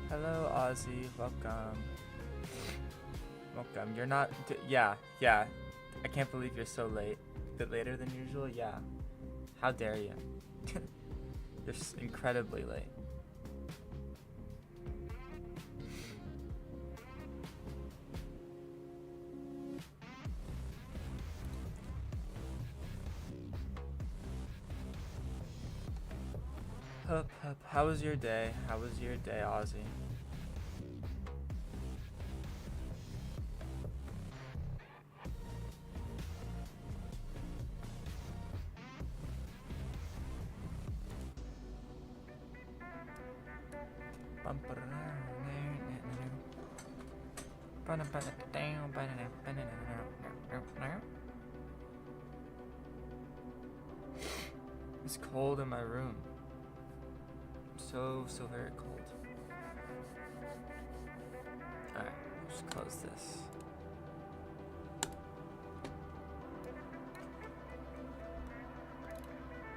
Hello, Ozzy. Welcome. Welcome. You're not. Yeah. I can't believe you're so late. A bit later than usual? Yeah. How dare you? You're incredibly late. Hup. How was your day? How was your day, Ozzy? It's cold in my room. So very cold. Alright, just close this.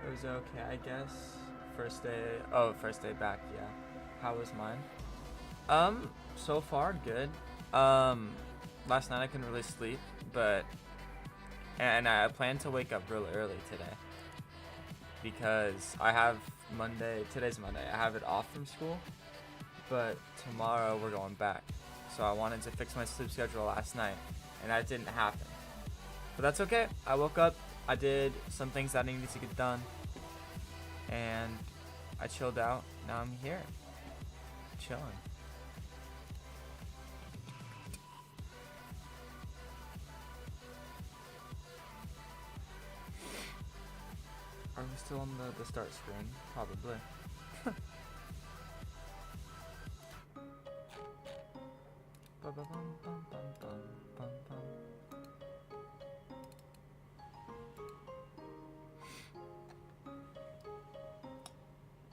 It was okay, I guess. First day back, yeah. How was mine? So far, good. Last night I couldn't really sleep, and I plan to wake up real early today. Because I have today's Monday, I have it off from school, but tomorrow we're going back. So I wanted to fix my sleep schedule last night, and that didn't happen. But that's okay, I woke up, I did some things that I needed to get done, and I chilled out. Now I'm here, chilling. Are we still on the start screen? Probably.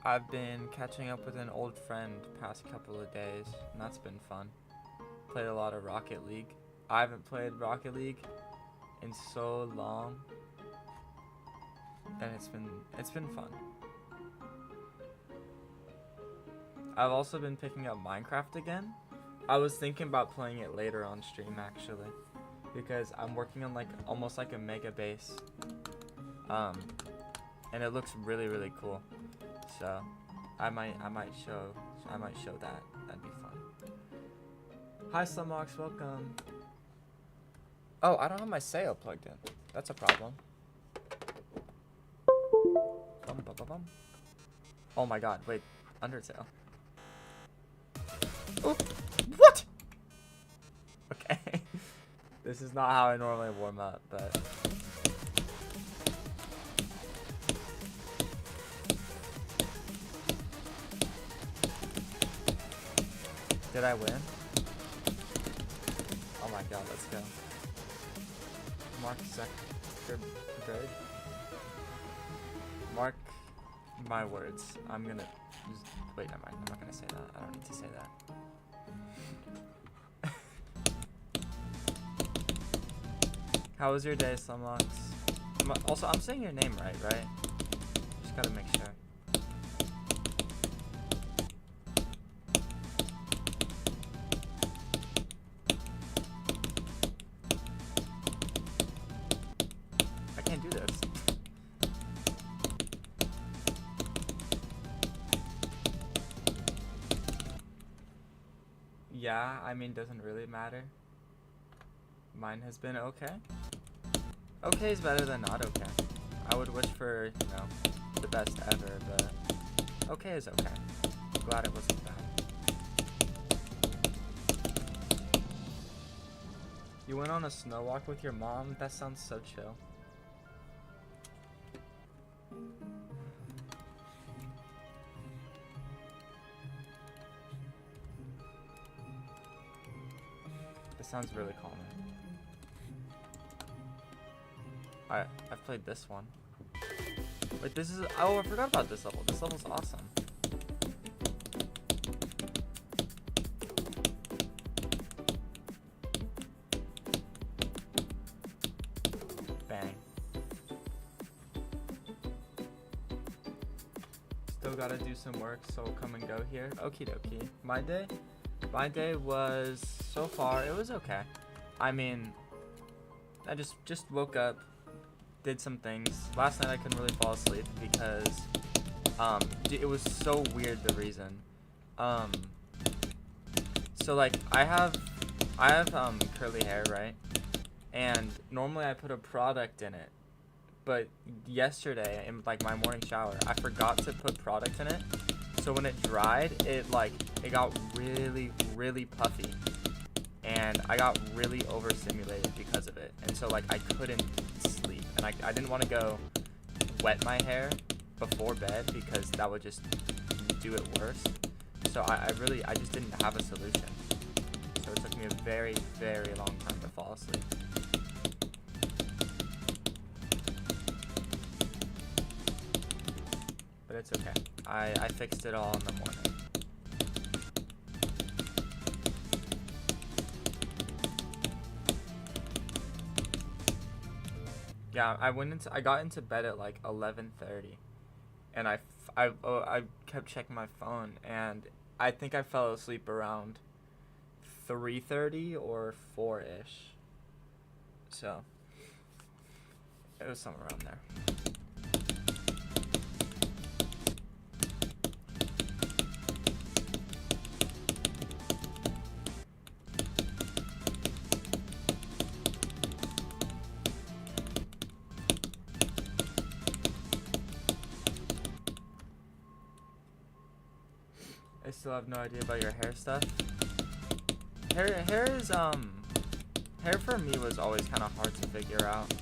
I've been catching up with an old friend past couple of days, and that's been fun. Played a lot of Rocket League. I haven't played Rocket League in so long, and it's been fun. I've also been picking up Minecraft again. I was thinking about playing it later on stream actually, because I'm working on almost like a mega base, and it looks really cool. So I might show that. That'd be fun. Hi Slumbox, welcome. Oh, I don't have my Sayo plugged in. That's a problem. Oh my god, wait, Undertale. Oh, what? Okay. This is not how I normally warm up, but did I win? Oh my god, let's go. Mark Zuckerberg. Mark my words. I'm gonna wait, never mind. I'm not gonna say that. I don't need to say that. How was your day, Slumlocks? Also, I'm saying your name right? Just gotta make sure. I can't do this. Yeah, I mean, doesn't really matter. Mine has been okay. Okay is better than not okay. I would wish for, the best ever, but okay is okay. Glad it wasn't bad. You went on a snow walk with your mom? That sounds so chill. This sounds really calming. I've played this one. Wait, this is... Oh, I forgot about this level. This level's awesome. Bang. Still gotta do some work, so come and go here. Okie dokie. My day was, so far, it was okay. I mean, I just woke up, did some things. Last night I couldn't really fall asleep because it was so weird, the reason. So like I have curly hair, right? And normally I put a product in it, but yesterday in like my morning shower I forgot to put product in it, so when it dried, it got really puffy, and I got really overstimulated because of it, and so like I couldn't sleep, and I didn't want to go wet my hair before bed because that would just do it worse. So I just didn't have a solution. So it took me a very long time to fall asleep. But it's okay. I fixed it all in the morning. Yeah, I got into bed at like 11:30, and I kept checking my phone, and I think I fell asleep around 3:30 or 4-ish. So it was somewhere around there. I still have no idea about your hair stuff. Hair for me was always kind of hard to figure out,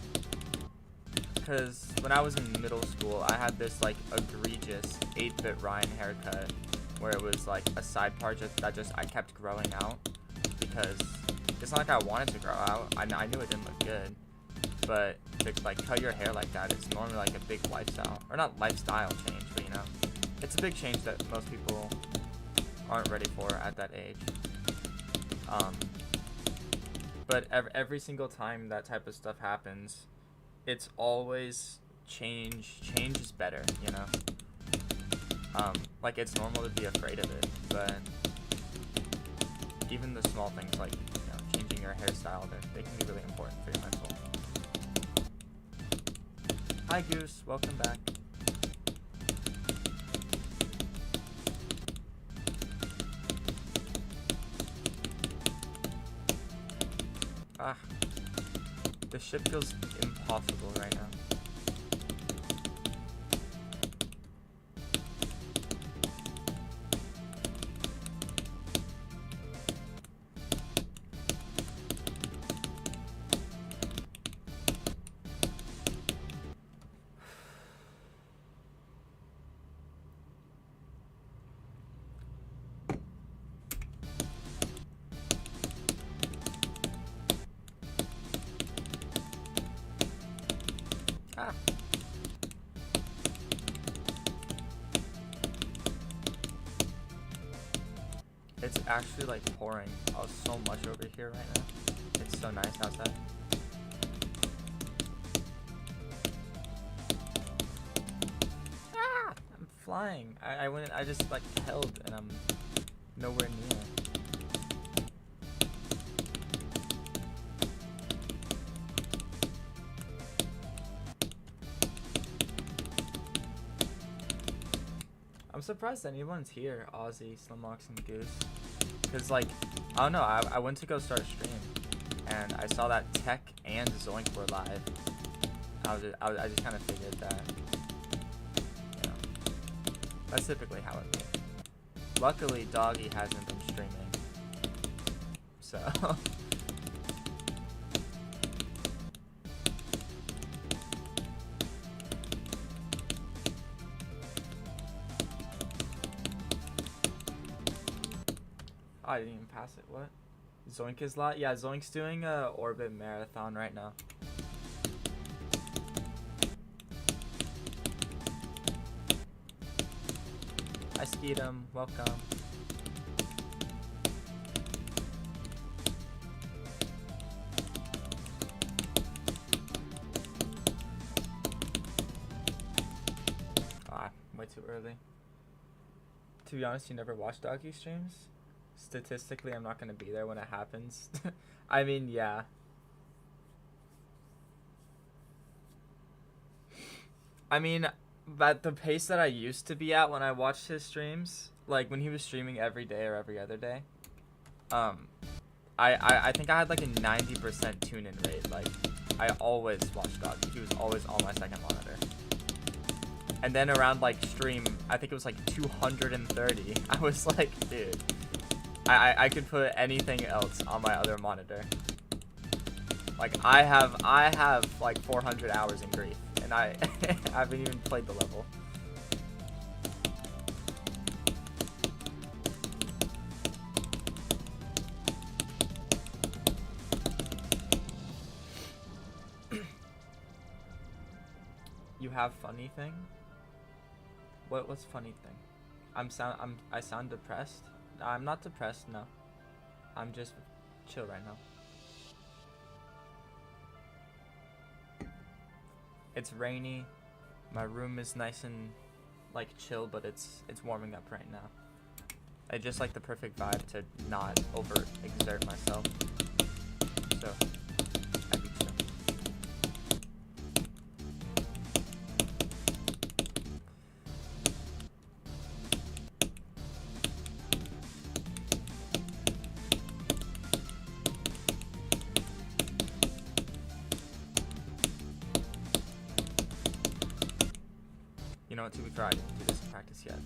because when I was in middle school I had this like egregious 8-bit Ryan haircut where it was like a side part that I kept growing out, because it's not like I wanted to grow out. I knew it didn't look good, but to like cut your hair like that is normally like a big lifestyle, or not lifestyle change, but you know, it's a big change that most people aren't ready for at that age. But every single time that type of stuff happens, it's always change is better, you know? Like it's normal to be afraid of it, but even the small things like, you know, changing your hairstyle, they can be really important for your mental. Hi Goose, welcome back. Ah, the ship feels impossible right now. Ah. It's actually like pouring so much over here right now. It's so nice outside. Ah! I'm flying. I just like held and I'm nowhere near. I'm surprised anyone's here, Ozzy, Slimmox, and Goose. Cause like, I don't know, I went to go start a stream, and I saw that Tech and Zoink were live. I just kind of figured that, you know, that's typically how it goes. Luckily, Doggy hasn't been streaming, so. Oh, I didn't even pass it. What? Zoink is live? Yeah, Zoink's doing a orbit marathon right now. Hi, Skeetum. Welcome. Ah, way too early. To be honest, you never watch doggy streams? Statistically, I'm not going to be there when it happens. I mean, yeah. I mean, at the pace that I used to be at when I watched his streams, like when he was streaming every day or every other day, I think I had like a 90% tune-in rate. Like, I always watched doggy. He was always on my second monitor. And then around like stream, I think it was like 230. I was like, dude, I could put anything else on my other monitor. Like I have like 400 hours in Grief, and I haven't even played the level. You have funny thing? What's funny thing? I sound depressed? I'm not depressed, no. I'm just chill right now. It's rainy. My room is nice and like chill, but it's warming up right now. I just like the perfect vibe to not overexert myself. So I be chill. You know what, to be fair, I didn't do this in practice yet.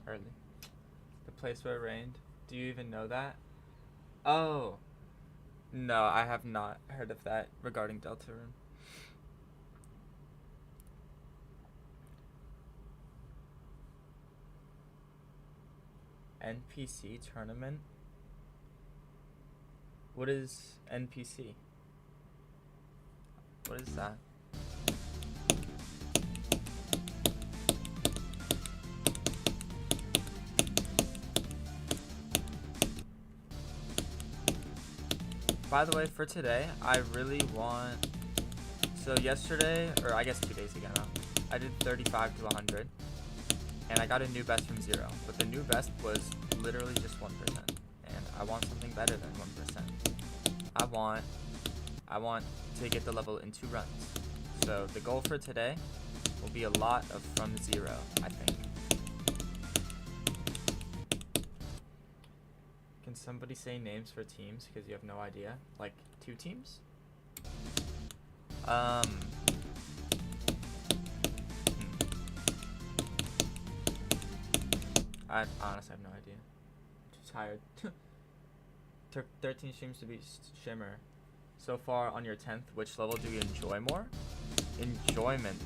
Early. The place where it rained. Do you even know that? Oh. No, I have not heard of that regarding Deltarune. NPC tournament? What is NPC? What is that? By the way, for today, I really want... So yesterday, or I guess 2 days ago now, I did 35 to 100. And I got a new best from 0. But the new best was literally just 1%. And I want something better than 1%. I want to get the level in 2 runs. So the goal for today will be a lot of from 0, I think. Can somebody say names for teams because you have no idea? Like 2 teams? I honestly have no idea. I'm too tired. Took 13 streams to beat Shimmer. So far on your 10th, which level do you enjoy more? Enjoyment.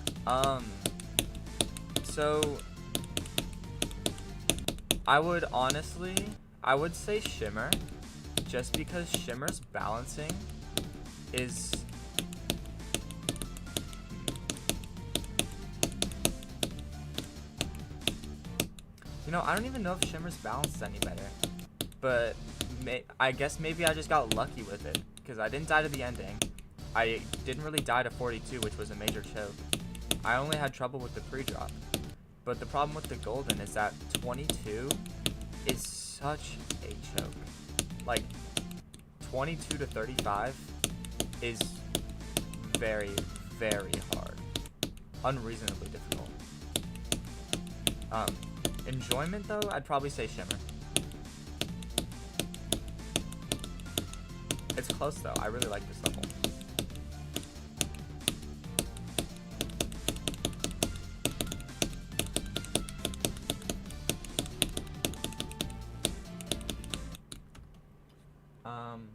So I would say Shimmer, just because Shimmer's balancing is... You know, I don't even know if Shimmer's balance is any better, but I guess maybe I just got lucky with it, because I didn't die to the ending. I didn't really die to 42, which was a major choke. I only had trouble with the pre-drop. But the problem with the golden is that 22 is such a choke. Like, 22 to 35 is very, very hard. Unreasonably difficult. Enjoyment though, I'd probably say Shimmer. It's close though, I really like this level. Um,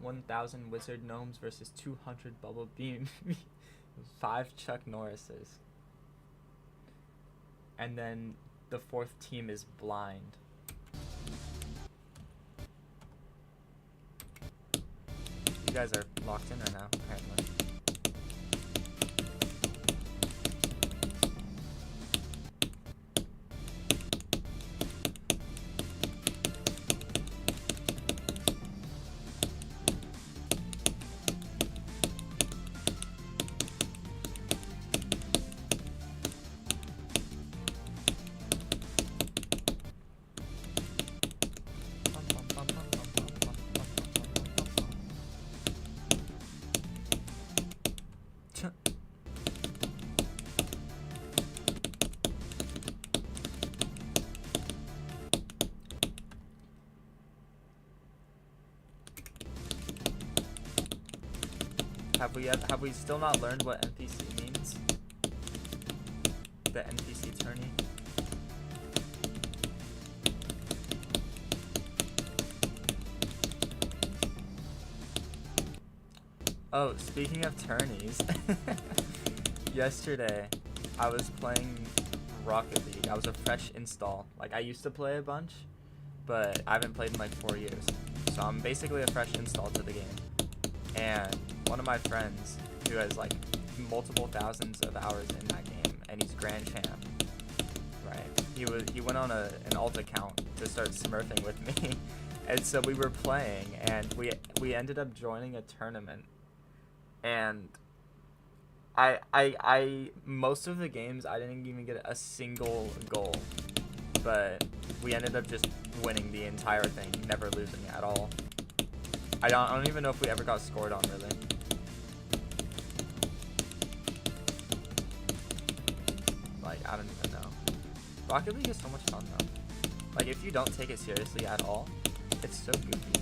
1,000 wizard gnomes versus 200 bubble beam. 5 Chuck Norrises. And then the 4th team is blind. You guys are locked in right now, apparently. Have we still not learned what NPC means? The NPC tourney. Oh, speaking of tourneys, yesterday I was playing Rocket League. I was a fresh install. Like, I used to play a bunch, but I haven't played in like 4 years. So I'm basically a fresh install to the game. And one of my friends who has like multiple thousands of hours in that game, and he's Grand Champ, right? He went on an alt account to start smurfing with me. And so we were playing, and we ended up joining a tournament. And I most of the games I didn't even get a single goal, but we ended up just winning the entire thing, never losing at all. I don't even know if we ever got scored on, really. Like, I don't even know. Rocket League is so much fun though. Like, if you don't take it seriously at all, it's so goofy.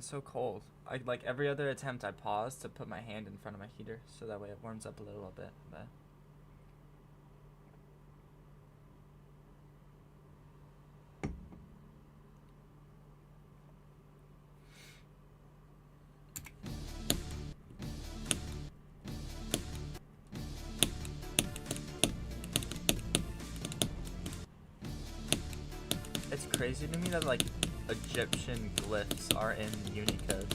So cold. Like every other attempt I pause to put my hand in front of my heater so that way it warms up a little bit, but it's crazy to me that like Egyptian glyphs are in Unicode.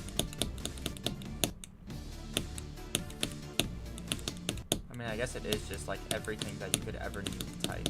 I mean, I guess it is just like everything that you could ever need to type.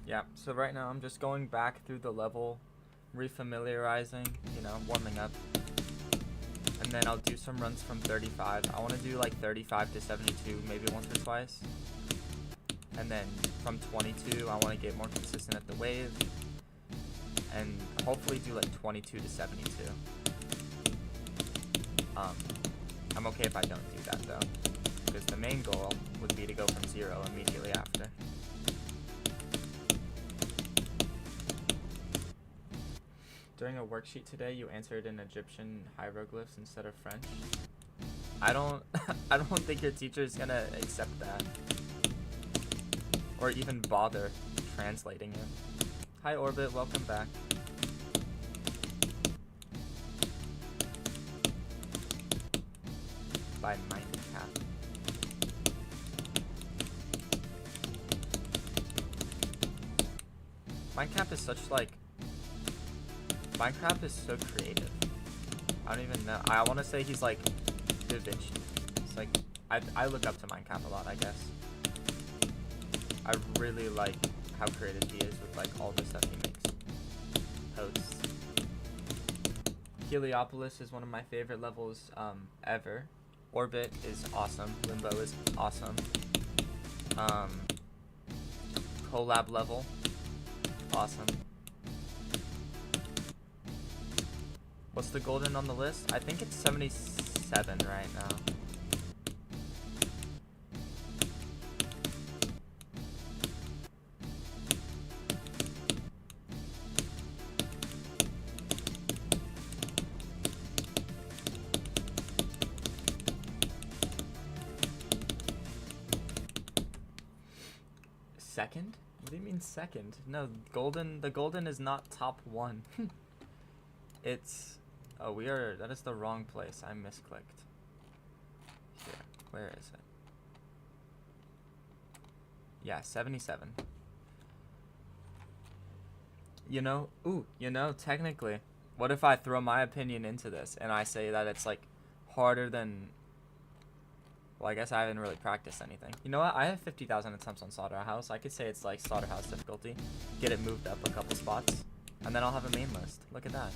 Yeah, so right now I'm just going back through the level, refamiliarizing, you know, warming up. And then I'll do some runs from 35. I want to do like 35 to 72, maybe once or twice. And then from 22, I want to get more consistent at the wave. And hopefully do like 22 to 72. I'm okay if I don't do that though, because the main goal would be to go from 0 immediately after. During a worksheet today, you answered in Egyptian hieroglyphs instead of French. I don't think your teacher's gonna accept that, or even bother translating it. Hi Orbit, welcome back. By Minecraft. Minecraft is such like. Minecraft is so creative. I don't even know. I want to say he's like Da Vinci. It's like I look up to Minecraft a lot, I guess. I really like how creative he is with like all the stuff he makes. Hosts. ᓚᘏᕐAIDS is one of my favorite levels ever. Orbit is awesome. Limbo is awesome. Collab level, awesome. What's the golden on the list? I think it's 77 right now. mean second? No, golden. The golden is not top 1. It's. Oh, that is the wrong place. I misclicked. Here. Where is it? Yeah, 77. You know, technically, what if I throw my opinion into this and I say that it's like harder than. Well, I guess I haven't really practiced anything. You know what? I have 50,000 attempts on Slaughterhouse. I could say it's like Slaughterhouse difficulty. Get it moved up a couple spots. And then I'll have a main list. Look at that.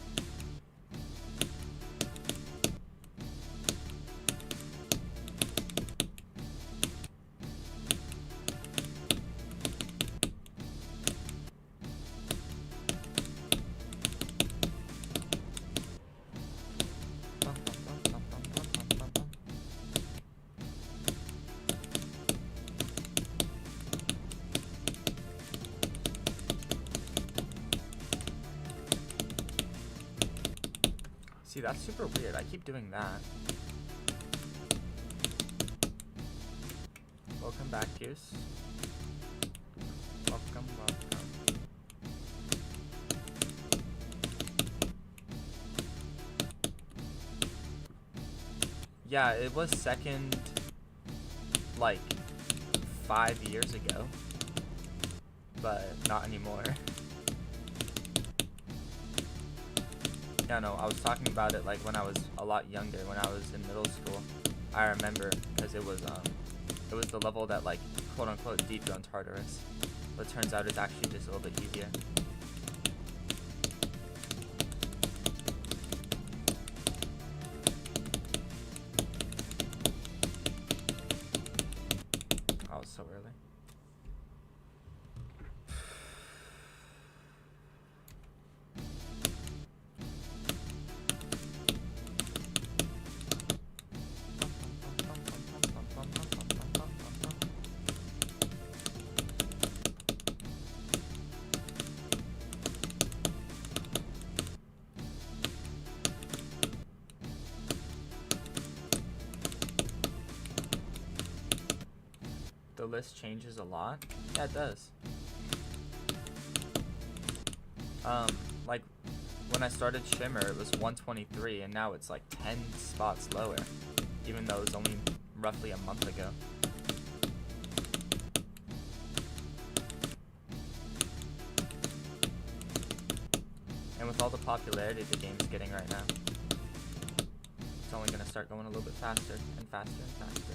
See, that's super weird. I keep doing that. Welcome back, Goose. Welcome. Yeah, it was second, like, 5 years ago. But not anymore. Yeah, no, I was talking about it like when I was a lot younger, when I was in middle school. I remember because it was the level that like quote unquote deep goes Tartarus, but it turns out it's actually just a little bit easier. Oh, it's so early. The list changes a lot? Yeah, it does. Like, when I started Shimmer, it was 123, and now it's like 10 spots lower, even though it was only roughly a month ago. And with all the popularity the game's getting right now, it's only gonna start going a little bit faster and faster and faster.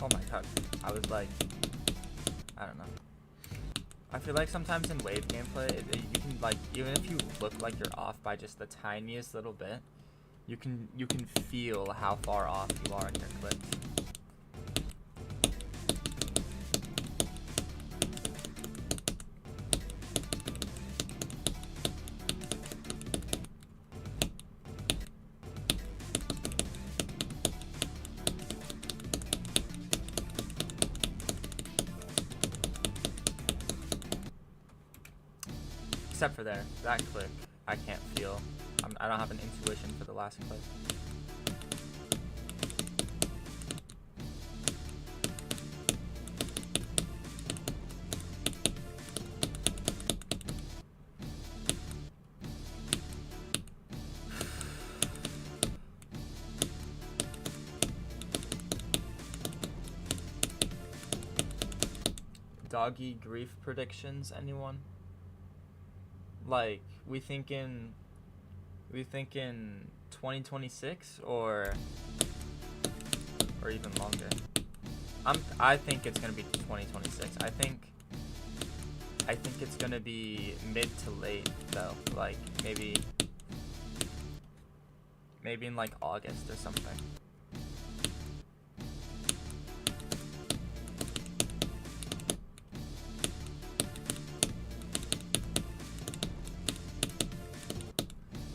Oh my god, I was like, I don't know. I feel like sometimes in wave gameplay, you can like, even if you look like you're off by just the tiniest little bit, you can feel how far off you are in your clicks. Except for there, that click, I can't feel. I don't have an intuition for the last click. Doggy Grief predictions, anyone? Like, we thinking 2026 or even longer? I think it's gonna be 2026. I think it's gonna be mid to late though. Like maybe in like August or something.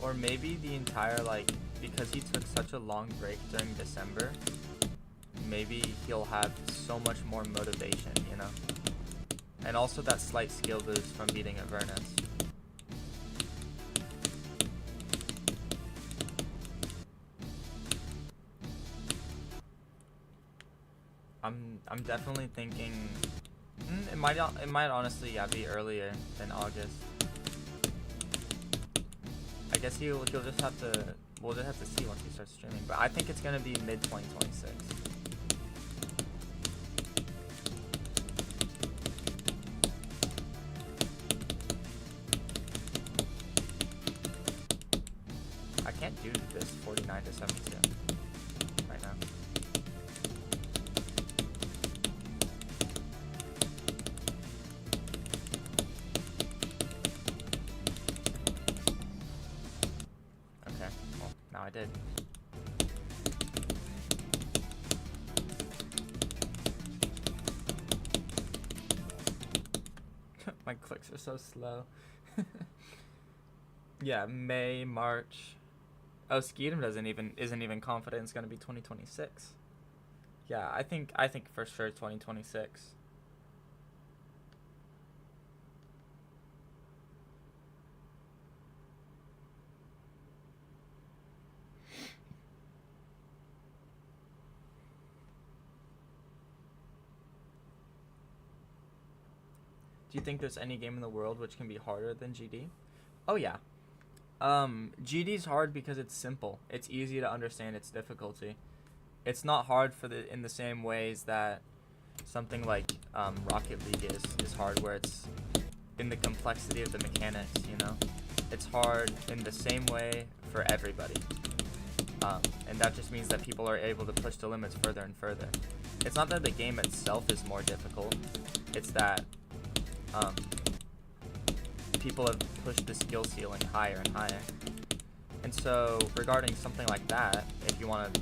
Or maybe the entire, like, because he took such a long break during December, maybe he'll have so much more motivation, you know? And also that slight skill boost from beating Avernus. I'm definitely thinking it might honestly be earlier than August. I guess we'll just have to see once he starts streaming, but I think it's gonna be mid 2026. I can't do this 49 to 72 right now. Okay, well, now I did. My clicks are so slow. Yeah, May, March. Oh, Skeetum isn't even confident it's gonna be 2026. Yeah, I think for sure 2026. Do you think there's any game in the world which can be harder than GD? Oh yeah. GD's hard because it's simple. It's easy to understand its difficulty. It's not hard in the same ways that something like Rocket League is hard, where it's in the complexity of the mechanics, you know? It's hard in the same way for everybody. And that just means that people are able to push the limits further and further. It's not that the game itself is more difficult. It's that people have pushed the skill ceiling higher and higher. And so regarding something like that, if you want to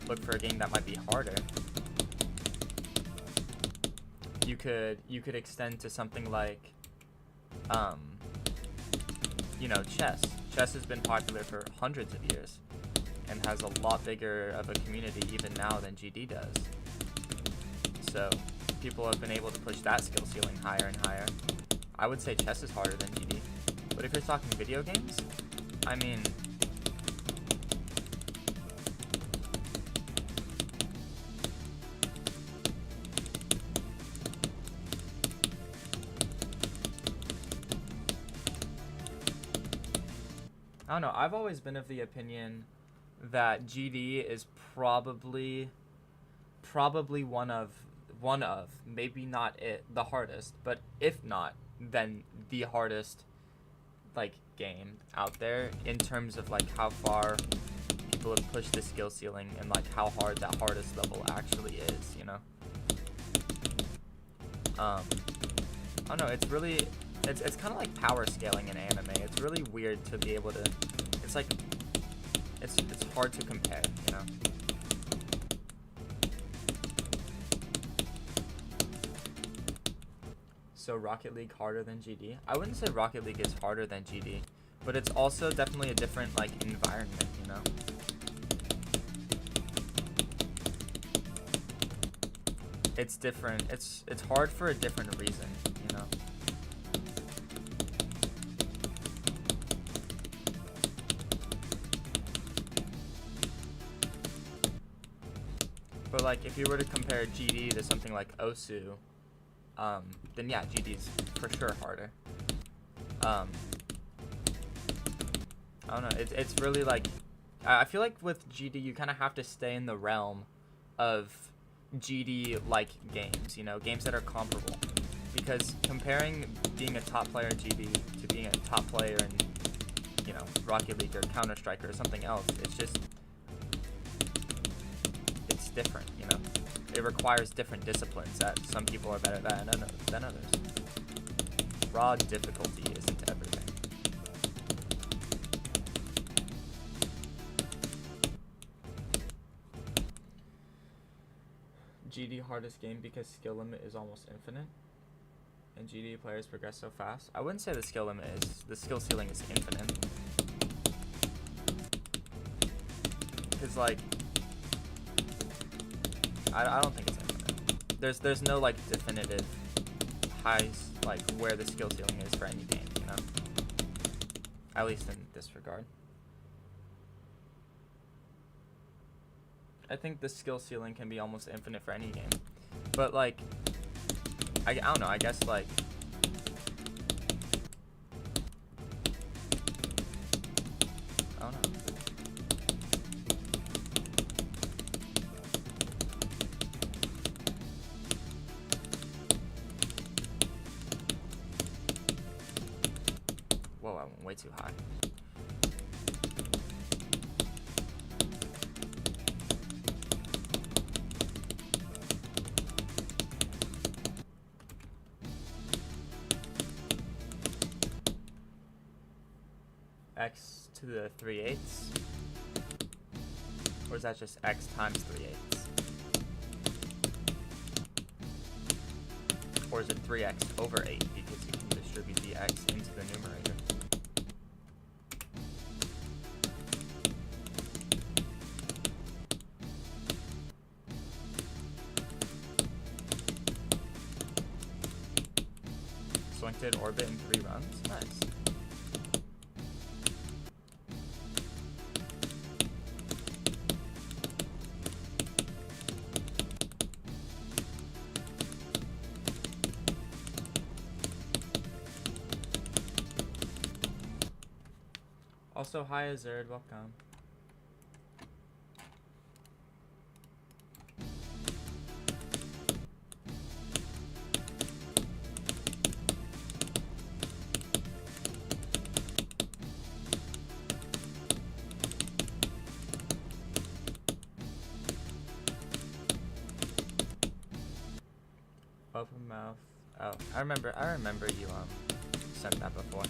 look for a game that might be harder, you could extend to something like you know, chess. Chess has been popular for hundreds of years and has a lot bigger of a community even now than GD does. So people have been able to push that skill ceiling higher and higher. I would say chess is harder than GD. But if you're talking video games, I mean, I don't know. I've always been of the opinion that GD is probably one of, maybe not the hardest, but if not, then the hardest like game out there in terms of like how far people have pushed the skill ceiling and like how hard that hardest level actually is, you know? I don't know, it's really, it's kind of like power scaling in anime. It's really weird to be able to, it's like, it's hard to compare, you know? So Rocket League harder than GD? I wouldn't say Rocket League is harder than GD, but it's also definitely a different like environment, you know? It's different. It's hard for a different reason, you know? But like if you were to compare GD to something like Osu, then yeah, GD's for sure harder. I don't know, it's really like, I feel like with GD you kind of have to stay in the realm of GD like games, you know, games that are comparable. because comparing being a top player in GB to being a top player in, you know, Rocket League or Counter-Strike or something else, it's different, you know? It requires different disciplines that some people are better at than others. Raw difficulty isn't everything. GD hardest game because skill limit is almost infinite, and GD players progress so fast. I wouldn't say the skill ceiling is infinite, because like I don't think it's infinite. There's no like definitive highs like where the skill ceiling is for any game, you know. At least in this regard. I think the skill ceiling can be almost infinite for any game, but like I don't know. I guess like I don't know. Whoa, I went way too high. X to the 3/8, or is that just X times 3/8? Or is it 3X over 8 because you can distribute the X into the numerator? Selected orbit in 3 runs? Nice. Also, hi Azerd, welcome. Open mouth. Oh, I remember you sent that before.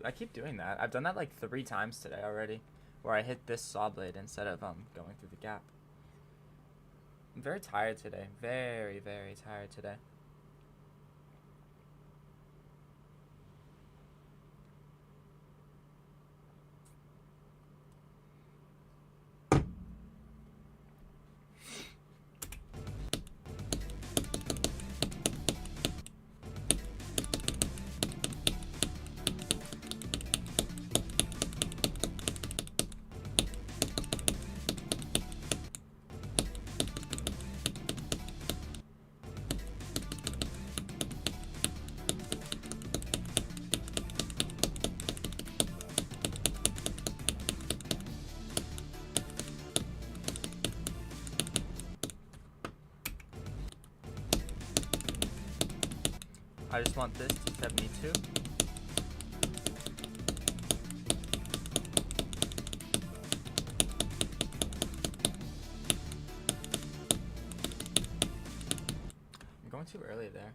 I keep doing that. I've done that like 3 times today already, where I hit this saw blade instead of going through the gap. I'm very tired today. Very, very tired today. I just want this to 72. I'm going too early there.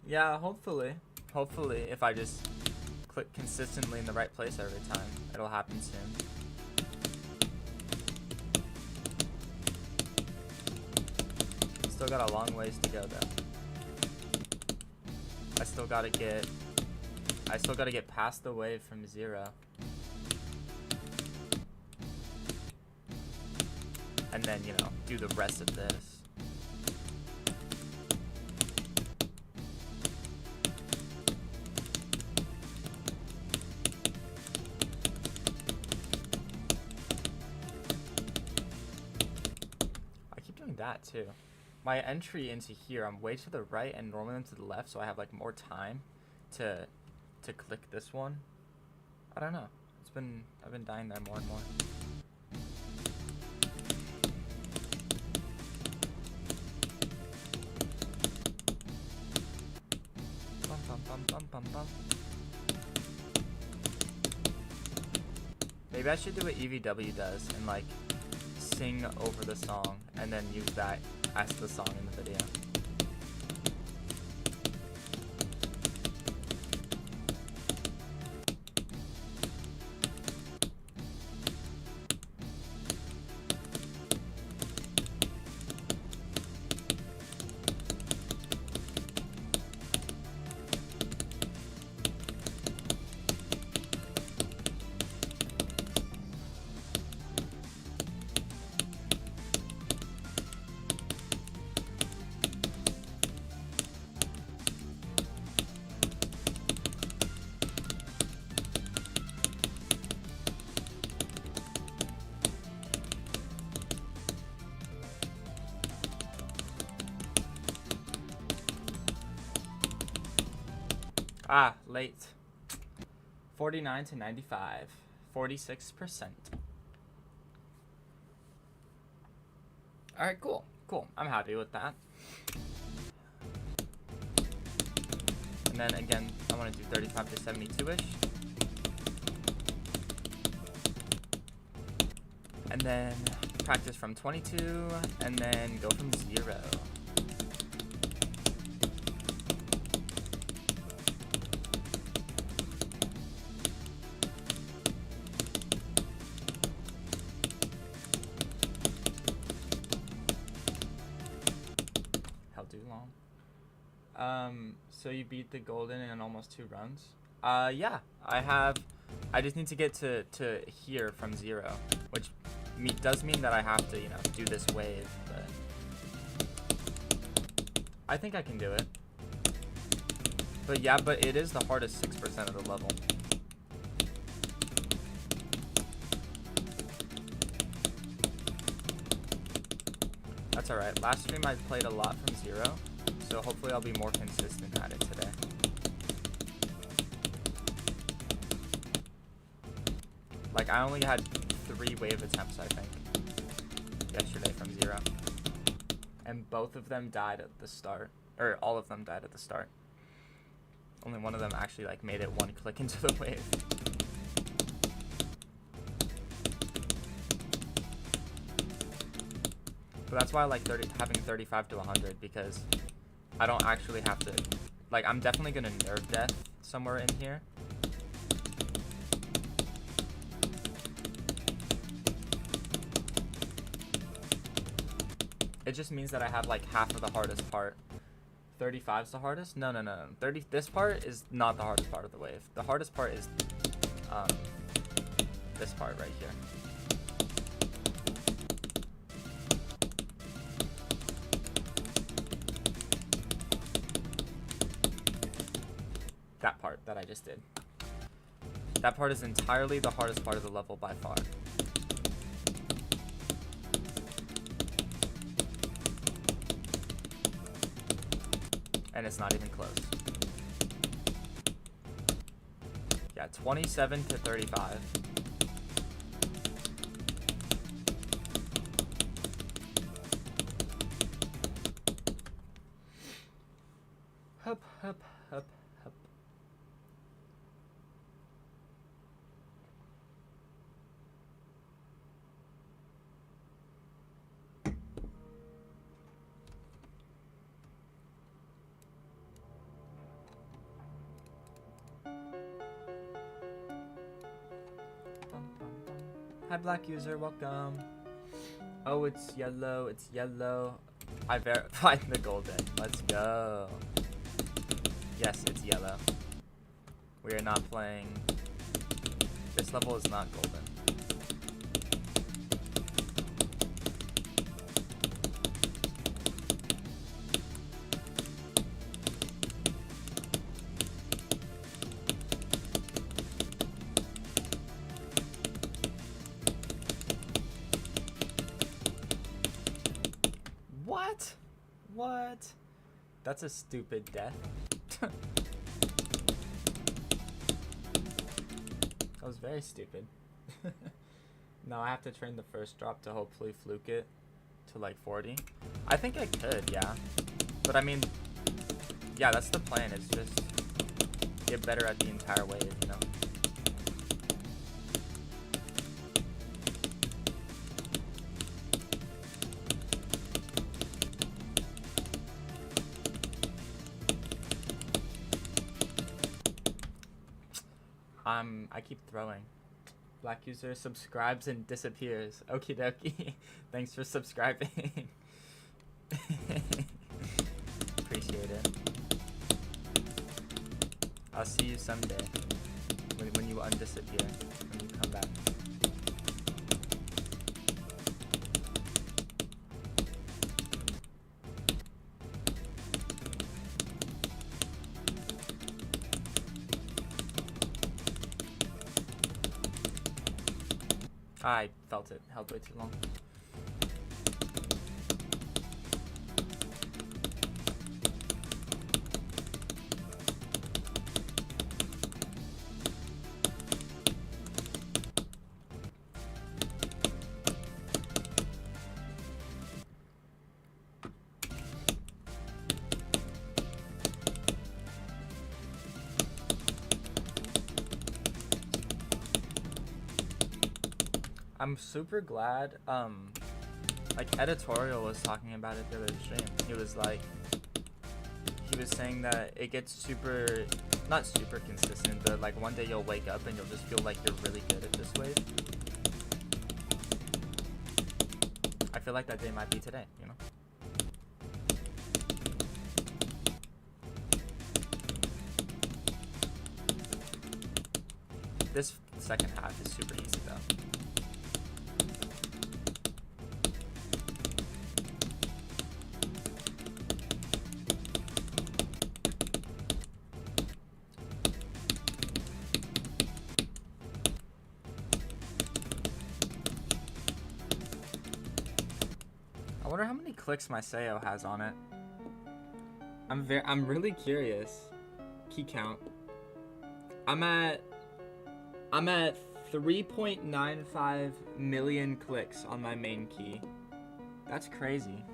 Yeah, hopefully. Hopefully, if I just click consistently in the right place every time, it'll happen soon. Still got a long ways to go though. I still gotta get past the wave from 0. And then, you know, do the rest of this. doing that too. My entry into here, I'm way to the right and normally I'm to the left, so I have like more time to click this one. I don't know. I've been dying there more and more. Bum, bum, bum, bum, bum, bum. Maybe I should do what EVW does and like sing over the song and then use that as the song in the video. Ah, late. 49 to 95. 46%. Alright, cool. Cool. I'm happy with that. And then again, I want to do 35 to 72-ish. And then practice from 22, and then go from 0. So you beat the golden in almost 2 runs? Yeah, I just need to get to here from 0, which does mean that I have to, do this wave, but I think I can do it. But yeah, but it is the hardest 6% of the level. That's alright. Last stream I played a lot from 0. So hopefully I'll be more consistent at it today. Like I only had 3 wave attempts, I think, yesterday from 0. And both of them died at the start. Or all of them died at the start. Only one of them actually like made it 1 click into the wave. But that's why I like having 35 to 100, because I don't actually have to, like, I'm definitely gonna nerve death somewhere in here. It just means that I have like half of the hardest part. 35's the hardest? No. 30. This part is not the hardest part of the wave. The hardest part is this part right here. That part that I just did. That part is entirely the hardest part of the level by far. And it's not even close. Yeah, 27 to 35. Hup, hup, hup, hup. Hi, Black User, welcome. Oh, it's yellow, it's yellow. I verified the golden. Let's go. Yes, it's yellow. We are not playing. This level is not golden. What? What? That's a stupid death. That was very stupid. Now I have to train the first drop to hopefully fluke it to like 40. I think I could, yeah. But I mean, yeah, that's the plan. It's just get better at the entire wave, you know? I keep throwing. Black user subscribes and disappears. Okie dokie. Thanks for subscribing. Appreciate it. I'll see you someday. When you undisappear. When you come back. I felt it held way too long. I'm super glad, like Editorial was talking about it the other stream. He was saying that it gets super, not super consistent, but like one day you'll wake up and you'll just feel like you're really good at this wave. I feel like that day might be today, you know? This second half is super easy though. I wonder how many clicks my Sayo has on it. I'm really curious. Key count. I'm at 3.95 million clicks on my main key. That's crazy.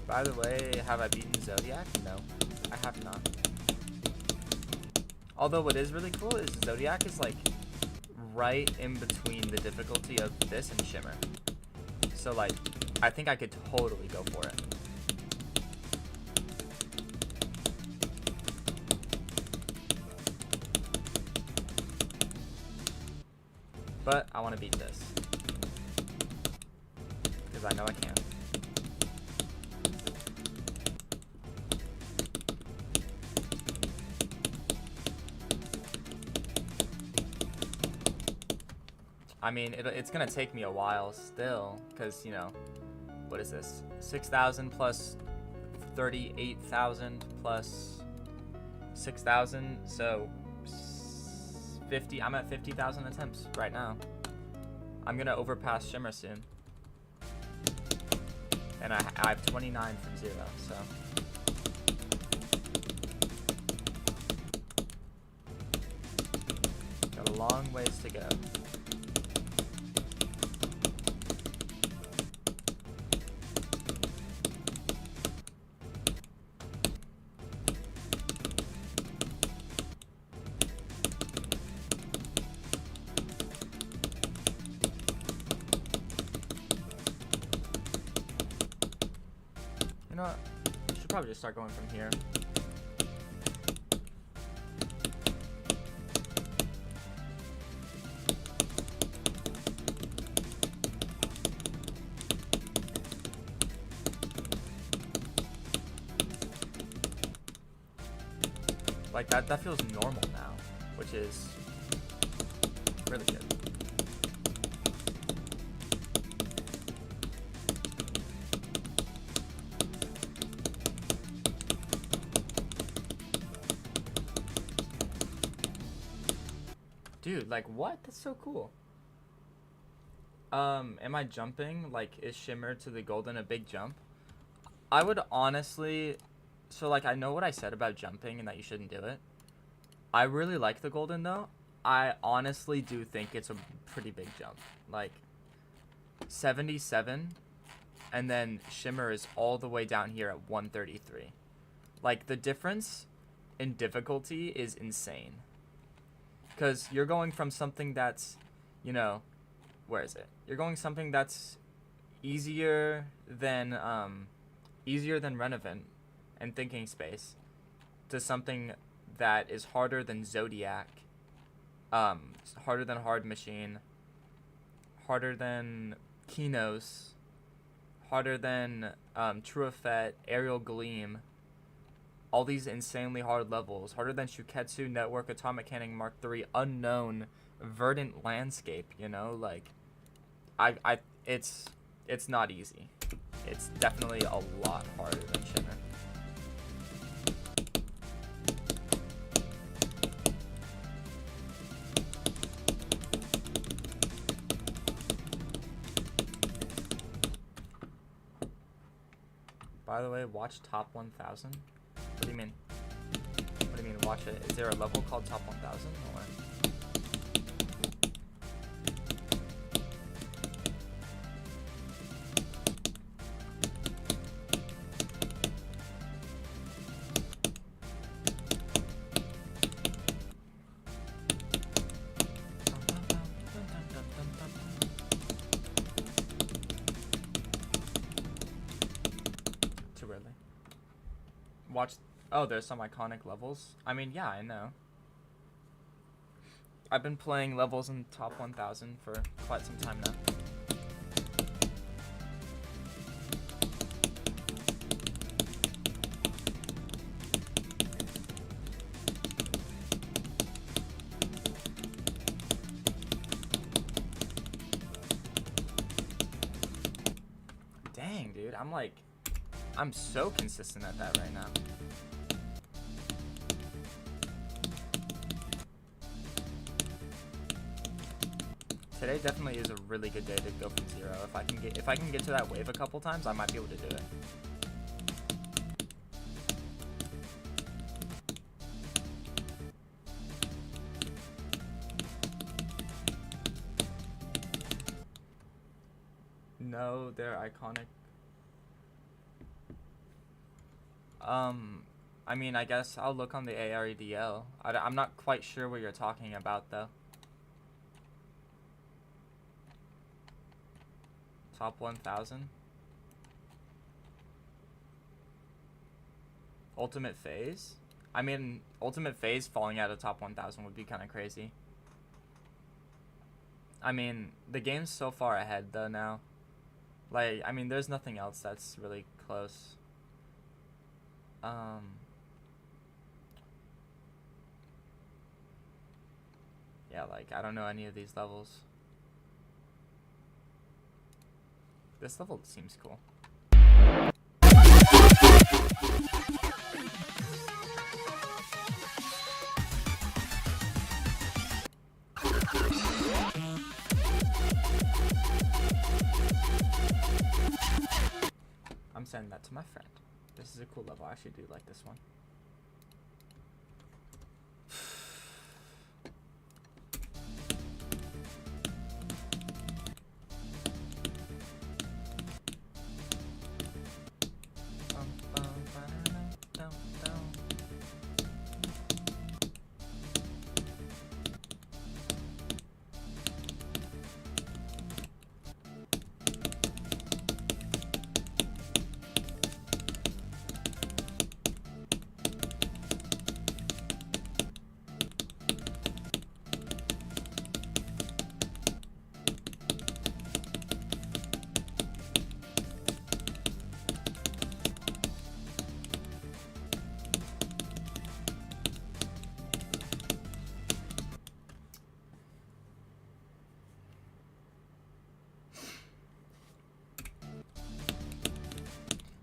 By the way, have I beaten Zodiac? No, I have not. Although what is really cool is Zodiac is like right in between the difficulty of this and Shimmer. So like, I think I could totally go for it. But I want to beat this. Because I know I can. I mean, it's gonna take me a while still, because, you know, what is this? 6,000 plus 38,000 plus 6,000, so 50. I'm at 50,000 attempts right now. I'm gonna overpass Shimmer soon, and I have 29 from 0, so. Got a long ways to go. You know what? I should probably just start going from here. Like that feels normal now, which is really good. Dude, like what? That's so cool. Am I jumping? Like, is Shimmer to the golden a big jump? I would honestly... So, like, I know what I said about jumping and that you shouldn't do it. I really like the golden, though. I honestly do think it's a pretty big jump. Like, 77, and then Shimmer is all the way down here at 133. Like, the difference in difficulty is insane. Because you're going from something that's, you know... Where is it? You're going something that's easier than Renovant and Thinking Space to something that is harder than Zodiac, harder than Hard Machine, harder than Kinos, harder than True Effect, Aerial Gleam, all these insanely hard levels, harder than Shuketsu, Network, Atomic Cannon Mark III, Unknown, Verdant Landscape, you know, like, it's not easy. It's definitely a lot harder than Shimmer. By the way, watch Top 1000. What do you mean? What do you mean watch it? Is there a level called Top 1000 or? Watch. Oh, there's some iconic levels. I mean, yeah, I know. I've been playing levels in Top 1000 for quite some time now. Dang, dude, I'm so consistent at that right now. Today definitely is a really good day to go from 0. If I can get to that wave a couple times, I might be able to do it. No, they're iconic. I mean, I guess I'll look on the AREDL. I'm not quite sure what you're talking about, though. Top 1000? Ultimate Phase? I mean, Ultimate Phase falling out of Top 1000 would be kind of crazy. I mean, the game's so far ahead, though, now. Like, I mean, there's nothing else that's really close. Yeah, like, I don't know any of these levels. This level seems cool. I'm sending that to my friend. This is a cool level. I actually do like this one.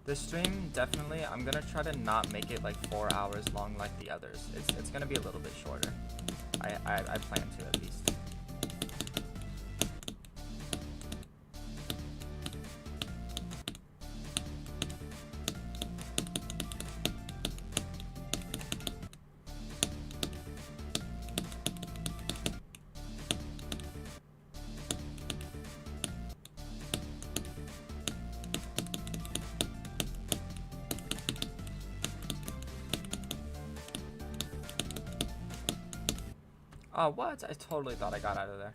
The stream, definitely, I'm gonna try to not make it like 4 hours long like the others. It's gonna be a little bit shorter. I plan to, at least. Oh, what? I totally thought I got out of there.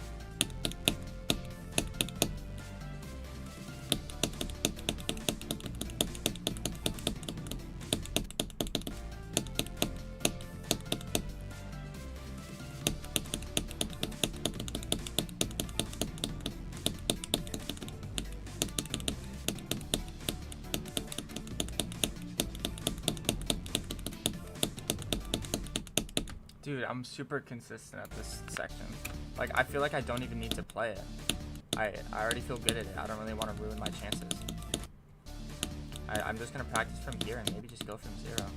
Dude, I'm super consistent at this section. Like, I feel like I don't even need to play it. I already feel good at it. I don't really want to ruin my chances. I'm just going to practice from here and maybe just go from 0.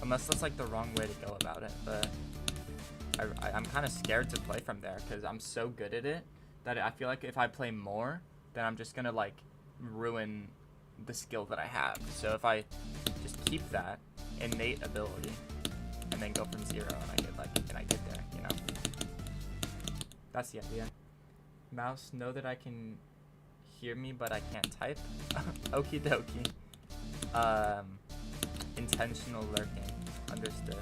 Unless that's like the wrong way to go about it, but I'm kind of scared to play from there because I'm so good at it that I feel like if I play more, then I'm just going to like ruin the skill that I have. So if I just keep that innate ability and then go from 0 and I get there, you know? That's the idea. Mouse, know that I can hear me but I can't type. Okie dokie. Intentional lurking. Understood.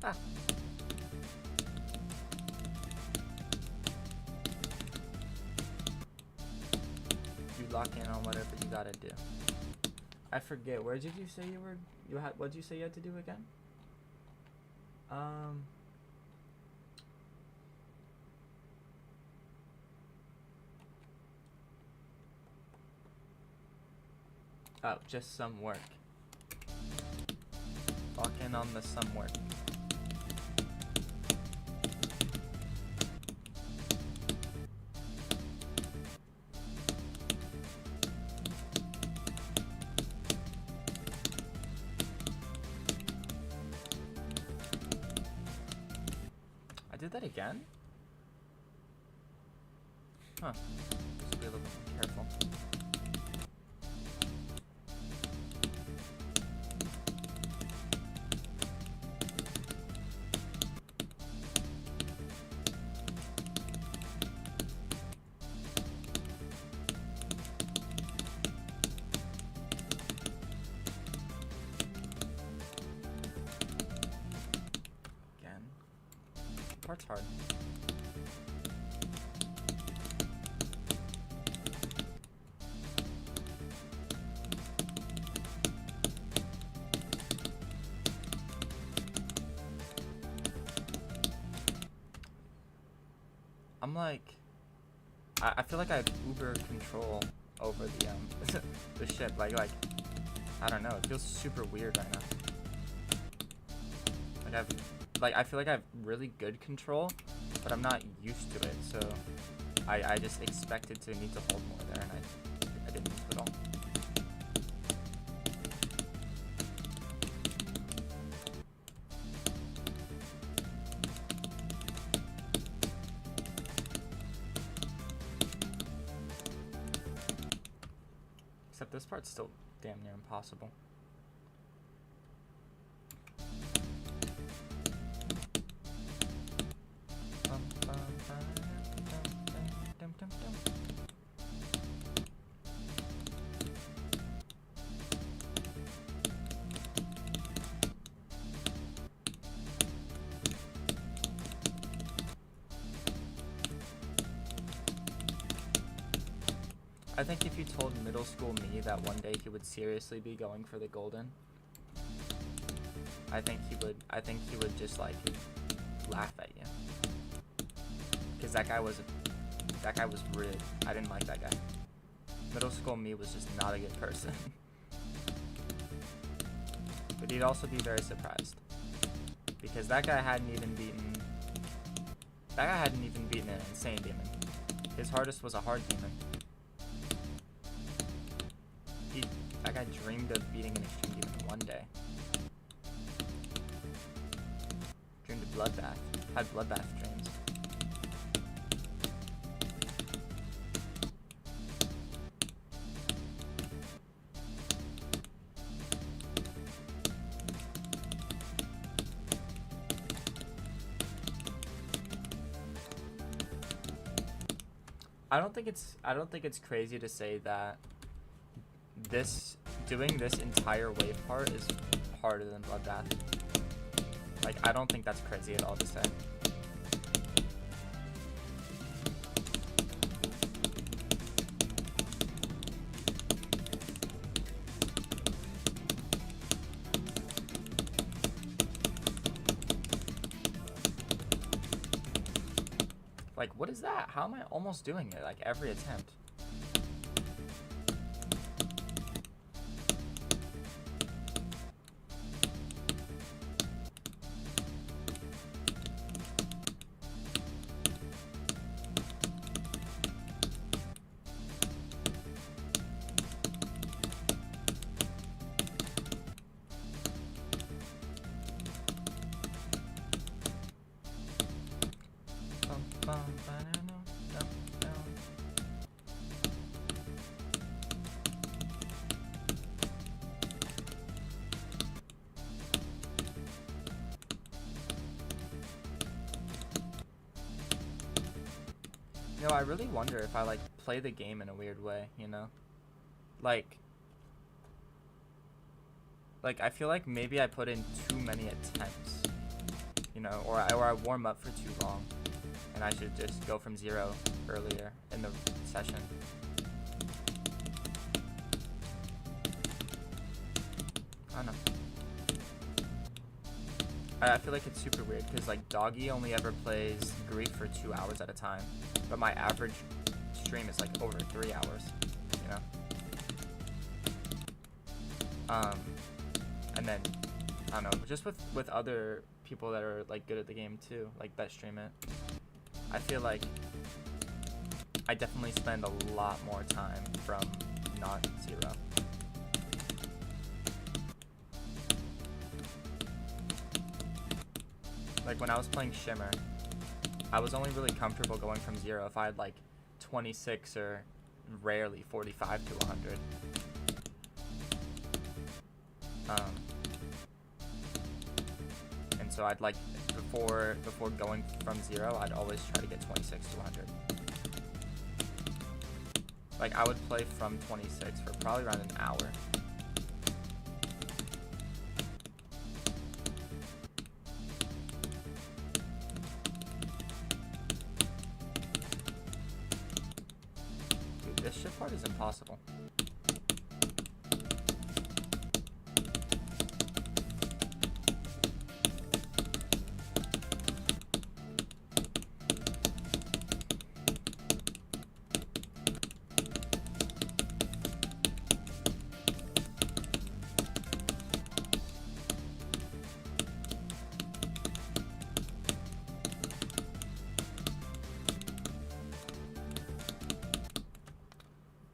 Ah. You lock in on whatever you gotta do. I forget. Where did you say you were? What did you say you had to do again? Oh, just some work. Lock in on the some work. I did that again? Huh. Just be a little bit more careful. Part's hard. I'm like, I feel like I have uber control over the the ship. Like I don't know. It feels super weird right now. Like I feel like I have really good control, but I'm not used to it, so I just expected to need to hold more there, and I didn't need to at all. Except this part's still damn near impossible. I think if you told middle school me that one day he would seriously be going for the golden, I think he would just like laugh at you. Cause that guy was really, I didn't like that guy. Middle school me was just not a good person. But he'd also be very surprised. Because that guy hadn't even beaten an insane demon. His hardest was a hard demon. That guy dreamed of beating an extreme demon one day. Dreamed of bloodbath. Had bloodbath dreams. I don't think it's crazy to say that doing this entire wave part is harder than Bloodbath. Like, I don't think that's crazy at all to say. Like, what is that? How am I almost doing it? Like, every attempt. You know, I really wonder if I, like, play the game in a weird way, you know? Like, I feel like maybe I put in too many attempts, you know, or I warm up for too long, and I should just go from 0 earlier in the session. I don't know. I feel like it's super weird, because, like, Doggy only ever plays Grief for 2 hours at a time, but my average stream is, like, over 3 hours, you know? And then, I don't know, just with other people that are, like, good at the game, too, like, that stream it, I feel like I definitely spend a lot more time from not 0. Like, when I was playing Shimmer, I was only really comfortable going from 0 if I had, like, 26 or rarely 45 to 100. And so I'd, like, before going from 0, I'd always try to get 26 to 100. Like, I would play from 26 for probably around an hour. Dude, this shit part is impossible.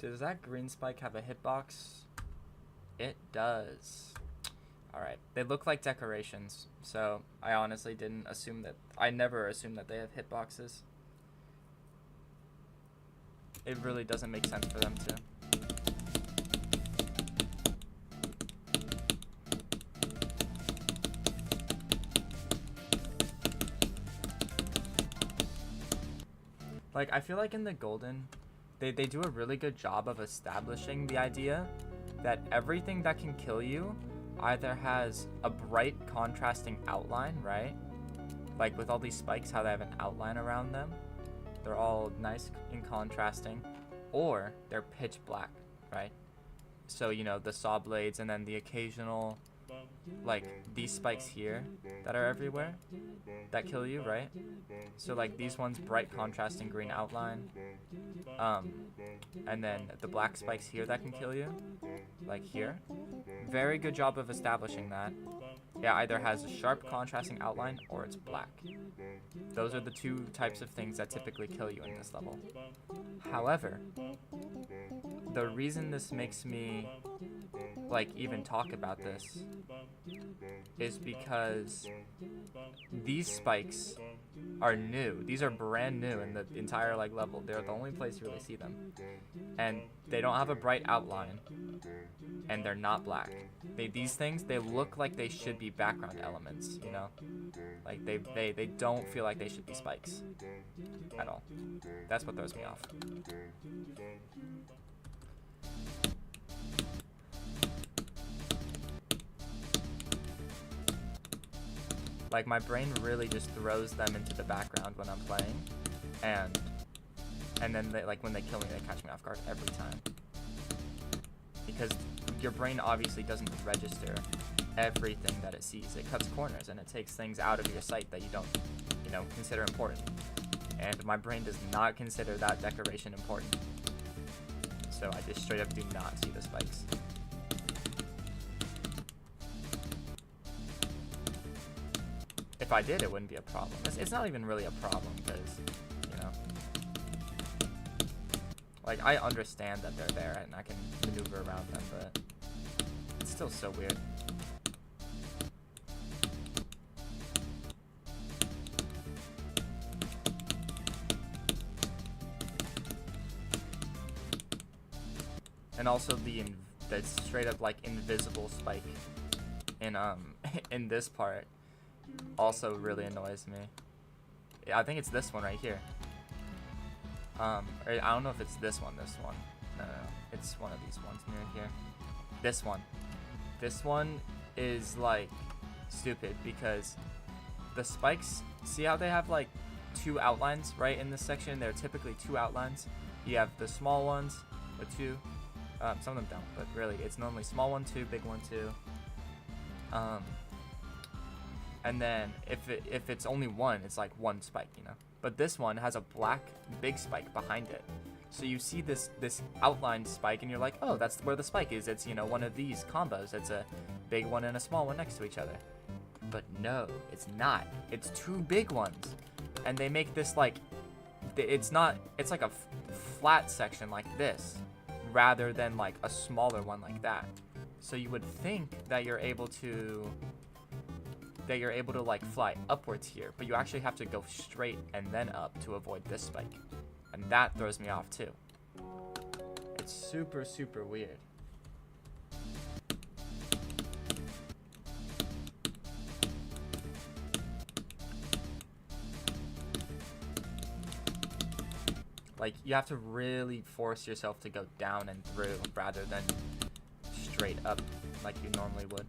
Does that green spike have a hitbox? It does. Alright, they look like decorations, so I honestly didn't assume that. I never assume that they have hitboxes. It really doesn't make sense for them to. Like, I feel like in the Golden, they do a really good job of establishing the idea that everything that can kill you either has a bright contrasting outline, right? Like with all these spikes, how they have an outline around them. They're all nice and contrasting, or they're pitch black, right? So, you know, the saw blades and then the occasional, like these spikes here that are everywhere that kill you, right? So like these ones, bright contrasting green outline, and then the black spikes here that can kill you, like here. Very good job of establishing that. Yeah, either has a sharp contrasting outline or it's black. Those are the two types of things that typically kill you in this level. However, the reason this makes me like even talk about this is because these spikes are new. These are brand new in the entire like level. They're the only place you really see them, and they don't have a bright outline, and they're not black. These things, they look like they should be background elements, you know, like they don't feel like they should be spikes at all. That's what throws me off. Like, my brain really just throws them into the background when I'm playing, and then they, like, when they kill me, they catch me off guard every time. Because your brain obviously doesn't register everything that it sees. It cuts corners, and it takes things out of your sight that you don't, you know, consider important. And my brain does not consider that decoration important. So I just straight up do not see the spikes. If I did, it wouldn't be a problem. It's not even really a problem because, you know, like, I understand that they're there and I can maneuver around them, but it's still so weird. And also the straight up like invisible spike in in this part also really annoys me. I think it's this one right here. Or I don't know if it's this one. No, it's one of these ones near here. This one is like stupid because the spikes, see how they have like two outlines right in this section? There are typically two outlines. You have the small ones, the two. Some of them don't, but really it's normally small one, two, big one, two. And then if it's only one, it's like one spike, you know. But this one has a black big spike behind it, so you see this outlined spike, and you're like, oh, that's where the spike is. It's, you know, one of these combos. It's a big one and a small one next to each other. But no, it's not. It's two big ones, and they make this like, it's not. It's like a flat section like this, rather than like a smaller one like that. So you would think that you're able to like fly upwards here, but you actually have to go straight and then up to avoid this spike, and that throws me off too. It's super, super weird. Like, you have to really force yourself to go down and through rather than straight up like you normally would.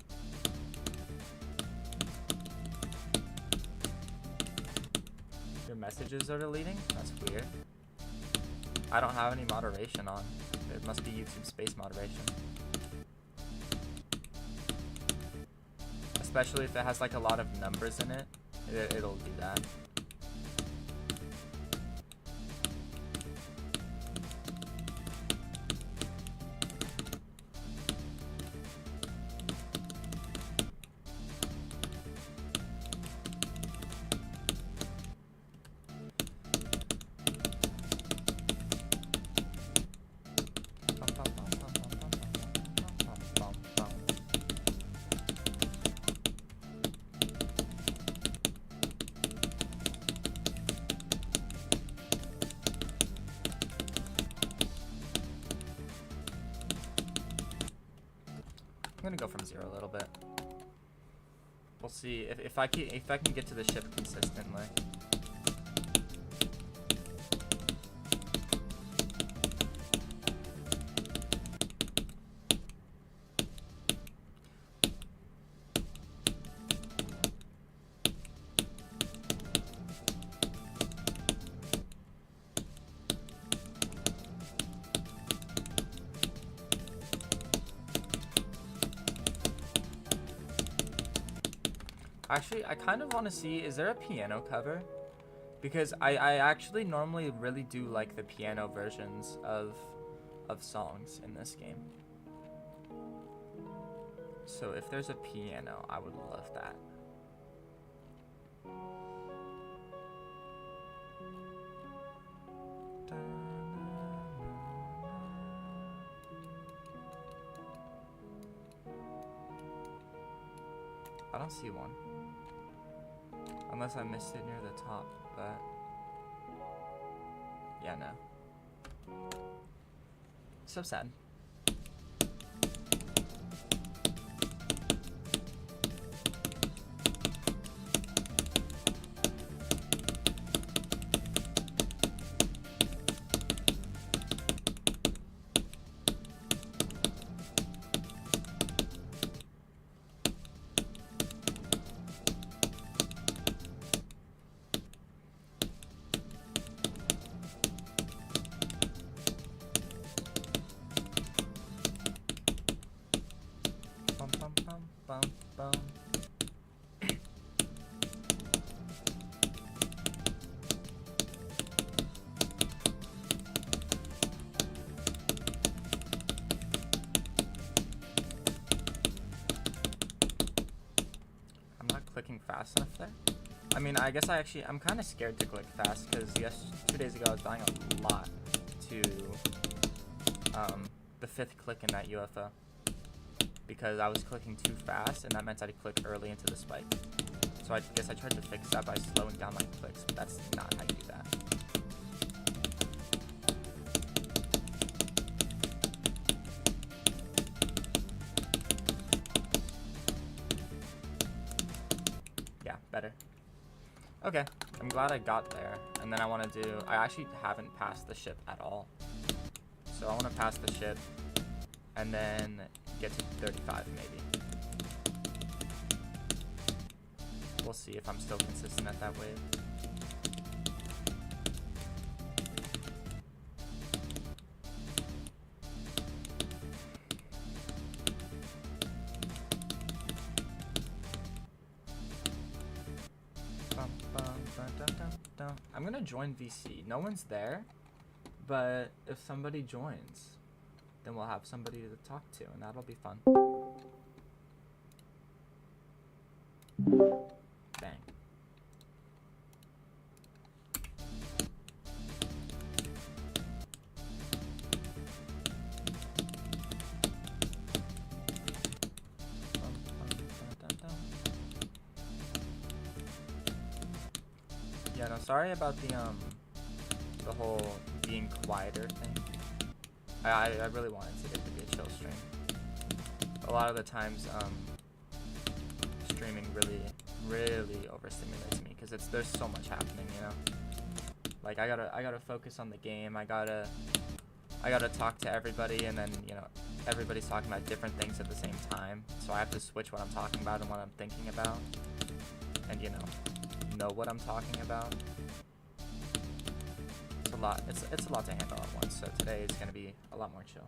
Your messages are deleting? That's weird. I don't have any moderation on. It must be YouTube space moderation. Especially if it has like a lot of numbers in it, it'll do that. I'm gonna go from 0 a little bit. We'll see if I can get to the ship consistently. Actually, I kind of want to see, is there a piano cover? Because I actually normally really do like the piano versions of songs in this game. So if there's a piano, I would love that. I don't see one. Unless I missed it near the top, but yeah, no. So sad. Bum, bum. I'm not clicking fast enough there. I mean, I guess I'm kind of scared to click fast because 2 days ago I was dying a lot to the 5th click in that UFO. Because I was clicking too fast, and that meant I'd click early into the spike. So I guess I tried to fix that by slowing down my clicks, but that's not how you do that. Yeah, better. Okay, I'm glad I got there. And then I actually haven't passed the ship at all. So I want to pass the ship, and then get to 35 maybe. We'll see if I'm still consistent at that wave. I'm gonna join VC. No one's there, but if somebody joins, then we'll have somebody to talk to, and that'll be fun. Bang. Yeah, no, sorry about the whole being quieter thing. I really wanted it to be a chill stream. A lot of the times, streaming really overstimulates me because there's so much happening, you know. Like I gotta focus on the game. I gotta talk to everybody, and then everybody's talking about different things at the same time. So I have to switch what I'm talking about and what I'm thinking about, and know what I'm talking about. It's a lot to handle at once, so today is going to be a lot more chill.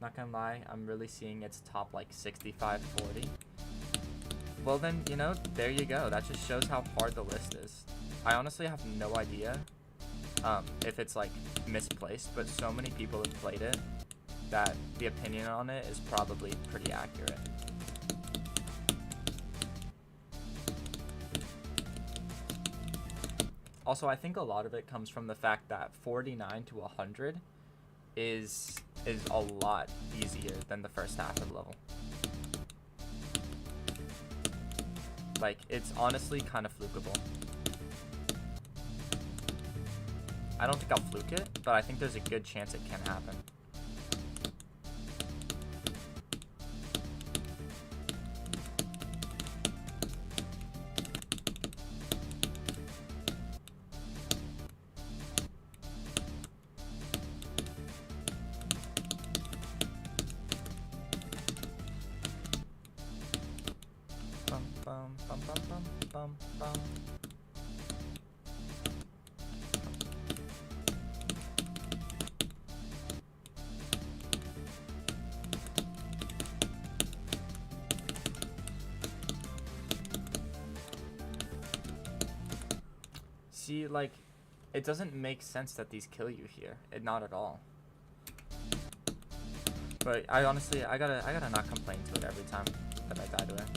Not gonna lie, I'm really seeing its top like 65-40. Well then, there you go. That just shows how hard the list is. I honestly have no idea if it's like misplaced, but so many people have played it that the opinion on it is probably pretty accurate. Also, I think a lot of it comes from the fact that 49 to 100 is a lot easier than the first half of the level. Like, it's honestly kind of flukeable. I don't think I'll fluke it, but I think there's a good chance it can happen. See, like, it doesn't make sense that these kill you here. Not at all. But I honestly, I gotta not complain to it every time that I die to it.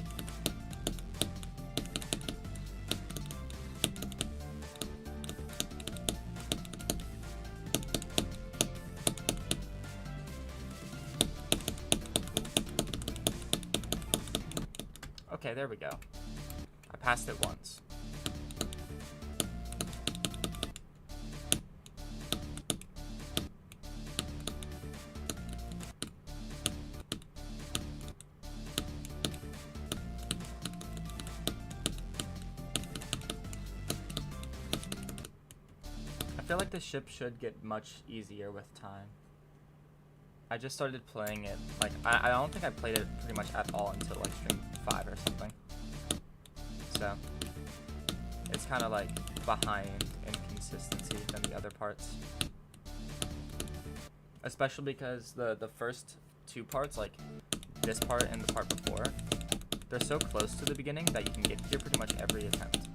Okay, there we go. I passed it once. feel like the ship should get much easier with time. I just started playing it, like, I don't think I played it pretty much at all until, like, stream 5 or something. So, it's kind of, like, behind in consistency than the other parts. Especially because the first 2 parts, like, this part and the part before, they're so close to the beginning that you can get here pretty much every attempt.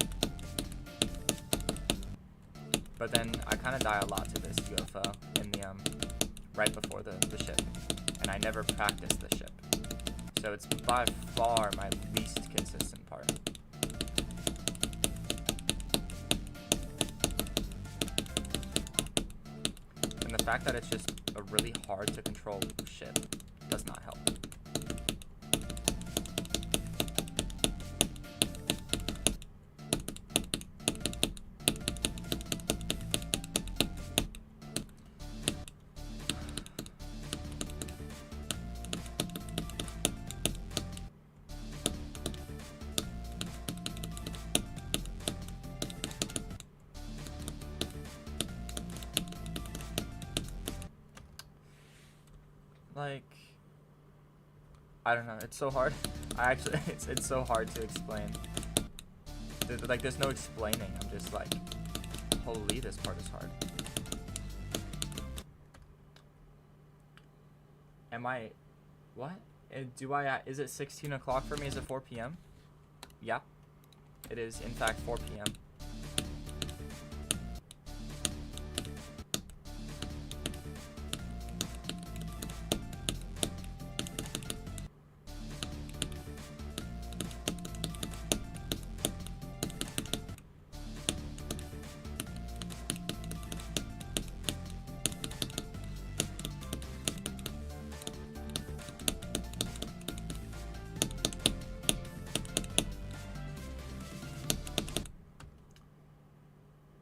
But then I kind of die a lot to this UFO in the, right before the ship. And I never practiced the ship. So it's by far my least consistent part. And the fact that it's just a really hard to control ship does not help. Like, I don't know, it's so hard. It's so hard to explain. Like, there's no explaining. I'm just like, holy, this part is hard. Am I, what? Is it 16 o'clock for me? Is it 4 p.m.? Yeah, it is in fact 4 p.m.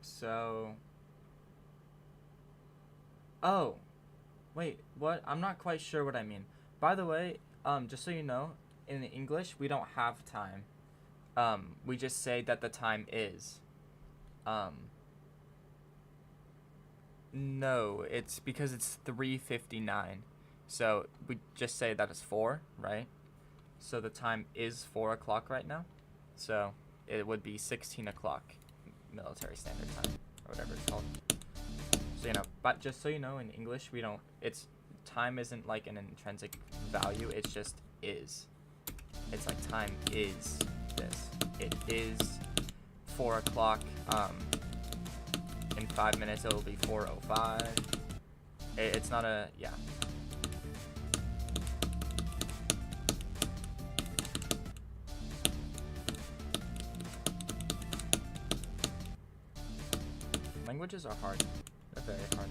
So, oh, wait, what? I'm not quite sure what I mean. By the way, just so you know, in English, we don't have time. We just say that the time is. No, it's because it's 3:59. So, we just say that it's 4, right? So the time is 4 o'clock right now. So, it would be 16 o'clock. Military Standard Time, or whatever it's called. So, you know, but just so you know, in English, we don't, time isn't like an intrinsic value, it's just is. It's like time is this. It is 4 o'clock, in 5 minutes it'll be 4:05. It's not a, yeah. Languages are hard. They're very hard.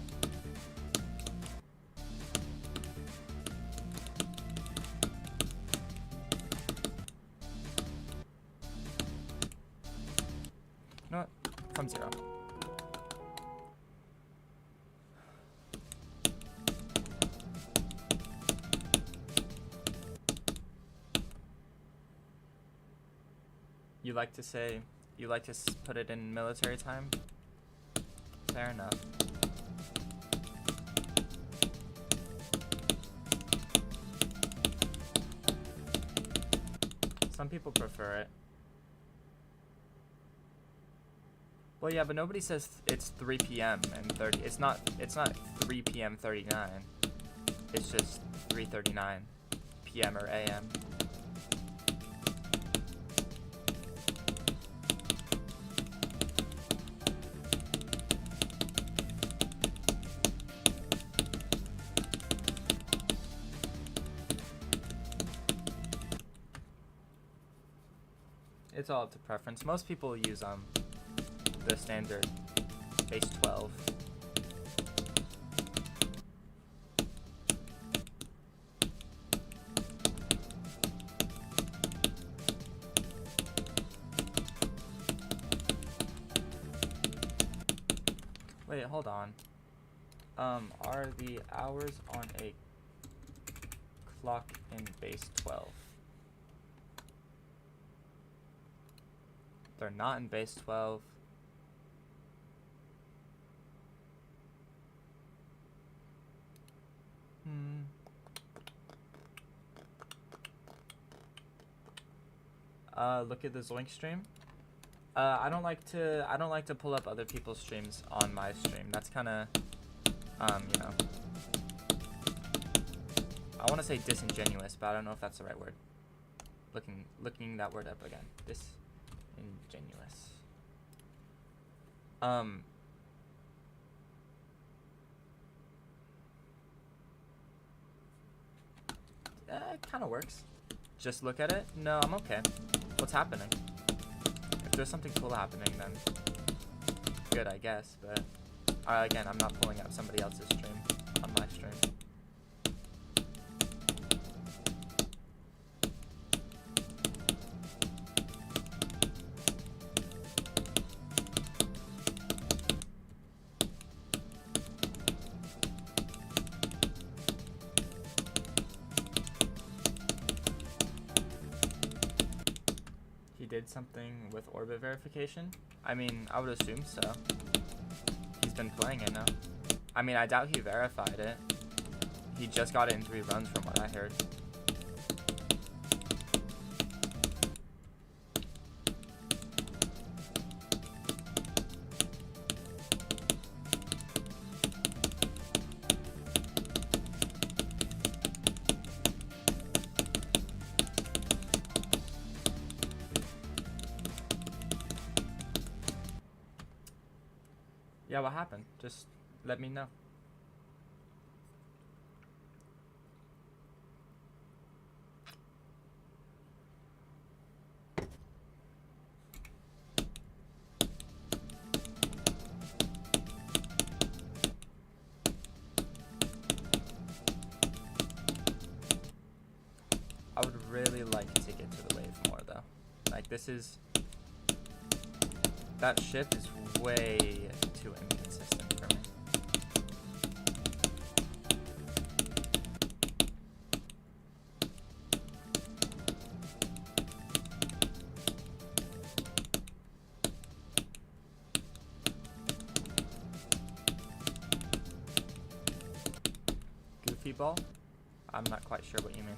You know what? From 0. You like to put it in military time? Fair enough. Some people prefer it. Well, yeah, but nobody says it's 3 p.m. and 30. It's not 3 p.m. 39. It's just 3:39 p.m. or a.m. It's all up to preference. Most people use the standard base 12. Wait, hold on. Are the hours on a clock in base 12? They're not in base 12. Look at the Zoink stream. I don't like to pull up other people's streams on my stream. That's kind of, you know, I want to say disingenuous, but I don't know if that's the right word. Looking that word up again. Disingenuous. It kind of works. Just look at it. No, I'm okay. What's happening? If there's something cool happening, then good, I guess. But again, I'm not pulling up somebody else's stream on my stream. Did something with orbit verification? I mean, I would assume so. He's been playing it now. I mean, I doubt he verified it. He just got it in 3 runs from what I heard. Yeah, what happened? Just let me know. I would really like to get to the wave more though. Like this is... That ship is way too inconsistent for me. Goofy ball? I'm not quite sure what you mean.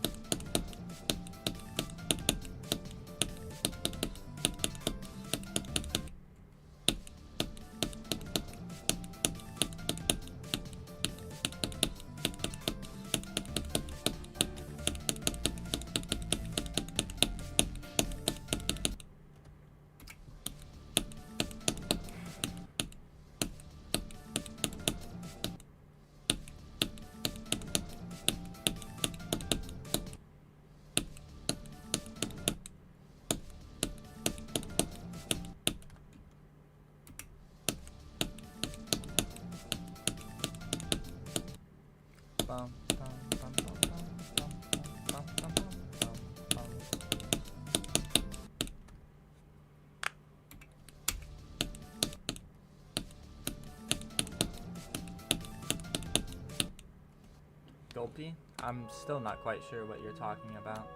Gulpy? I'm still not quite sure what you're talking about.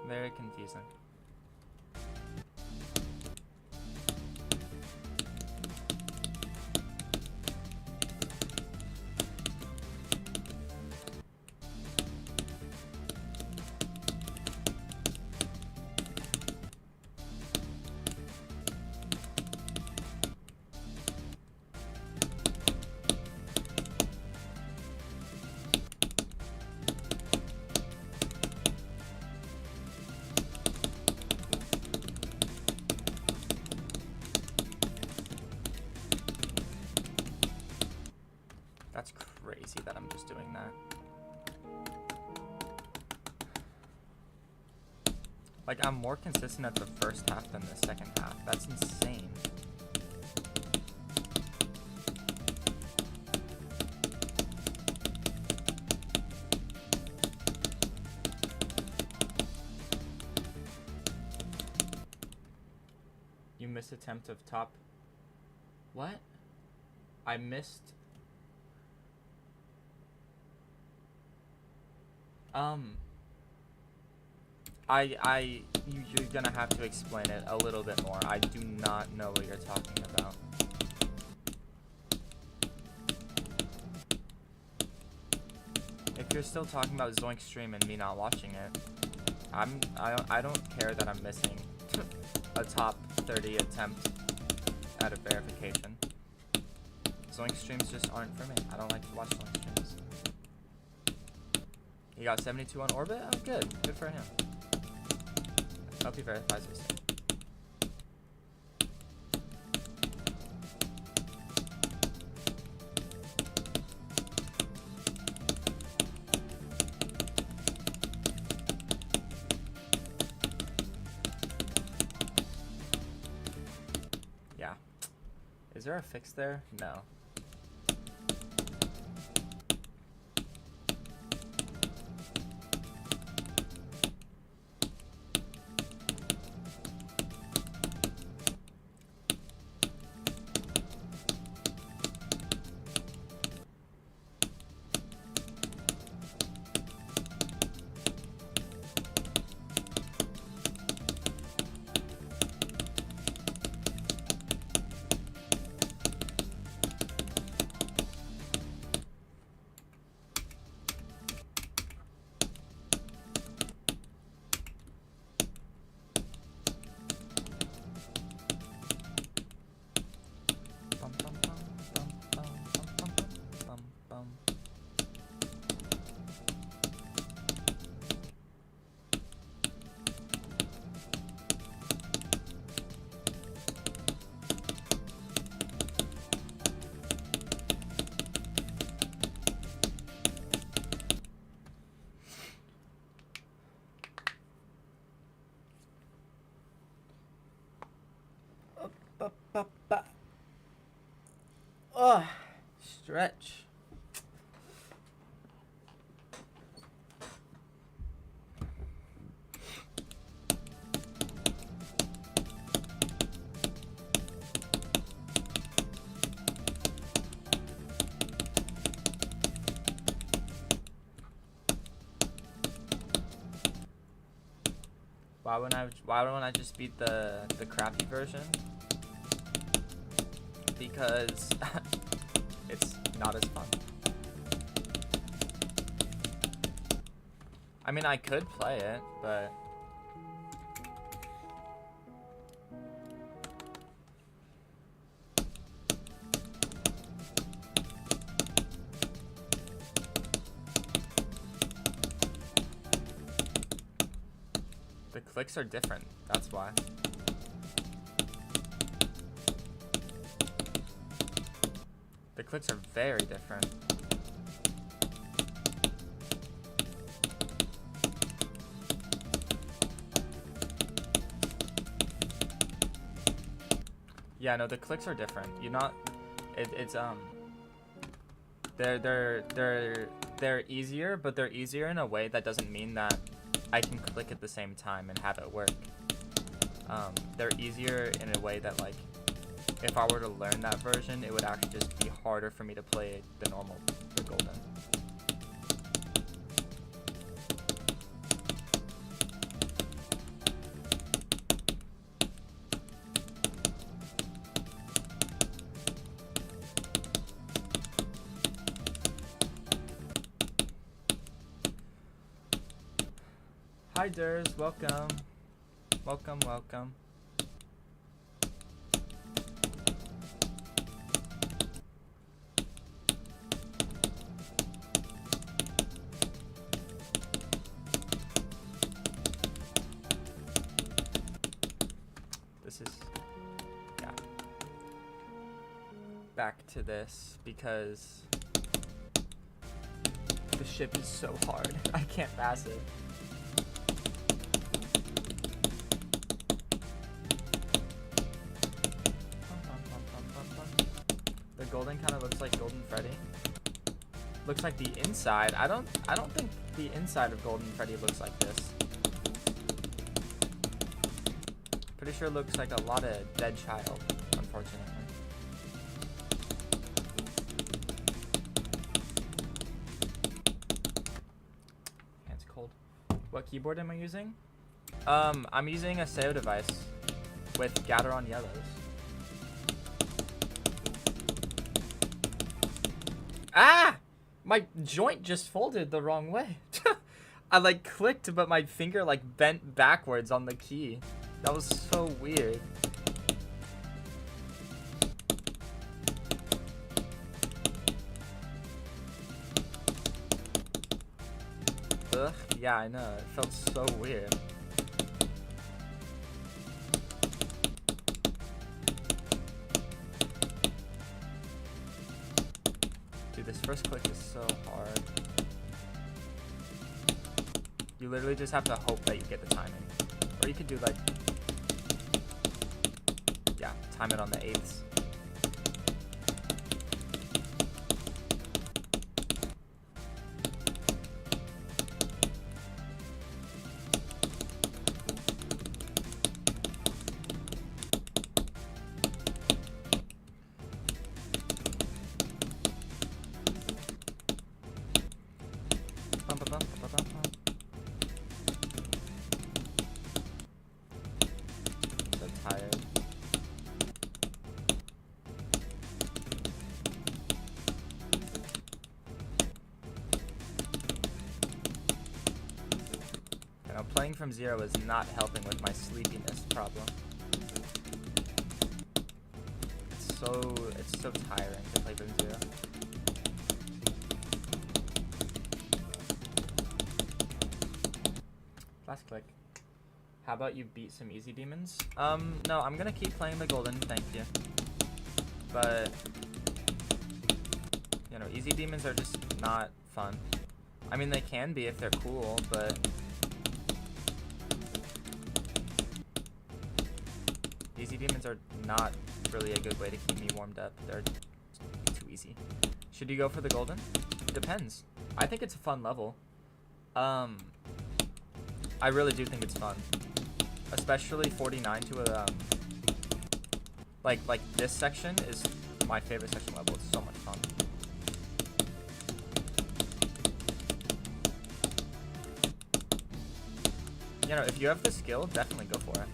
Very confusing. That's crazy that I'm just doing that. Like, I'm more consistent at the first half than the second half. That's insane. You missed attempt of top... What? I missed... You're gonna have to explain it a little bit more. I do not know what you're talking about. you're still talking about Zoink stream and me not watching it, I don't care that I'm missing a top 30 attempt at a verification. Zoink streams just aren't for me. I don't like to watch Zoink streams. He got 72 on Orbit? Oh, good. Good for him. I hope he verifies it soon. Yeah. Is there a fix there? No. Oh, stretch. Why wouldn't I just beat the crappy version? Because it's not as fun. I mean, I could play it, but the clicks are different. That's why. The clicks are very different. Yeah, no, the clicks are different. You're not. It's They're easier, but they're easier in a way that doesn't mean that I can click at the same time and have it work. They're easier in a way that, like, if I were to learn that version, it would actually just be harder for me to play the golden. Hi Durs, welcome. Welcome. Back to this because the ship is so hard. I can't pass it. The golden kind of looks like Golden Freddy. Looks like the inside. I don't think the inside of Golden Freddy looks like this. Pretty sure it looks like a lot of dead child, unfortunately. It's cold. What keyboard am I using? I'm using a SEO device with Gateron yellows. Ah! My joint just folded the wrong way. I like clicked, but my finger like bent backwards on the key. That was so weird. Ugh, yeah, I know. It felt so weird. Dude, this first click is so hard. You literally just have to hope that you get the timing. Or you could do like, yeah, time it on the 8ths. So tired. You know, playing from 0 is not helping with my sleepiness problem. It's so tiring to play from 0. Last click. How about you beat some easy demons? No, I'm gonna keep playing the golden, thank you. But, you know, easy demons are just not fun. I mean, they can be if they're cool, but easy demons are not really a good way to keep me warmed up. They're too easy. Should you go for the golden? Depends. I think it's a fun level. I really do think it's fun, especially 49 to a like this section is my favorite section level. It's so much fun. You know, if you have the skill, definitely go for it.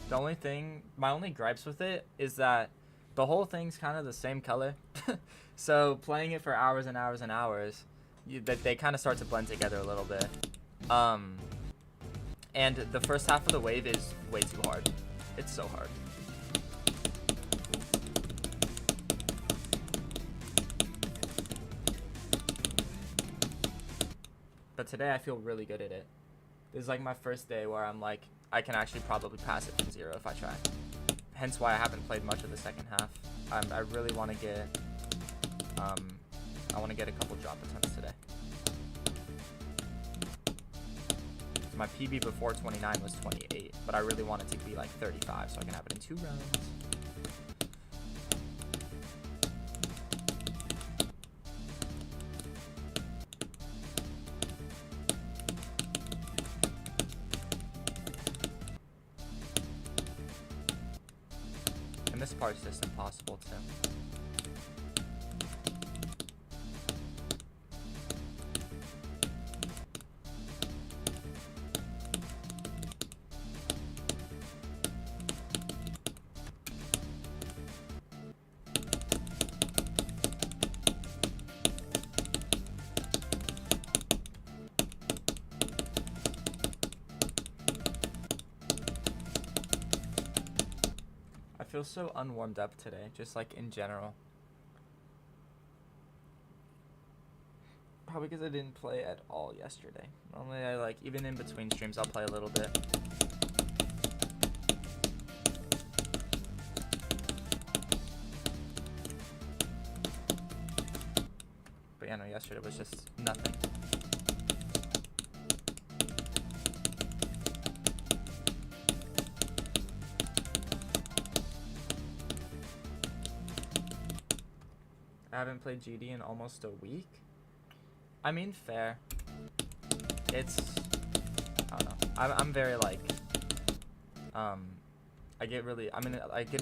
The only thing, my only gripes with it is that the whole thing's kind of the same color. So playing it for hours and hours and hours, they kind of start to blend together a little bit. And the first half of the wave is way too hard. It's so hard. But today I feel really good at it. This is like my first day where I'm like, I can actually probably pass it from 0 if I try. Hence why I haven't played much of the second half. I really want to get, I want to get a couple drop attempts today. So my PB before 29 was 28, but I really want it to be like 35 so I can have it in 2 rounds. And this part's just impossible too. I feel so unwarmed up today, just like in general. Probably because I didn't play at all yesterday. Normally I like, even in between streams, I'll play a little bit. But yeah, no, yesterday was just nothing. I haven't played GD in almost a week. I mean, fair. It's, I don't know. I'm very like, I get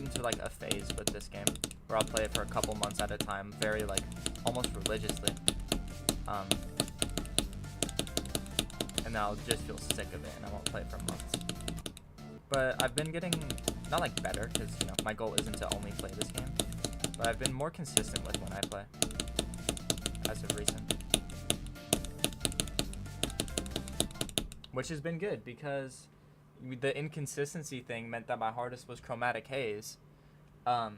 into like a phase with this game where I'll play it for a couple months at a time, very like, almost religiously. And then I'll just feel sick of it and I won't play it for months. But I've been getting, not like better, because, you know, my goal isn't to only play this game. but I've been more consistent with when I play as of recent. Which has been good because the inconsistency thing meant that my hardest was Chromatic Haze. But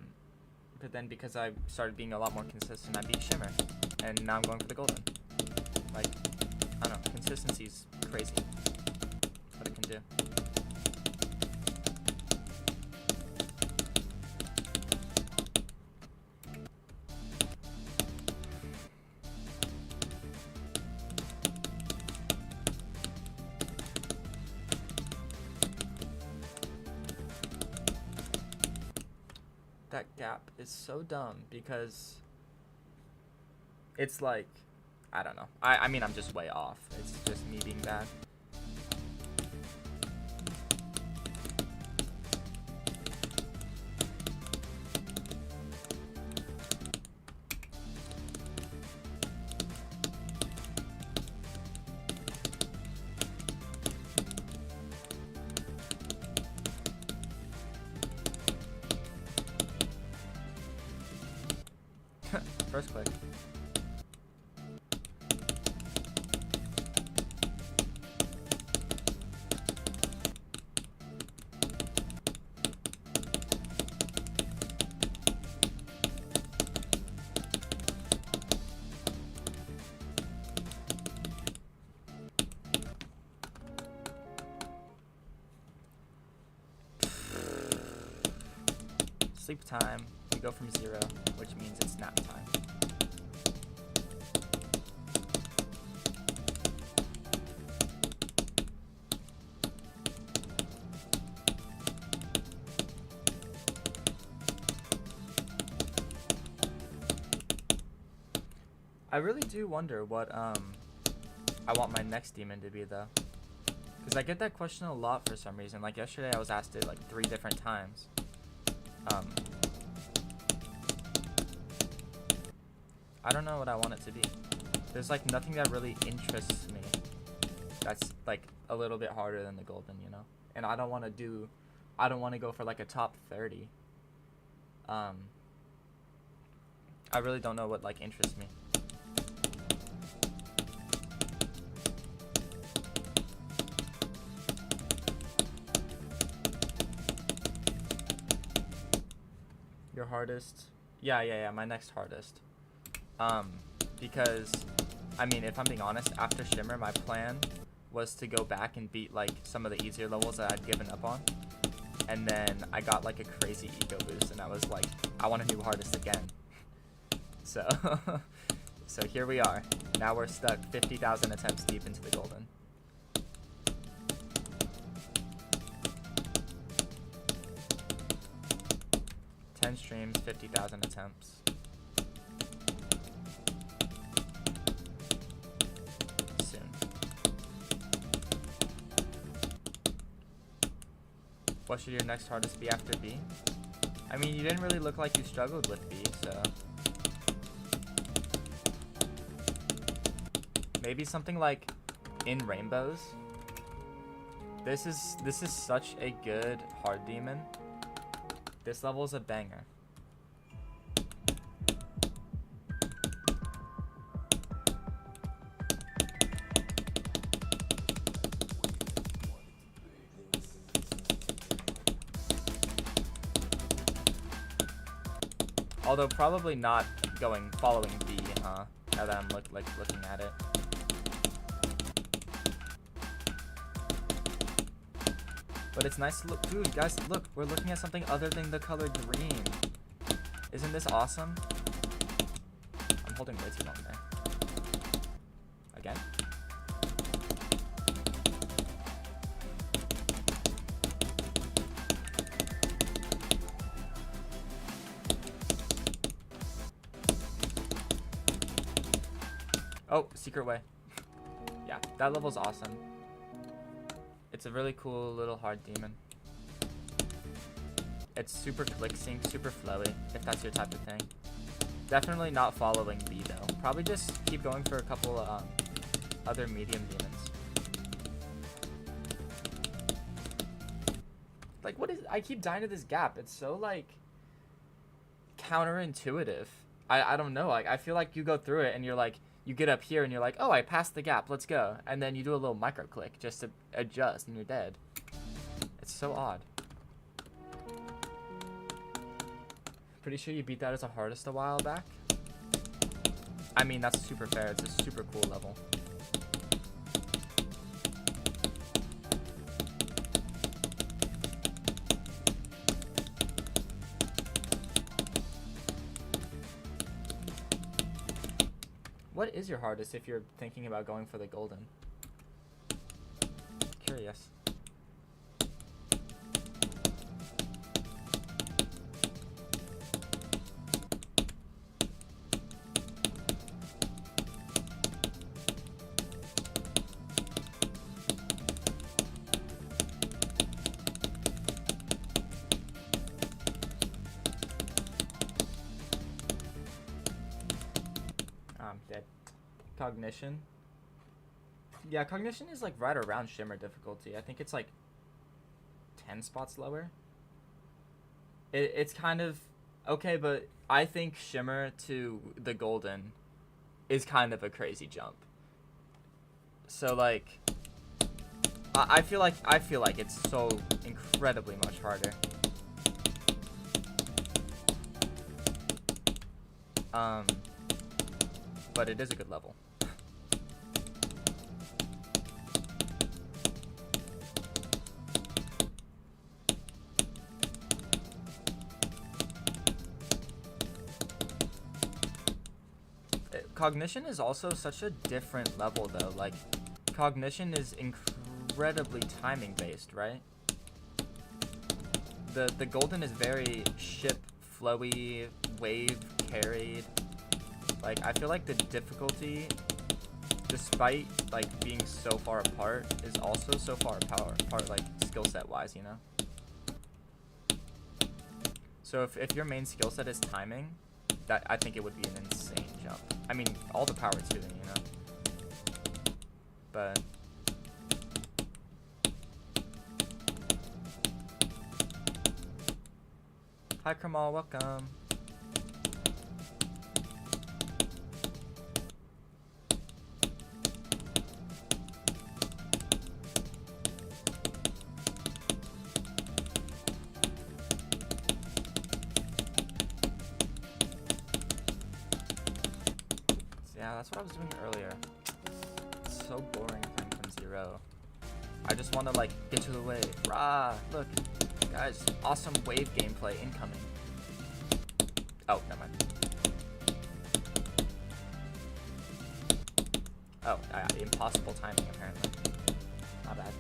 then because I started being a lot more consistent, I beat Shimmer. And now I'm going for the golden. Like, I don't know, consistency's crazy. What it can do. That gap is so dumb because it's like, I don't know. I mean, I'm just way off. It's just me being bad. First click. Sleep time. We go from 0, which means it's nap time. I really do wonder what I want my next demon to be though, because I get that question a lot for some reason. Like yesterday I was asked it like 3 different times. I don't know what I want it to be. There's like nothing that really interests me that's like a little bit harder than the golden, you know? And I don't want to go for like a top 30. I really don't know what like interests me. Your hardest? Yeah, my next hardest. Because, I mean, if I'm being honest, after Shimmer, my plan was to go back and beat, like, some of the easier levels that I'd given up on. And then I got, like, a crazy ego boost, and I was like, I want a new hardest again. So, so here we are. Now we're stuck 50,000 attempts deep into the golden. Streams, 50,000 attempts. Soon. What should your next hardest be after B? I mean, you didn't really look like you struggled with B, so maybe something like in rainbows. This is such a good hard demon. This level is a banger. Although probably not following B, huh? Now that I'm looking at it. But it's nice to look. Dude, guys, look. We're looking at something other than the color green. Isn't this awesome? I'm holding way too long there. Again. Oh, secret way. Yeah, that level's awesome. It's a really cool little hard demon. It's super click sync, super flowy, if that's your type of thing. Definitely not following B though. Probably just keep going for a couple other medium demons. Like, what is... I keep dying to this gap. It's so, like, counterintuitive. I don't know. Like, I feel like you go through it and you're like, you get up here and you're like, oh, I passed the gap, let's go. And then you do a little micro click just to adjust and you're dead. It's so odd. Pretty sure you beat that as a hardest a while back. I mean, that's super fair. It's a super cool level. What is your hardest if you're thinking about going for the golden? Curious. I'm dead. Cognition. Yeah, cognition is like right around Shimmer difficulty. I think it's like 10 spots lower. It's kind of okay, but I think Shimmer to the golden is kind of a crazy jump. So like I feel like it's so incredibly much harder. But it is a good level. Cognition is also such a different level though. Like, cognition is incredibly timing based, right? The golden is very ship flowy, wave carried. Like, I feel like the difficulty, despite like being so far apart, is also so far apart like skill set wise, you know? So if your main skill set is timing, that I think it would be an insane jump. I mean, all the power to them, you know? But hi Kamal, welcome. Yeah, that's what I was doing earlier. It's so boring playing from zero. I just want to like get to the wave. Rah! Look, guys, awesome wave gameplay incoming. Oh, never mind. Oh, impossible timing apparently. Not bad.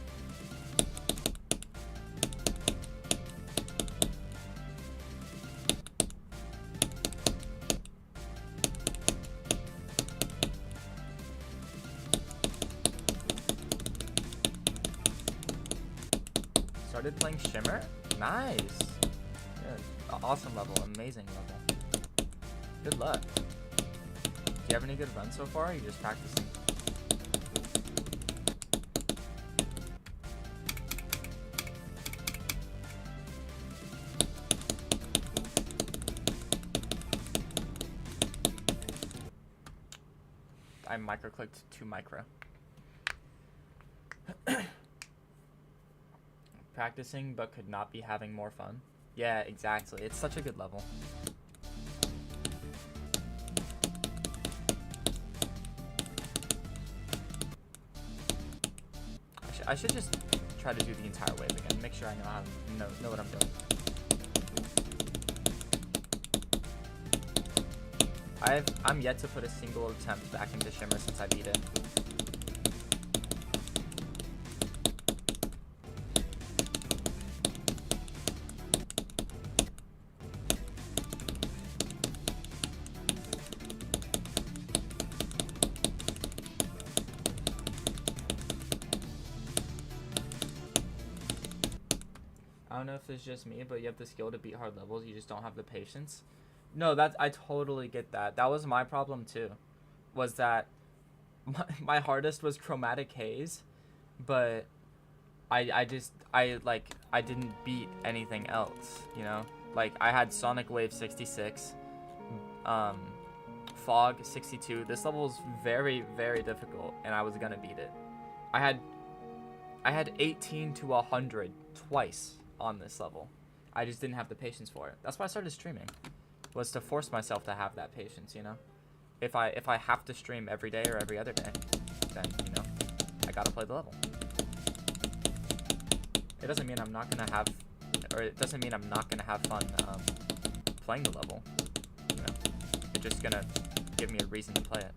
Started playing Shimmer? Nice! Yeah, awesome level, amazing level. Good luck. Do you have any good runs so far, or are you just practicing? I micro-clicked to micro. Practicing but could not be having more fun. Yeah, exactly. It's such a good level. I should just try to do the entire wave again. Make sure I know what I'm doing. I'm yet to put a single attempt back into Shimmer since I beat it. I don't know if it's just me, but you have the skill to beat hard levels. You just don't have the patience. No, I totally get that. That was my problem too. Was that my hardest was Chromatic Haze, but I didn't beat anything else, you know? Like, I had Sonic Wave 66, Fog 62. This level is very, very difficult, and I was gonna beat it. I had 18 to 100 twice on this level. I just didn't have the patience for it. That's why I started streaming, was to force myself to have that patience, you know? If I have to stream every day or every other day, then, you know, I gotta play the level. It doesn't mean I'm not gonna have, or it doesn't mean I'm not gonna have fun playing the level, you know? It's just gonna give me a reason to play it.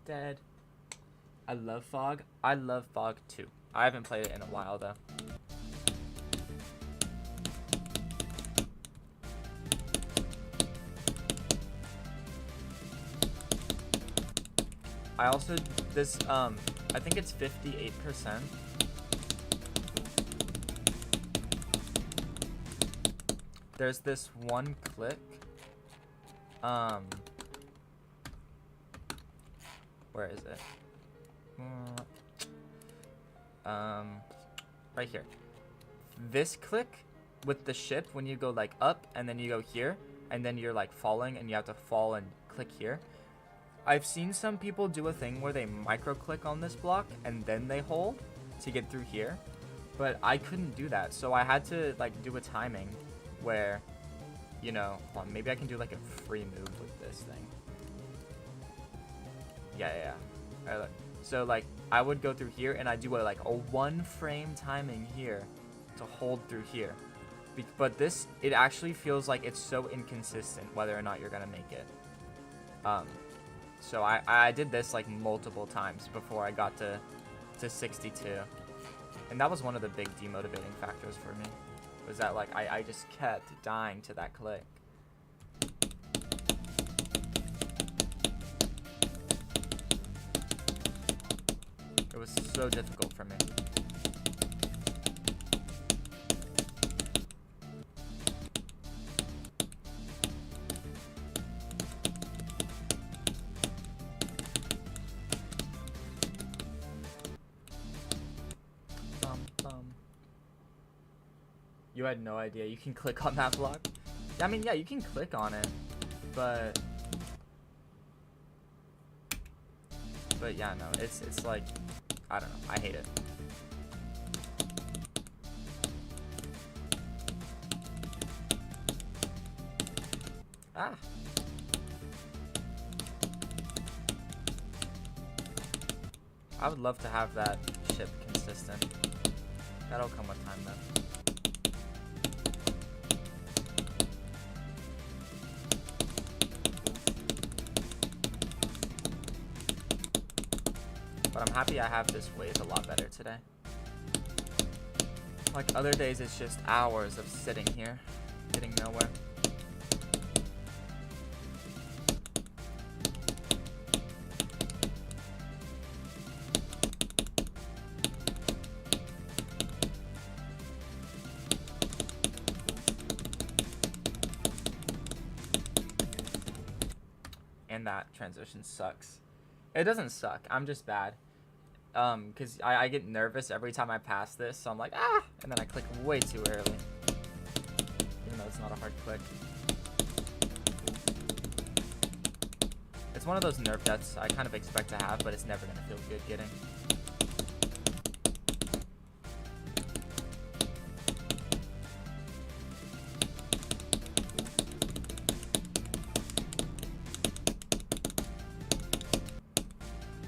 Dead. I love Fog. I love Fog too. I haven't played it in a while though. I also, this, I think it's 58%. There's this one click, where is it? Right here. This click with the ship, when you go like up and then you go here, and then you're like falling and you have to fall and click here. I've seen some people do a thing where they micro click on this block and then they hold to get through here, but I couldn't do that. So I had to like do a timing where, you know, hold on, maybe I can do like a free move with this thing. Yeah. All right, so like I would go through here and I do like a 1 frame timing here to hold through here. But this, it actually feels like it's so inconsistent whether or not you're gonna make it. So I did this like multiple times before I got to 62. And that was one of the big demotivating factors for me. Was that like I just kept dying to that click. It was so difficult for me. You had no idea you can click on that block? Yeah, I mean, yeah, you can click on it, but yeah, no, it's like, I don't know, I hate it. Ah. I would love to have that ship consistent. That'll come with time though. But I'm happy I have this wave a lot better today. Like other days, it's just hours of sitting here, getting nowhere. And that transition sucks. It doesn't suck, I'm just bad. Because I get nervous every time I pass this, so I'm like, ah! And then I click way too early. Even though it's not a hard click. It's one of those nerf deaths I kind of expect to have, but it's never going to feel good getting.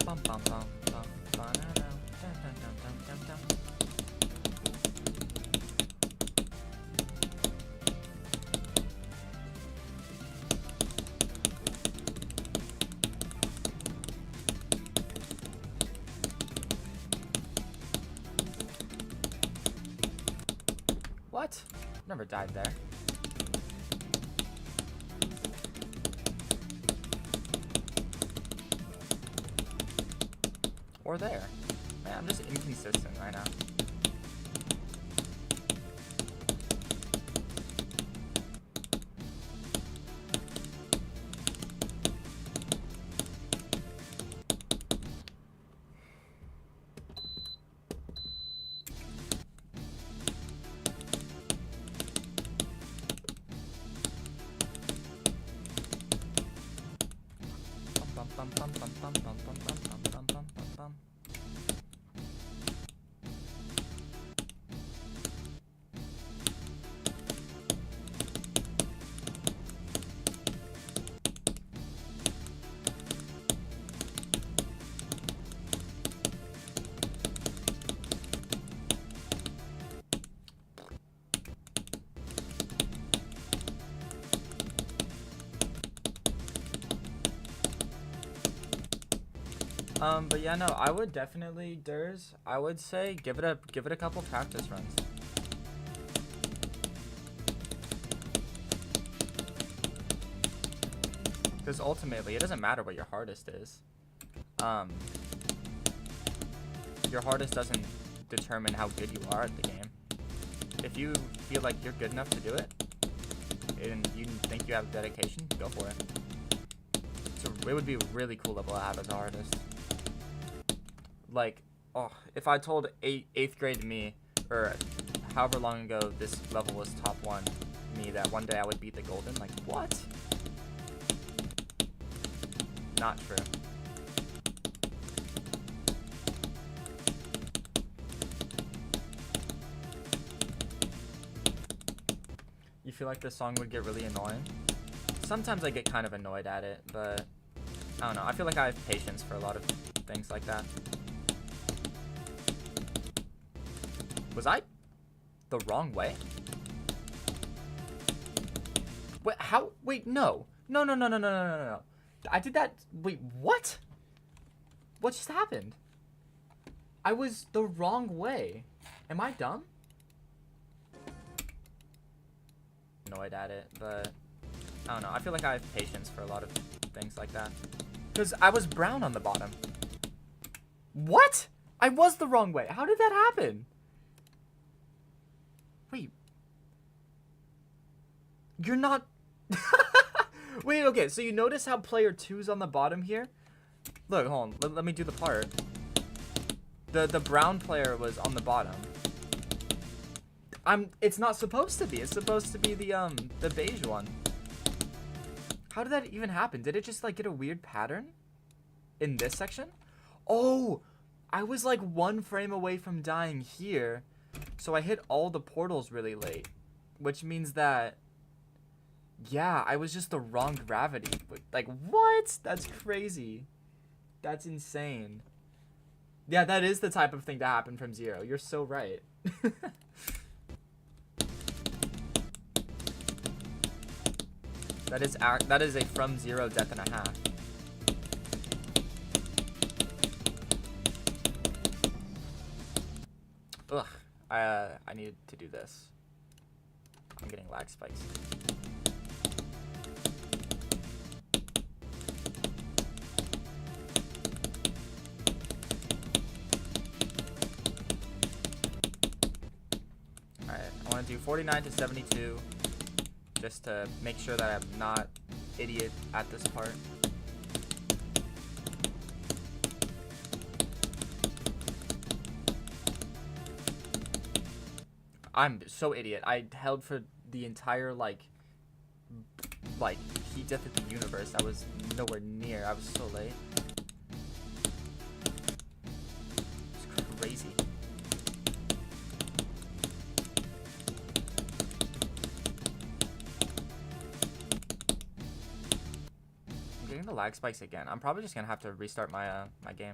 Bum bum bum. What? Never died there. Or there. Man, I'm just inconsistent right now. But yeah, no, I would definitely, Durs, I would say give it a couple practice runs. Because ultimately, it doesn't matter what your hardest is. Your hardest doesn't determine how good you are at the game. If you feel like you're good enough to do it, and you think you have dedication, go for it. So it would be a really cool level to have as an artist. Like, oh, if I told 8th grade me, or however long ago this level was top 1 me, that one day I would beat the golden, like, what? Not true. You feel like this song would get really annoying? Sometimes I get kind of annoyed at it, but I don't know. I feel like I have patience for a lot of things like that. Was I the wrong way? Wait, how? Wait, no. No. I did that. Wait, what? What just happened? I was the wrong way. Am I dumb? Annoyed at it, but I don't know. I feel like I have patience for a lot of things like that. Because I was brown on the bottom. What? I was the wrong way. How did that happen? Wait. You're not... Wait, okay. So you notice how player 2's on the bottom here? Look, hold on. Let me do the part. The brown player was on the bottom. It's not supposed to be. It's supposed to be the beige one. How did that even happen? Did it just like get a weird pattern in this section? Oh, I was like 1 frame away from dying here. So I hit all the portals really late, which means that, yeah, I was just the wrong gravity. Like, what? That's crazy. That's insane. Yeah, that is the type of thing to happen from 0. You're so right. That is a from 0 death and a half. Ugh, I needed to do this. I'm getting lag spikes. Alright, I want to do 49 to 72. Just to make sure that I'm not idiot at this part. I'm so idiot. I held for the entire like heat death of the universe. I was nowhere near. I was so late. It's crazy. Getting the lag spikes again. I'm probably just gonna have to restart my my game.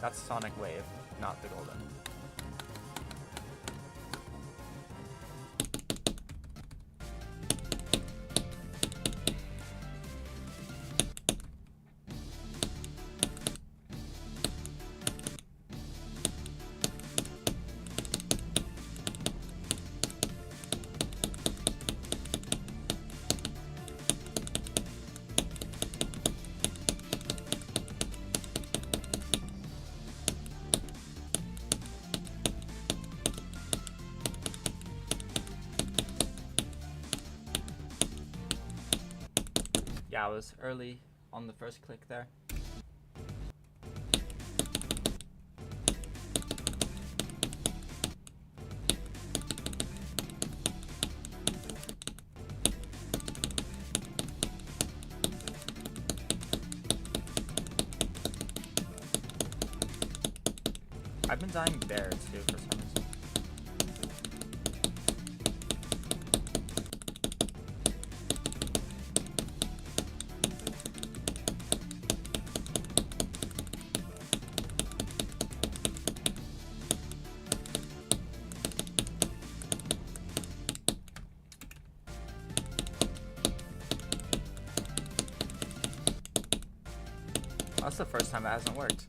That's Sonic Wave, not the golden. Yeah, I was early on the first click there. been dying there too for some reason. That's the first time it hasn't worked.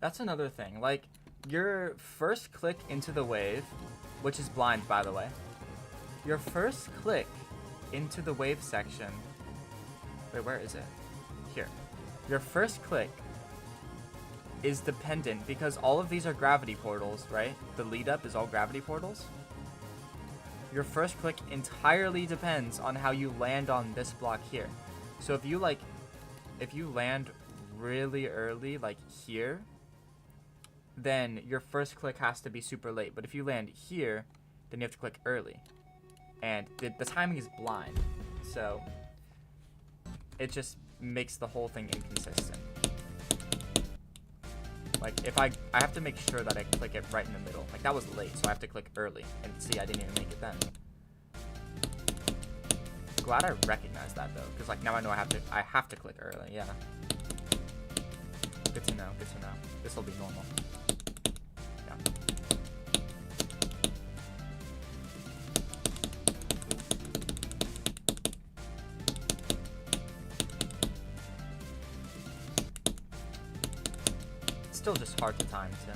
That's another thing. Like, your first click into the wave, which is blind, by the way. Your first click into the wave section. Wait, where is it? Here. Your first click is dependent because all of these are gravity portals, right? The lead up is all gravity portals. Your first click entirely depends on how you land on this block here. So if you land really early, like here, then your first click has to be super late. But if you land here, then you have to click early. And the timing is blind. So it just makes the whole thing inconsistent. Like, if I have to make sure that I click it right in the middle. Like, that was late, so I have to click early. And see, I didn't even make it then. Glad I recognized that, though. Because, like, now I know I have to click early, yeah. Good to know, good to know. This will be normal. Yeah. It's still just hard to time, too.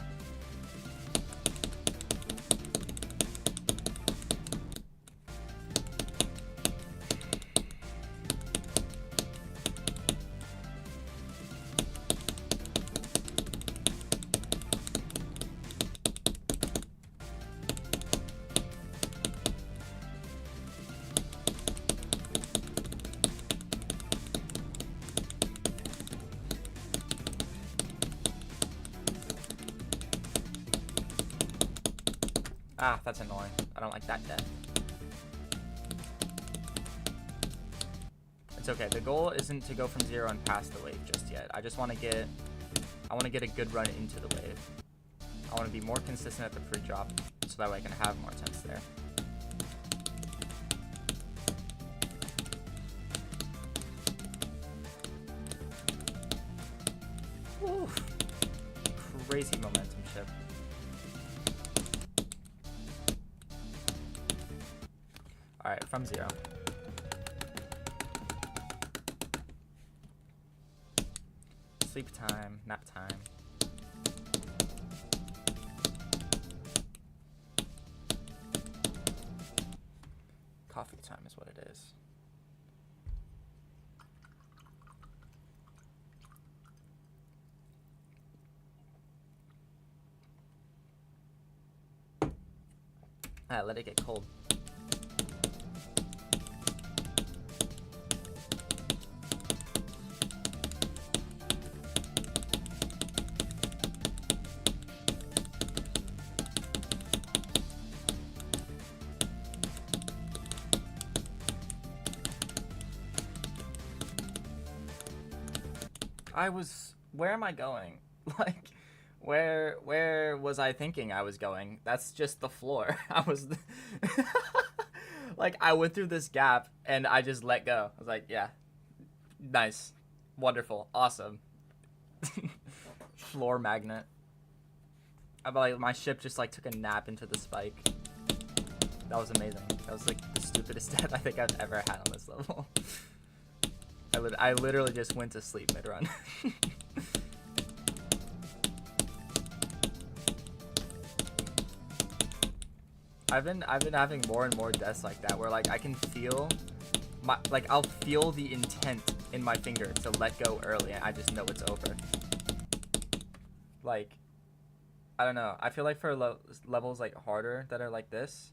Ah, that's annoying. I don't like that death. It's okay. The goal isn't to go from 0 and past the wave just yet. I just want to get a good run into the wave. I want to be more consistent at the pre-drop so that way I can have more attempts there. Oof. Crazy momentum shift. Alright, from 0. Sleep time, nap time. Coffee time is what it is. Ah, let it get cold. Where am I going? Like, where was I thinking I was going? That's just the floor. Like, I went through this gap and I just let go. I was like, yeah, nice, wonderful, awesome. Floor magnet. My ship just like took a nap into the spike. That was amazing. That was like the stupidest death I think I've ever had on this level. I literally just went to sleep mid-run. I've been having more and more deaths like that where like I can feel I'll feel the intent in my finger to let go early and I just know it's over. Like, I don't know. I feel like for levels like harder that are like this,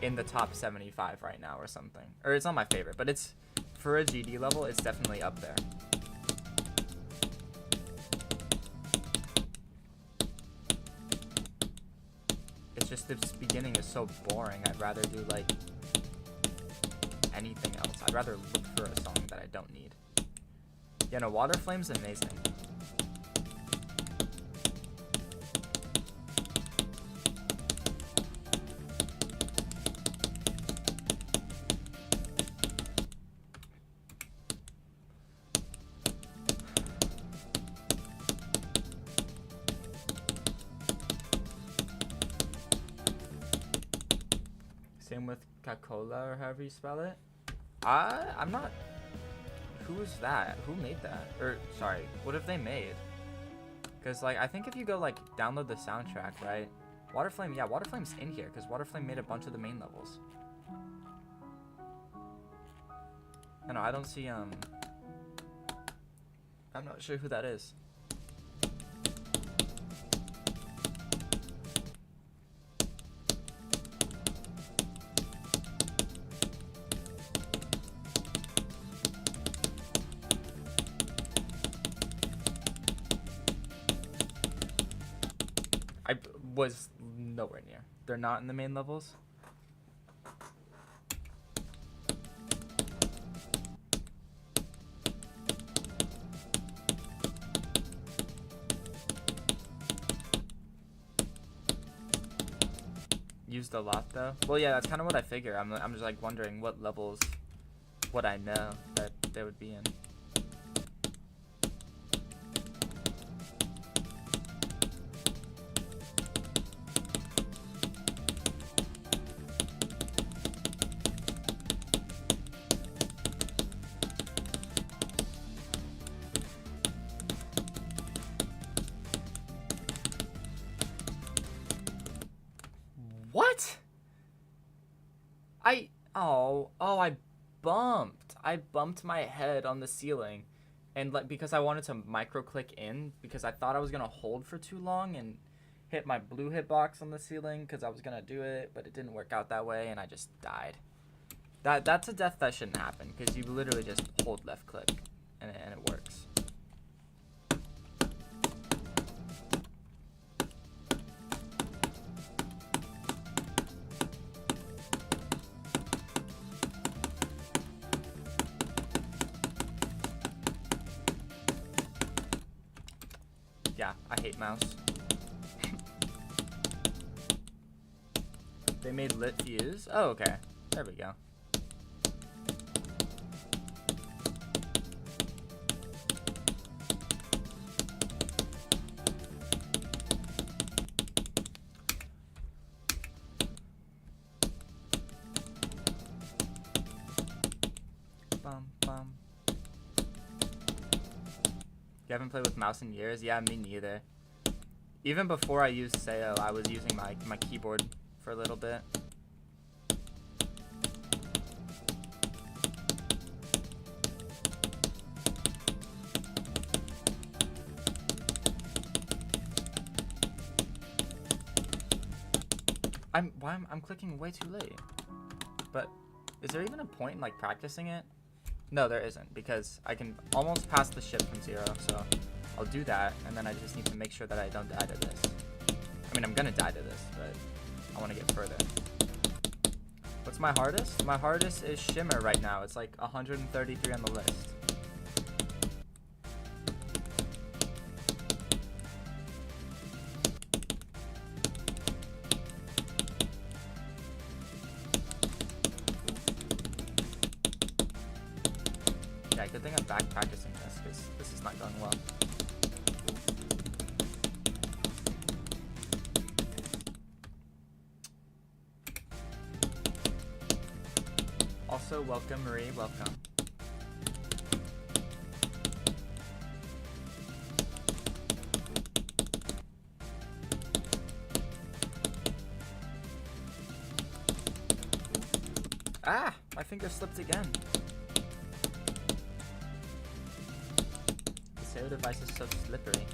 in the top 75 right now or something. Or it's not my favorite, but it's, for a GD level, it's definitely up there. It's just this beginning is so boring. I'd rather do like anything else. I'd rather look for a song that I don't need. Yeah, no, Water Flame's amazing. Same with Coca-Cola or however you spell it. I'm not. Who is that? Who made that? Or sorry, what have they made? Because like I think if you go like download the soundtrack, right? Waterflame, yeah, Waterflame's in here because Waterflame made a bunch of the main levels. I know I don't see I'm not sure who that is. I was nowhere near. They're not in the main levels. Used a lot though. Well, yeah, that's kind of what I figure. I'm just like wondering what levels would I know that they would be in. What? I bumped my head on the ceiling, and like because I wanted to micro click in because I thought I was gonna hold for too long and hit my blue hitbox on the ceiling because I was gonna do it, but it didn't work out that way and I just died. That's a death that shouldn't happen because you literally just hold left click and it works. Yeah, I hate mouse. They made lit fuse. Oh, okay. There we go. Bum, bum. You haven't played with mouse in years? Yeah, me neither. Even before I used Sayo, I was using my keyboard for a little bit. I'm clicking way too late. But is there even a point in like practicing it? No, there isn't, because I can almost pass the ship from 0, so I'll do that, and then I just need to make sure that I don't die to this. I mean, I'm gonna die to this, but I want to get further. What's my hardest? My hardest is Shimmer right now. It's like 133 on the list. Yeah, good thing I'm back practicing this, because this is not going well. Also, welcome Marie, welcome. Ah, my finger slipped again. The Sayo device is so slippery.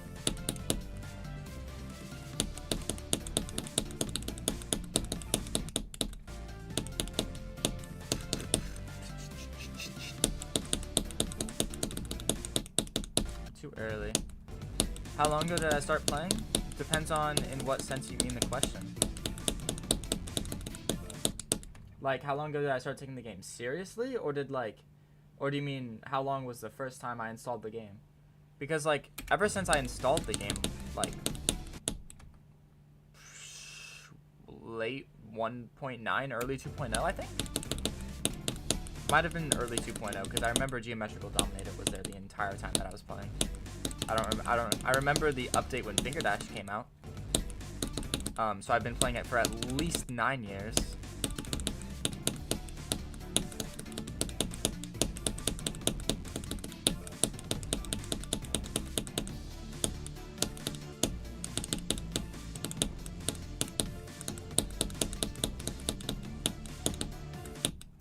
How long ago did I start playing? Depends on in what sense you mean the question. Like, how long ago did I start taking the game seriously? Or do you mean how long was the first time I installed the game? Because, like, ever since I installed the game, like, late 1.9, early 2.0, I think? Might have been early 2.0, because I remember Geometrical Dominator was there the entire time that I was playing. I remember the update when Finger Dash came out. So I've been playing it for at least 9 years.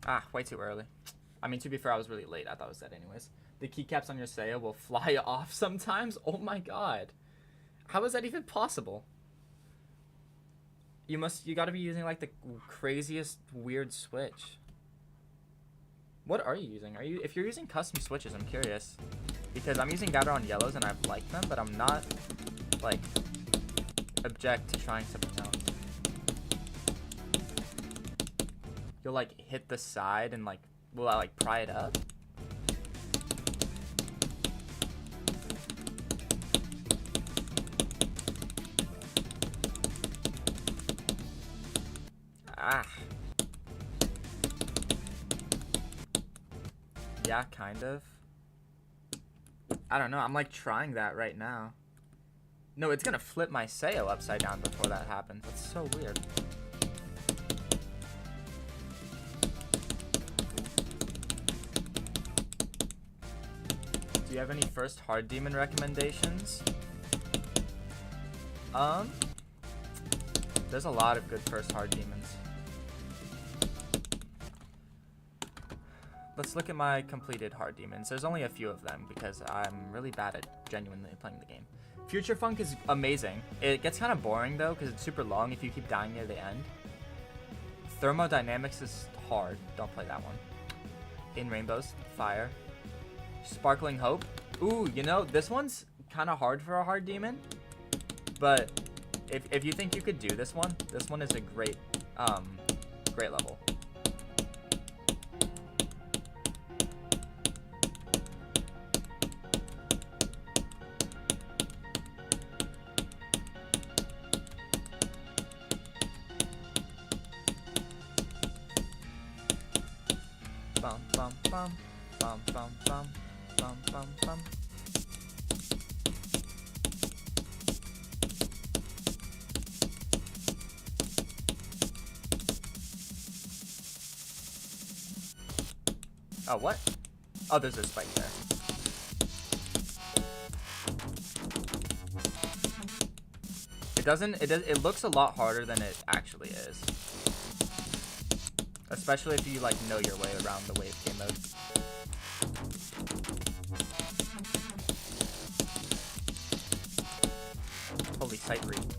Ah, way too early. I mean, to be fair, I was really late. I thought it was dead anyways. The keycaps on your Seiya will fly off sometimes? Oh my god. How is that even possible? You gotta be using, like, the craziest weird switch. What are you using? If you're using custom switches, I'm curious. Because I'm using Gateron yellows and I've liked them, but I'm not, like, object to trying something else. You'll, like, hit the side and, like, will I, like, pry it up? Ah. Yeah, kind of. I don't know. I'm, like, trying that right now. No, it's gonna flip my Seiya upside down before that happens. That's so weird. Do you have any first hard demon recommendations? There's a lot of good first hard demons. Let's look at my completed hard demons. There's only a few of them because I'm really bad at genuinely playing the game. Future Funk is amazing. It gets kind of boring though because it's super long if you keep dying near the end. Thermodynamics is hard. Don't play that one. In Rainbows, fire. Sparkling Hope. Ooh, you know, this one's kind of hard for a hard demon. But if you think you could do this one is a great level. Bum bum bum bum bum bum bum bum bum. Oh, what? Oh, there's a spike there. It looks a lot harder than it actually is. Especially if you, like, know your way around the wave game mode. Holy sight read.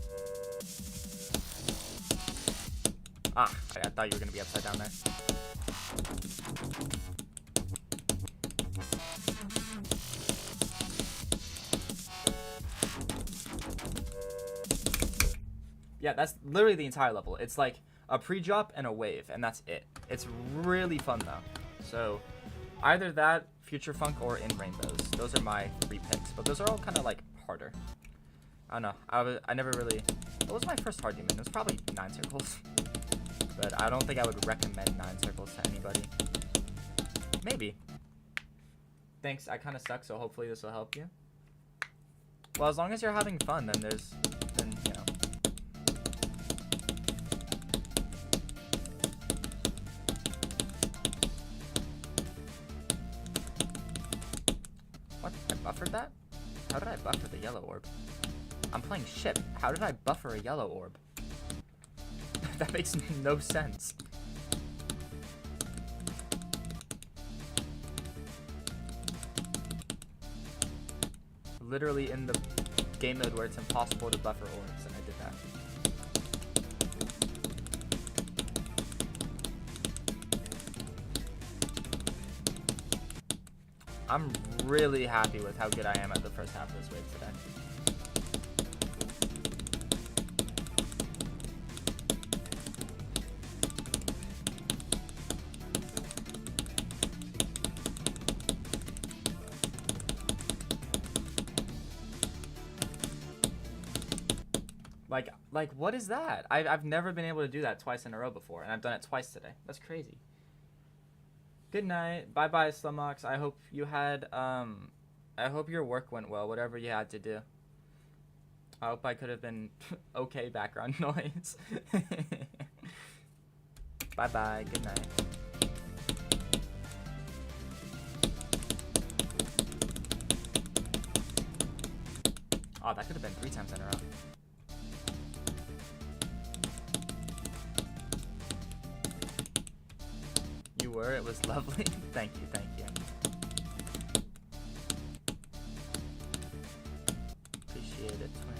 Ah, I thought you were gonna be upside down there. Yeah, that's literally the entire level. It's like a pre-drop and a wave, and that's it. It's really fun though. So either that, Future Funk, or In Rainbows. Those are my 3 picks, but those are all kind of like harder. I don't know. I never really. What was my first hard demon? It was probably 9 Circles, but I don't think I would recommend 9 Circles to anybody. Maybe. Thanks. I kind of suck, so hopefully this will help you. Well, as long as you're having fun, then you know. What? I buffered that? How did I buffer the yellow orb? I'm playing ship. How did I buffer a yellow orb? That makes no sense. Literally in the game mode where it's impossible to buffer orbs, and I did that. I'm really happy with how good I am at the first half of this wave today. Like what is that? I've never been able to do that twice in a row before, and I've done it twice today. That's crazy. Good night. Bye bye, ☚ I hope you had I hope your work went well, whatever you had to do. I hope I could have been okay background noise. Bye bye. Good night. Oh, that could have been 3 times in a row. You were? It was lovely. Thank you, thank you. Appreciate it, twin.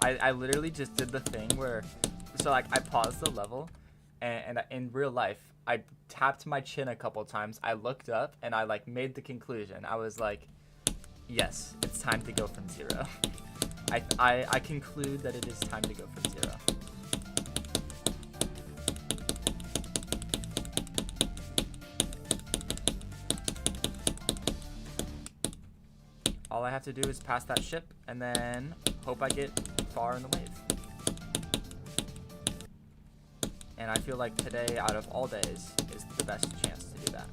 I literally just did the thing where, so like I paused the level, and in real life, I tapped my chin a couple times. I looked up and I like made the conclusion. I was like, yes, it's time to go from 0. I conclude that it is time to go from 0. All I have to do is pass that ship and then hope I get far in the wave. And I feel like today, out of all days, is the best chance to do that.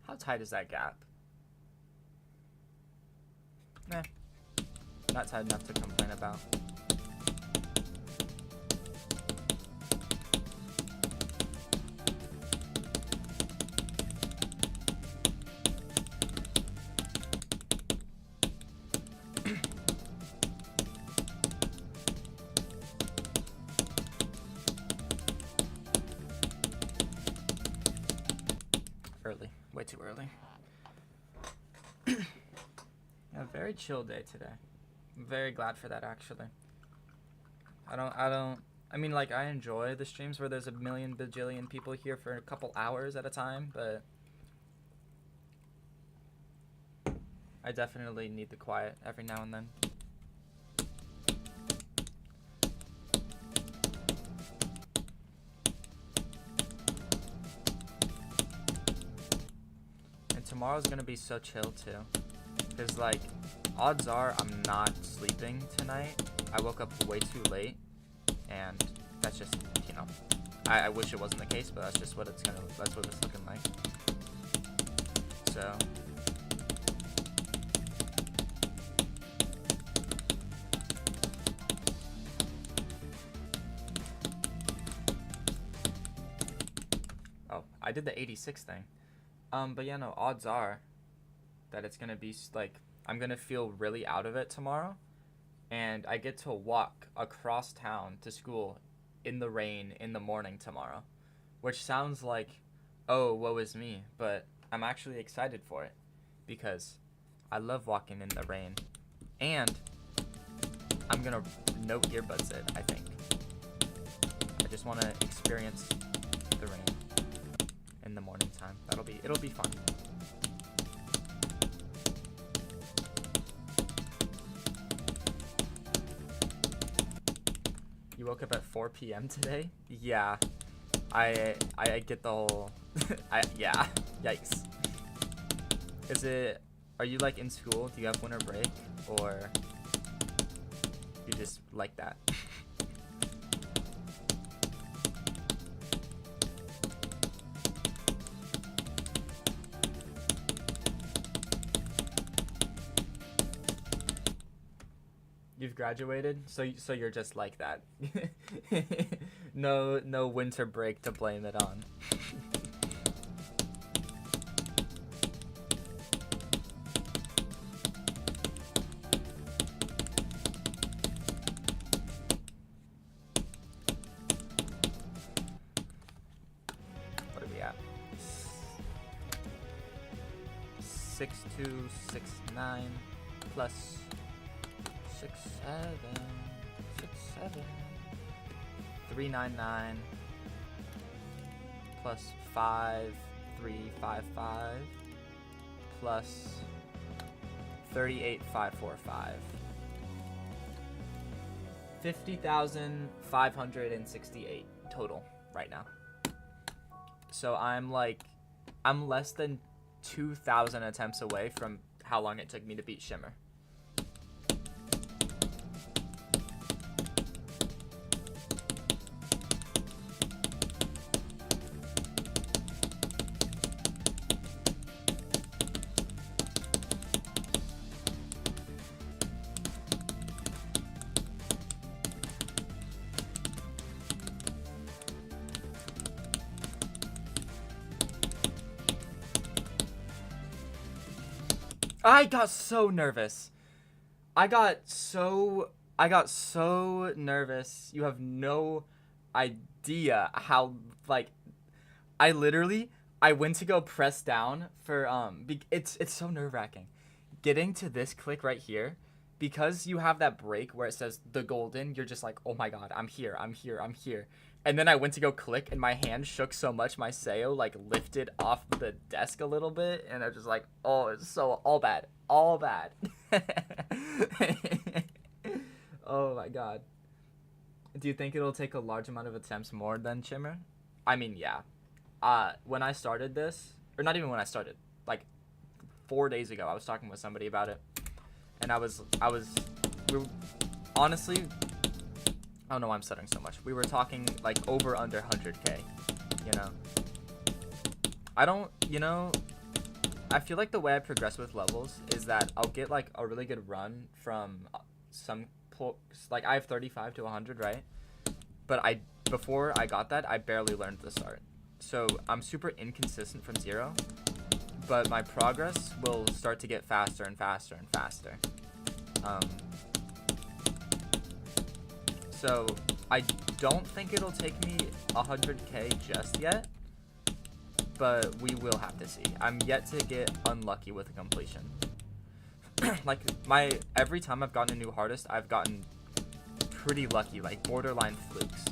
How tight is that gap? Nah, not tight enough to complain about. Early. Way too early. A very chill day today. I'm very glad for that, actually. I mean, like, I enjoy the streams where there's a million bajillion people here for a couple hours at a time, but I definitely need the quiet every now and then. Tomorrow's gonna be so chill too, because like odds are I'm not sleeping tonight. I woke up way too late, and that's just, you know, I wish it wasn't the case, but that's what it's looking like. So oh, I did the 86 thing. But yeah, no, odds are that it's gonna be like, I'm gonna feel really out of it tomorrow, and I get to walk across town to school in the rain in the morning tomorrow, which sounds like, oh, woe is me, but I'm actually excited for it because I love walking in the rain, and I'm gonna no earbuds it, I think. I just want to experience the rain in the morning time. It'll be fun. You woke up at 4 p.m. today? Yeah. I get the whole yeah. Yikes. Are you like in school? Do you have winter break, or you just like that? You've graduated, so you're just like that. No winter break to blame it on. What are we at? 6269 plus 67 399 plus 5355 plus 38545 50,568 total right now. So I'm less than 2,000 attempts away from how long it took me to beat Shimmer. I got so nervous. I got so nervous. You have no idea how, like, I went to go press down for it's so nerve-wracking getting to this click right here, because you have that break where it says the golden. You're just like, oh my god, I'm here. And then I went to go click, and my hand shook so much, my Sayo, like, lifted off the desk a little bit, and I was just like, oh, it's so all bad. Oh my god. Do you think it'll take a large amount of attempts more than Shimmer? I mean, yeah. When I started this, or not even when I started, like 4 days ago, I was talking with somebody about it, and we were, honestly, I don't know why I'm stuttering so much. We were talking like over under 100K, you know. I feel like the way I progress with levels is that I'll get like a really good run from like I have 35 to 100, right? But before I got that, I barely learned the start. So I'm super inconsistent from 0, but my progress will start to get faster and faster and faster. So I don't think it'll take me 100K just yet, but we will have to see. I'm yet to get unlucky with a completion. Like every time I've gotten a new hardest, I've gotten pretty lucky, like borderline flukes.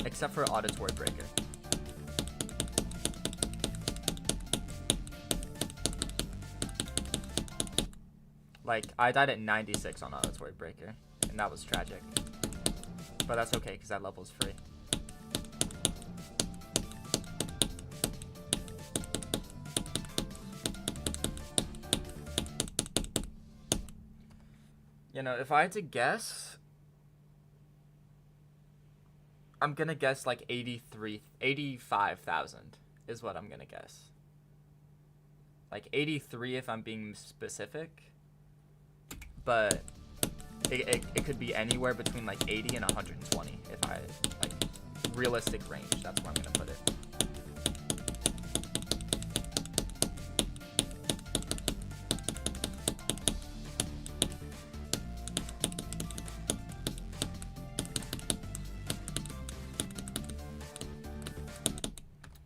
Except for Auditory Breaker. Like, I died at 96 on Auditory Breaker, and that was tragic. But that's okay, because that level's free. You know, if I had to guess, I'm gonna guess like 85,000 is what I'm gonna guess. Like 83 if I'm being specific. But it could be anywhere between like 80 and 120 if I, like, realistic range, that's where I'm gonna put it.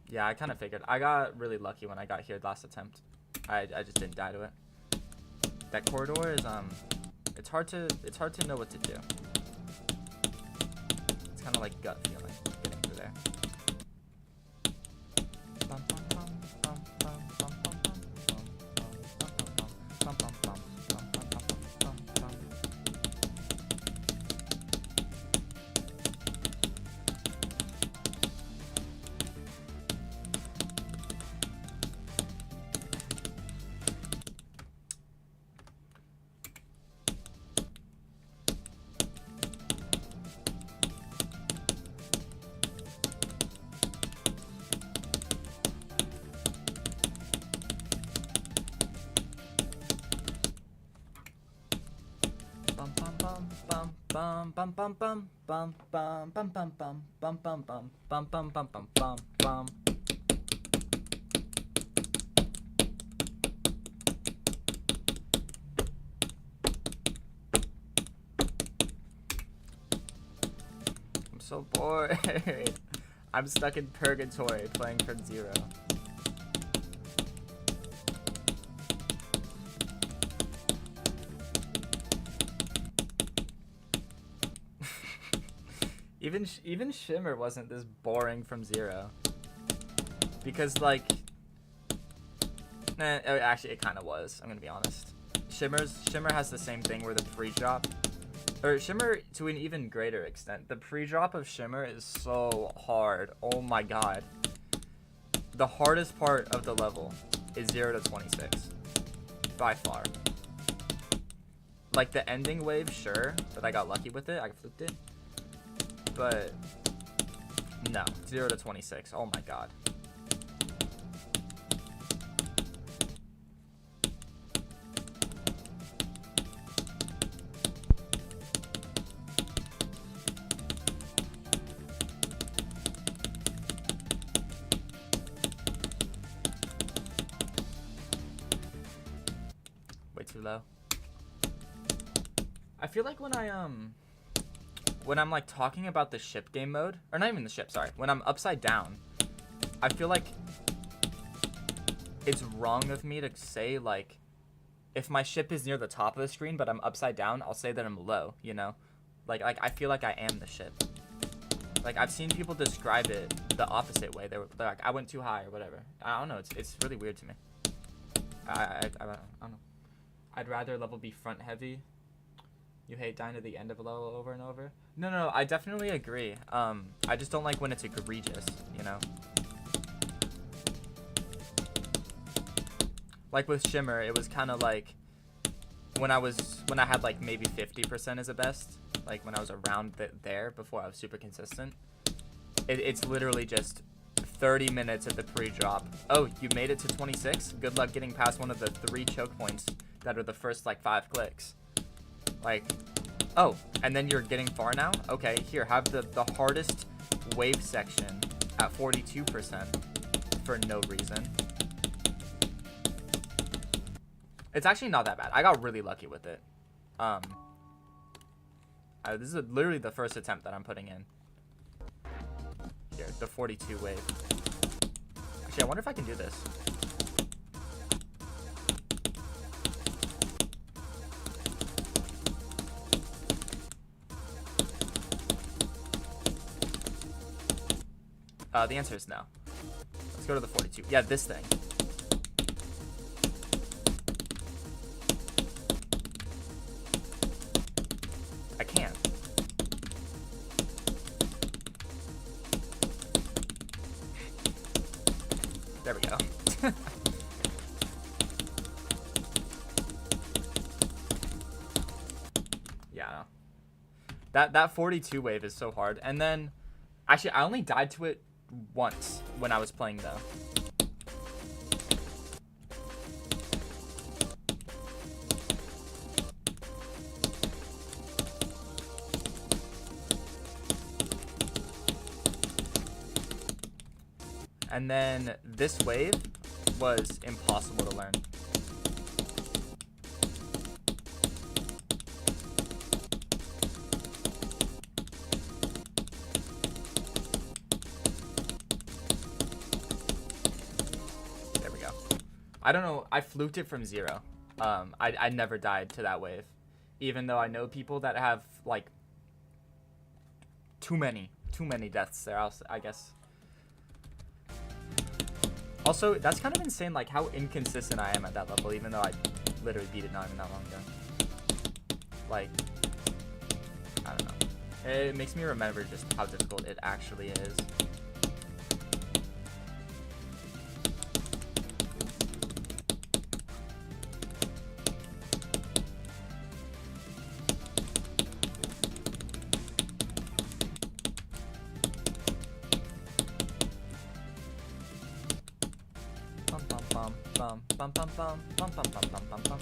Yeah, I kind of figured. I got really lucky when I got here last attempt. I just didn't die to it. That corridor is it's hard to know what to do. It's kind of like gut feeling getting through there. bum bum bum bum bum bum bum bum bum bum bum bum bum bum bum bum bum bum. I'm so bored. I'm stuck in purgatory playing from zero. Even Shimmer wasn't this boring from zero. Because like, actually it kind of was. I'm gonna be honest. Shimmer has the same thing where the pre-drop, or Shimmer to an even greater extent. The pre-drop of Shimmer is so hard. Oh my god. The hardest part of the level is 0 to 26, by far. Like the ending wave, sure, but I got lucky with it. I flipped it. But no, 0 to 26. Oh my god. Way too low. I feel like when I'm like talking about the ship game mode, or not even the ship, sorry, when I'm upside down, I feel like it's wrong of me to say, like, if my ship is near the top of the screen but I'm upside down, I'll say that I'm low, you know? Like I feel like I am the ship. Like I've seen people describe it the opposite way. They're like, I went too high or whatever. I don't know, it's really weird to me. I don't know. I'd rather level be front heavy. You hate dying to the end of a level over and over? No, I definitely agree. I just don't like when it's egregious, you know? Like with Shimmer, it was kind of like when I had like maybe 50% as a best, like when I was around there before I was super consistent. It's literally just 30 minutes at the pre-drop. Oh, you made it to 26? Good luck getting past one of the 3 choke points that are the first like 5 clicks. Like, oh, and then you're getting far now? Okay, here, have the hardest wave section at 42% for no reason. It's actually not that bad. I got really lucky with it. This is literally the first attempt that I'm putting in. Here, the 42 wave. Actually, I wonder if I can do this. The answer is no. Let's go to the 42. Yeah, this thing. I can't. There we go. Yeah. That 42 wave is so hard. And then, actually, I only died to it once when I was playing though. And then this wave was impossible to learn. There we go. I don't know, I fluked it from 0. I never died to that wave. Even though I know people that have like too many deaths there, I guess. Also, that's kind of insane, like, how inconsistent I am at that level, even though I literally beat it not even that long ago. Like, I don't know. It makes me remember just how difficult it actually is. Bum bum bum bum bum bum bum bum bum bum.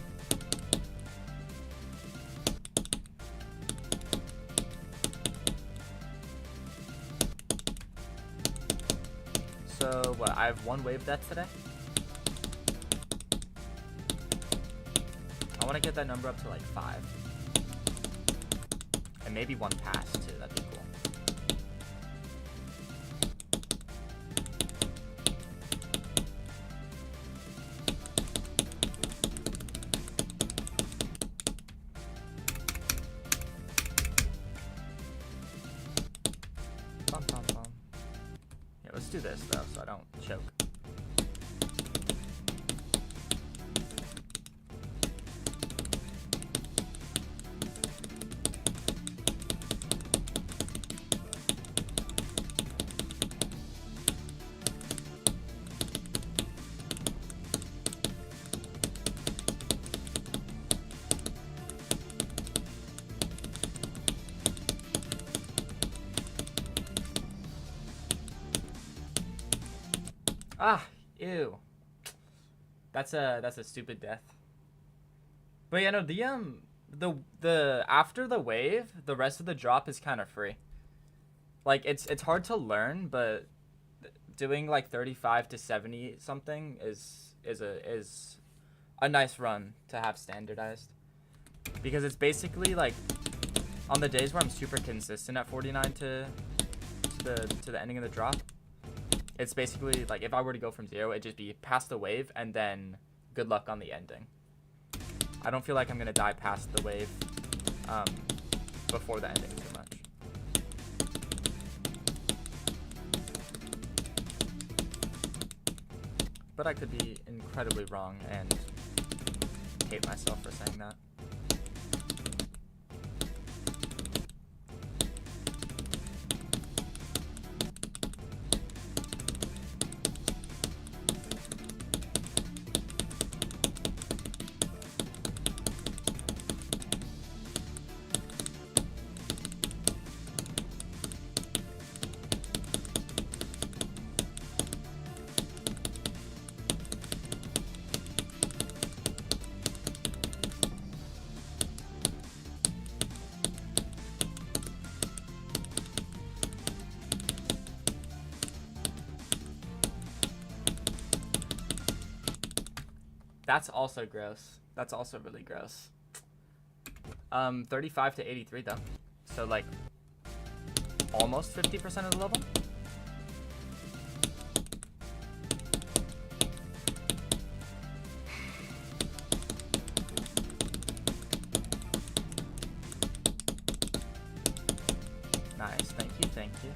what? I have 1 wave death today. I want to get that number up to like 5. And maybe 1 pass too. That'd be cool. Bum, bum, bum. Yeah, let's do this though, so I don't choke. Ah, ew. That's a stupid death. But yeah, no, the after the wave, the rest of the drop is kind of free. Like it's hard to learn, but doing like 35 to 70 something is a nice run to have standardized. Because it's basically like on the days where I'm super consistent at 49 to the ending of the drop, it's basically like if I were to go from 0, it'd just be past the wave and then good luck on the ending. I don't feel like I'm gonna die past the wave before the ending too much. But I could be incredibly wrong and hate myself for saying that. That's also gross. That's also really gross. 35 to 83 though. So like almost 50% of the level. Nice, thank you, thank you.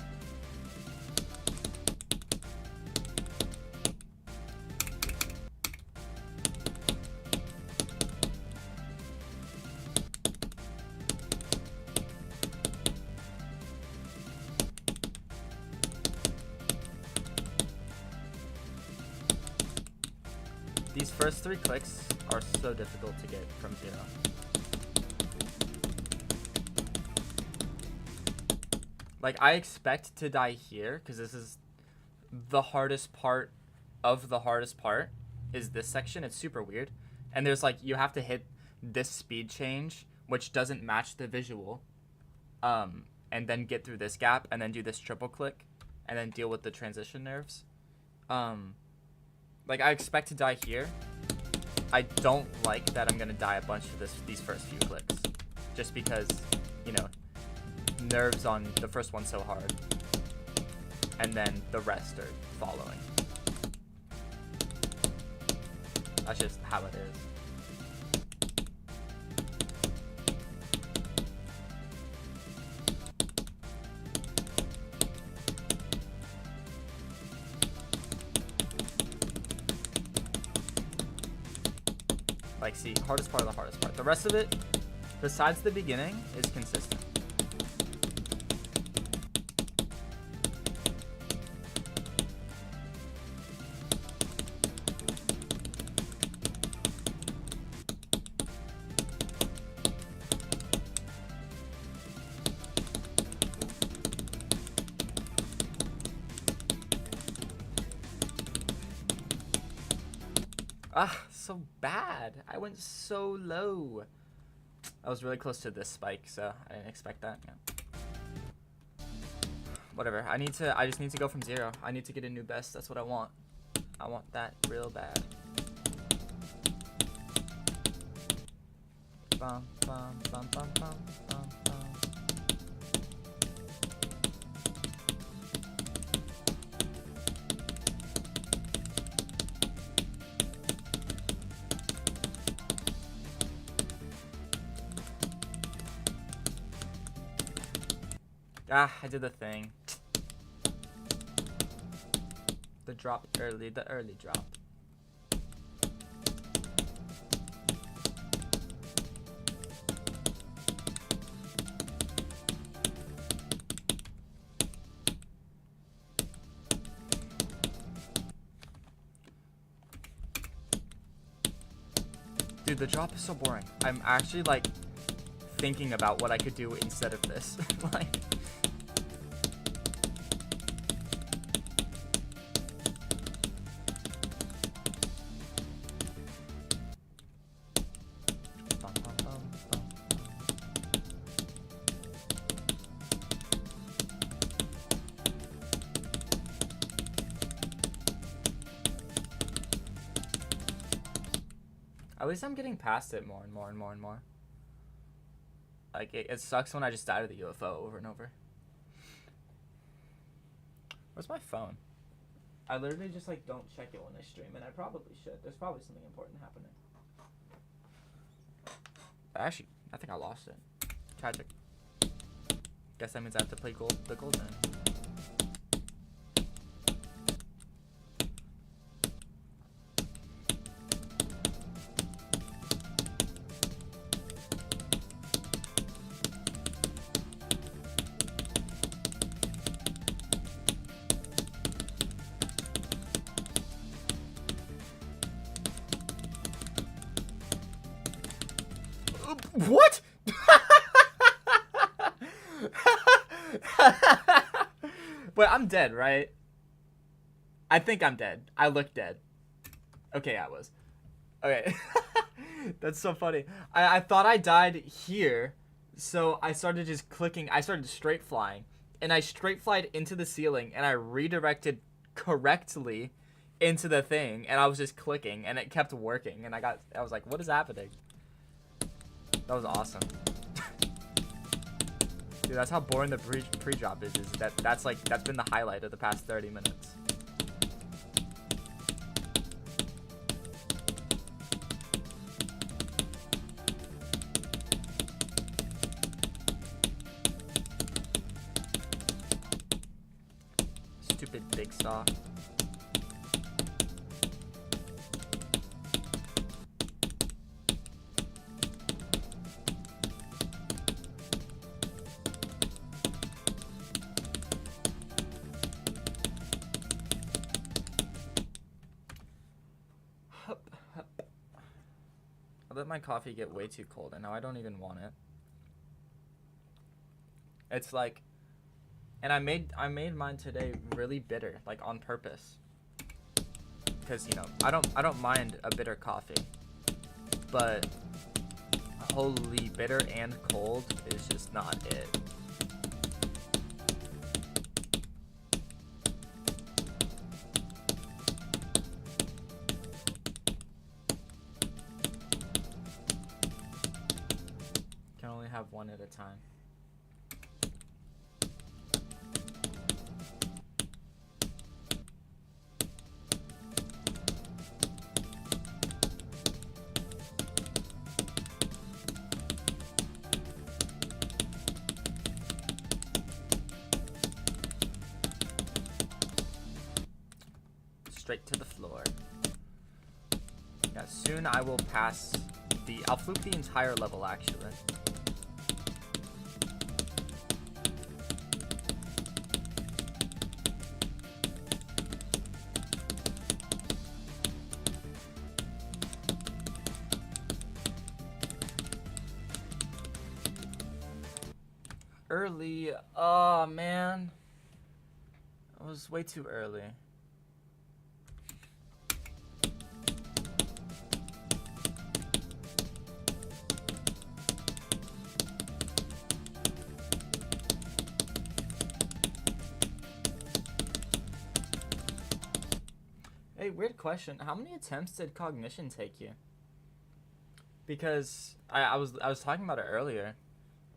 These first 3 clicks are so difficult to get from 0. Like, I expect to die here, because this is the hardest part of the hardest part, is this section. It's super weird. And there's, like, you have to hit this speed change, which doesn't match the visual, and then get through this gap, and then do this triple click, and then deal with the transition nerves. Like, I expect to die here. I don't like that I'm going to die a bunch of these first few clicks. Just because, you know, nerves on the first one so hard. And then the rest are following. That's just how it is. Like, see, hardest part of the hardest part. The rest of it, besides the beginning, is consistent. Ah, so bad. I went so low. I was really close to this spike, so I didn't expect that. Yeah. Whatever. I just need to go from 0. I need to get a new best. That's what I want. I want that real bad. Bum, bum, bum, bum, bum, bum, bum. Ah, I did the thing. The drop early, the early drop. Dude, the drop is so boring. I'm actually like thinking about what I could do instead of this. Like, bum, bum, bum, bum, bum. At least I'm getting past it more and more and more and more. Like, it sucks when I just die to the UFO over and over. Where's my phone? I literally just, like, don't check it when I stream, and I probably should. There's probably something important happening. Actually, I think I lost it. Tragic. Guess that means I have to play the gold then. What? But I'm dead, right? I think I'm dead. I look dead. Okay, I was. Okay. That's so funny. I thought I died here, so I started just clicking. I started straight flying, and I straight flied into the ceiling, and I redirected correctly into the thing, and I was just clicking, and it kept working, and I was like, what is happening? That was awesome. Dude, that's how boring the pre-drop is that's been the highlight of the past 30 minutes. Stupid big saw. I let my coffee get way too cold, and now I don't even want it. It's like, and I made mine today really bitter, like on purpose, because you know I don't mind a bitter coffee, but holy bitter and cold is just not it. Can only have one at a time. Straight to the floor. Yeah, soon I will pass I'll flip the entire level actually. Early. Oh man. It was way too early. question. How many attempts did cognition take you? Because I was talking about it earlier.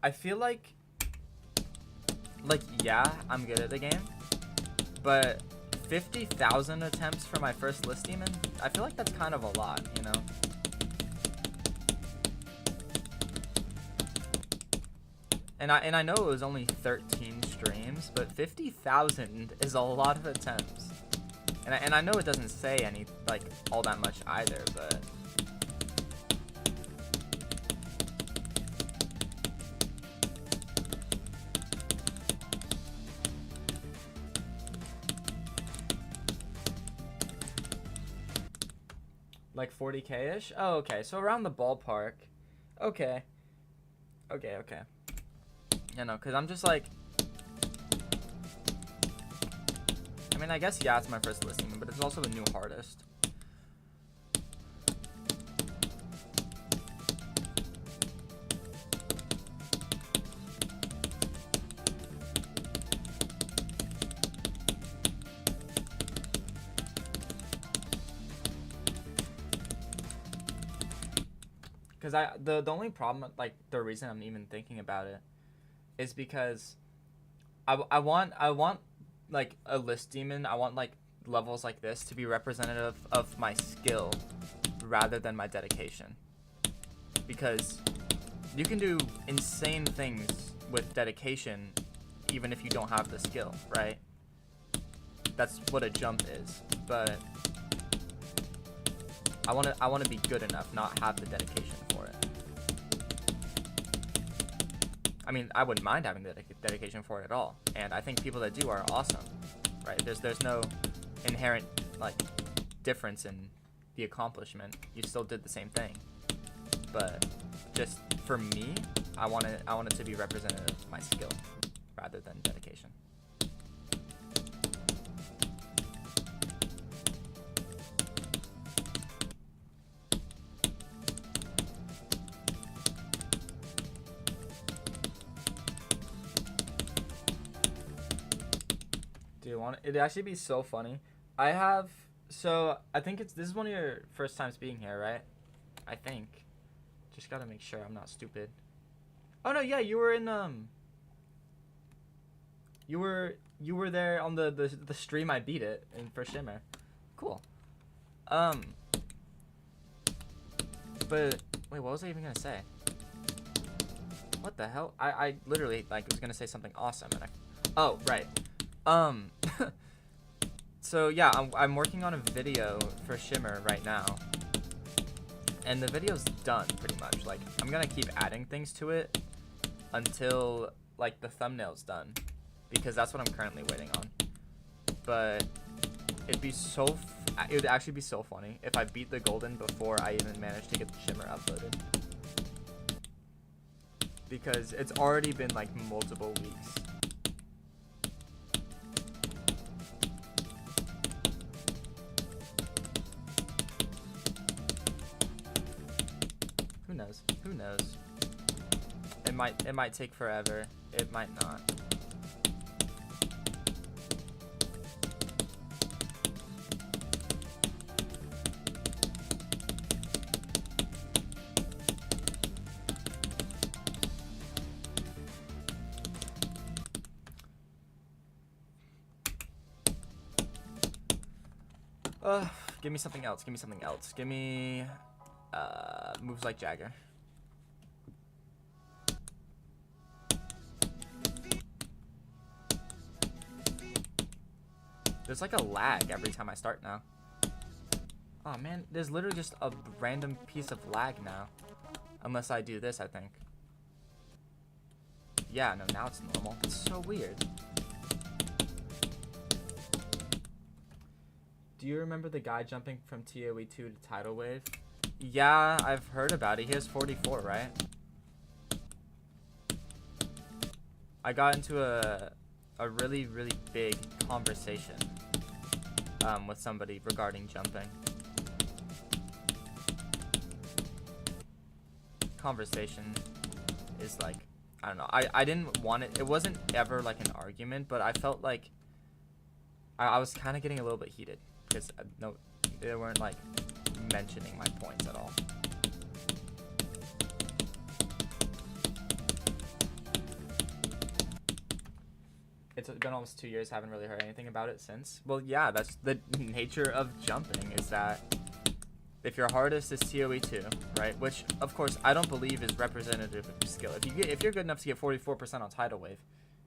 I feel like yeah, I'm good at the game, but 50,000 attempts for my first list demon, I feel like that's kind of a lot, you know? And I know it was only 13 streams, but 50,000 is a lot of attempts. And I know it doesn't say any, like, all that much either, but... Like 40k-ish? Oh, okay. So around the ballpark. Okay. Okay. You know, because I'm just like... I mean, I guess, yeah, it's my first listing, but it's also the new hardest. Because the only problem, like, the reason I'm even thinking about it is because I want like a list demon. I want like levels like this to be representative of my skill rather than my dedication, because you can do insane things with dedication even if you don't have the skill, right? That's what a jump is. But I want to be good enough, not have the dedication for it. I mean, I wouldn't mind having the dedication for it at all, and I think people that do are awesome, right? There's no inherent like difference in the accomplishment. You still did the same thing, but just for me, I want it to be representative of my skill rather than dedication. It'd actually be so funny. I think this is one of your first times being here, right? I think. Just gotta make sure I'm not stupid. Oh no, yeah, you were in you were there on the stream I beat it in for Shimmer. Cool. But wait, what was I even gonna say? What the hell? I literally like was gonna say something awesome and oh right. So yeah, I'm working on a video for Shimmer right now, and the video's done pretty much. Like, I'm gonna keep adding things to it until like the thumbnail's done, because that's what I'm currently waiting on. But it would actually be so funny if I beat the golden before I even managed to get the Shimmer uploaded, because it's already been like multiple weeks. Who knows? It might take forever. It might not. Give me something else. Give me something else. Give me moves like Jagger. There's like a lag every time I start now. Oh man, there's literally just a random piece of lag now. Unless I do this, I think. Yeah, no, now it's normal. It's so weird. Do you remember the guy jumping from TOE2 to Tidal Wave? Yeah, I've heard about it. He has 44, right? I got into a really, really big conversation with somebody regarding jumping. Conversation is like, I don't know. I didn't want it. It wasn't ever like an argument, but I felt like I was kind of getting a little bit heated because They weren't like mentioning my points at all. It's been almost 2 years. Haven't really heard anything about it since. Well, yeah, that's the nature of jumping, is that if your hardest is TOE 2, right, which of course I don't believe is representative of your skill. If you're good enough to get 44% on tidal wave,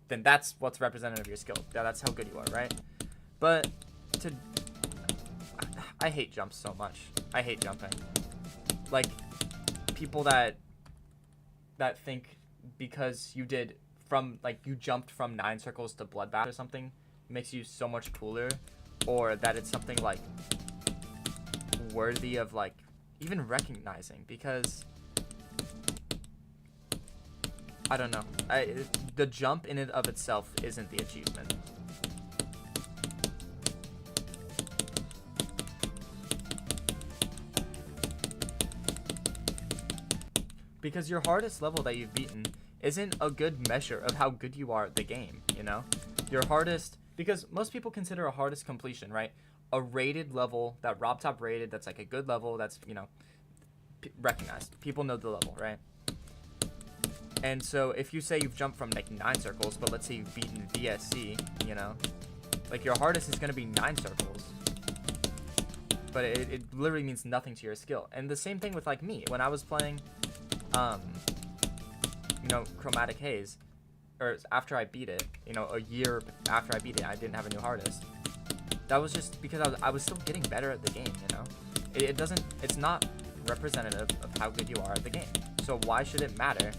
then that's what's representative of your skill. Yeah, that's how good you are, right? But I hate jumps so much. I hate jumping. Like, people that think because you did you jumped from 9 circles to bloodbath or something makes you so much cooler, or that it's something like worthy of like even recognizing, because I don't know. The jump in and of itself isn't the achievement. Because your hardest level that you've beaten isn't a good measure of how good you are at the game, you know? Your hardest, because most people consider a hardest completion, right? A rated level, that RobTop rated, that's like a good level, that's, you know, recognized. People know the level, right? And so if you say you've jumped from like 9 circles, but let's say you've beaten VSC, you know, like your hardest is going to be 9 circles. But it literally means nothing to your skill. And the same thing with like me. When I was playing, you know, Chromatic Haze, or after I beat it, you know, a year after I beat it, I didn't have a new hardest. That was just because I was still getting better at the game, you know? It's not representative of how good you are at the game. So why should it matter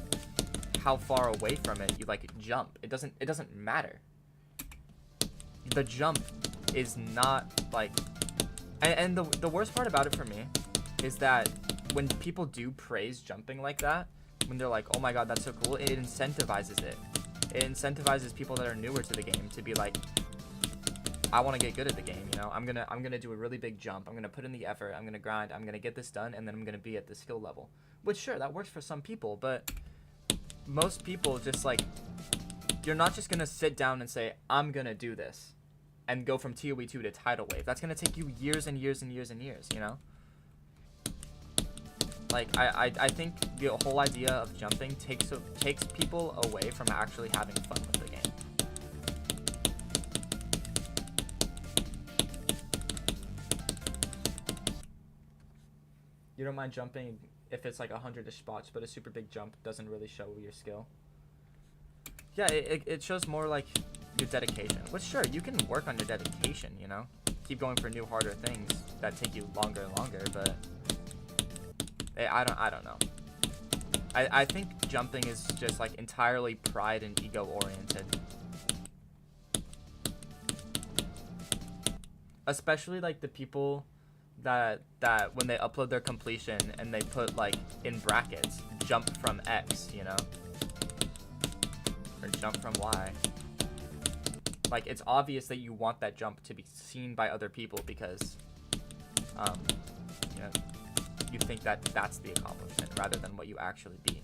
how far away from it you like jump? It doesn't matter. The jump is not like, and the worst part about it for me is that when people do praise jumping like that, when they're like, oh my god, that's so cool, it incentivizes it. It incentivizes people that are newer to the game to be like, I want to get good at the game, you know? I'm gonna do a really big jump. I'm gonna put in the effort. I'm gonna grind. I'm gonna get this done, and then I'm gonna be at the skill level. Which, sure, that works for some people, but most people just like, you're not just gonna sit down and say, I'm gonna do this, and go from TOE 2 to tidal wave. That's gonna take you years and years and years and years, you know? Like, I think the whole idea of jumping takes people away from actually having fun with the game. You don't mind jumping if it's like 100-ish spots, but a super big jump doesn't really show your skill. Yeah, it shows more like your dedication. Which, sure, you can work on your dedication, you know? Keep going for new, harder things that take you longer and longer, but I don't know. I think jumping is just like entirely pride and ego oriented. Especially like the people that when they upload their completion and they put like in brackets jump from X, you know, or jump from Y. Like, it's obvious that you want that jump to be seen by other people because you know, you think that that's the accomplishment rather than what you actually beat.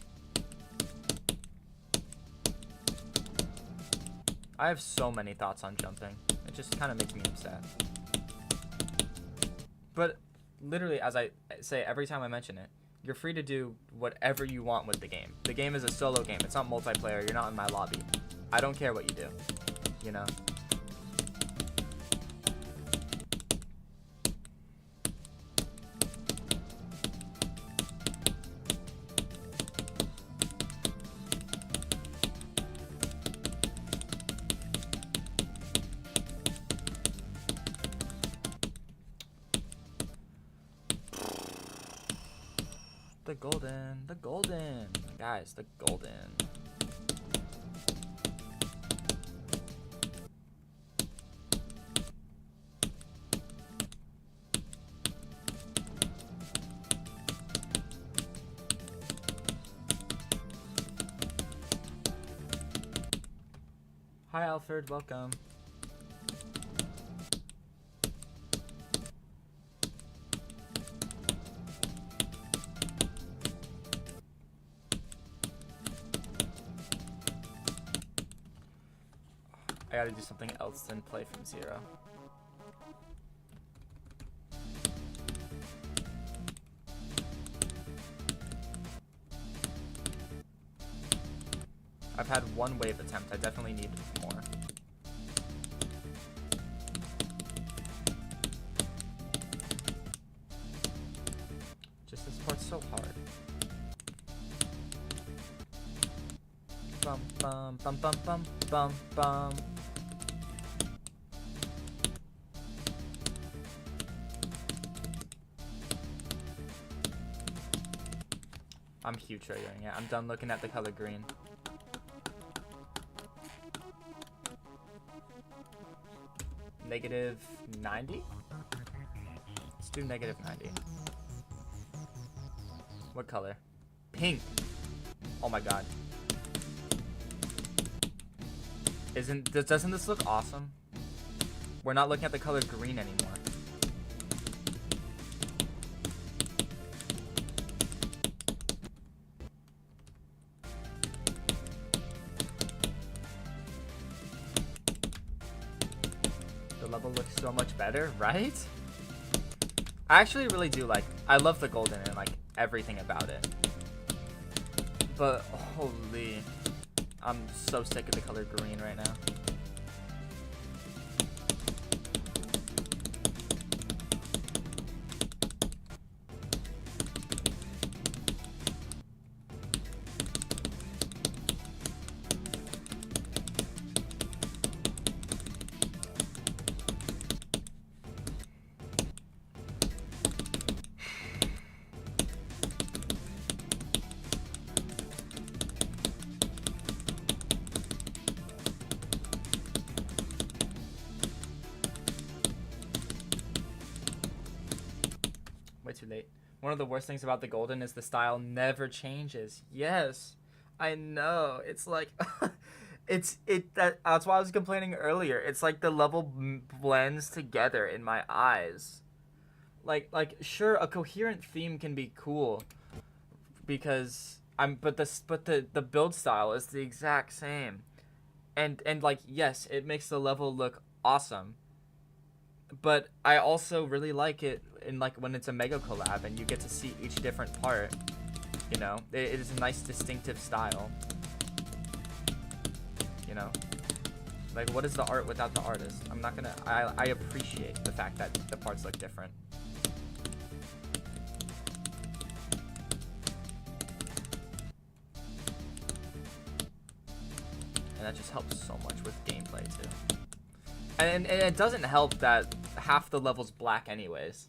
I have so many thoughts on jumping. It just kind of makes me upset. But literally, as I say every time I mention it, you're free to do whatever you want with the game. The game is a solo game. It's not multiplayer. You're not in my lobby. I don't care what you do, you know? The golden, guys, the golden. Hi, Alfred, welcome. I gotta do something else than play from 0. I've had one wave attempt. I definitely need more. Just this part's so hard. Bum bum bum bum bum bum bum. I'm huge triggering it. I'm done looking at the color green. Negative 90? Let's do negative 90. What color? Pink. Oh my god. Doesn't this look awesome? We're not looking at the color green anymore. The level looks so much better, right? I actually really do like, I love the golden and like everything about it. But holy, I'm so sick of the color green right now. Way too late. One of the worst things about the golden is the style never changes. Yes, I know. It's like, that's why I was complaining earlier. It's like the level blends together in my eyes. Like sure, a coherent theme can be cool, because but the build style is the exact same, and like yes, it makes the level look awesome. But I also really like it in like when it's a mega collab and you get to see each different part. You know, it is a nice distinctive style. You know, like what is the art without the artist? I'm not gonna. I appreciate the fact that the parts look different. And that just helps so much with gameplay too. And it doesn't help that half the level's black anyways.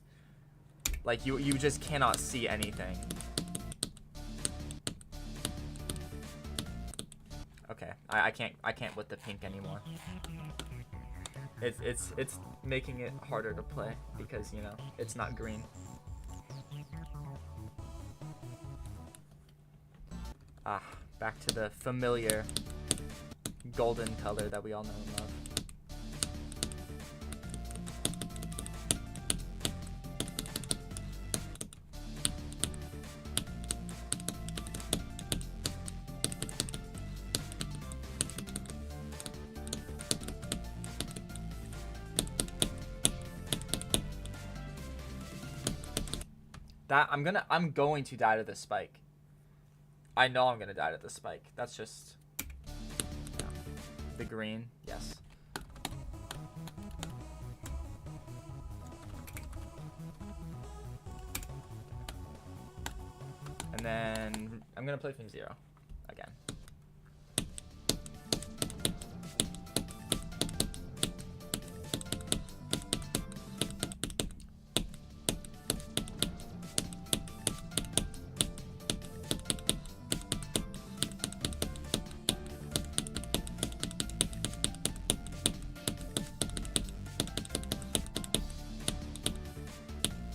Like you just cannot see anything. Okay, I can't with the pink anymore. It's making it harder to play because, you know, it's not green. Ah, back to the familiar golden color that we all know and love. I'm going to die to this spike. I know I'm gonna die to the spike. That's just, yeah. The green, yes. And then I'm gonna play from 0 again.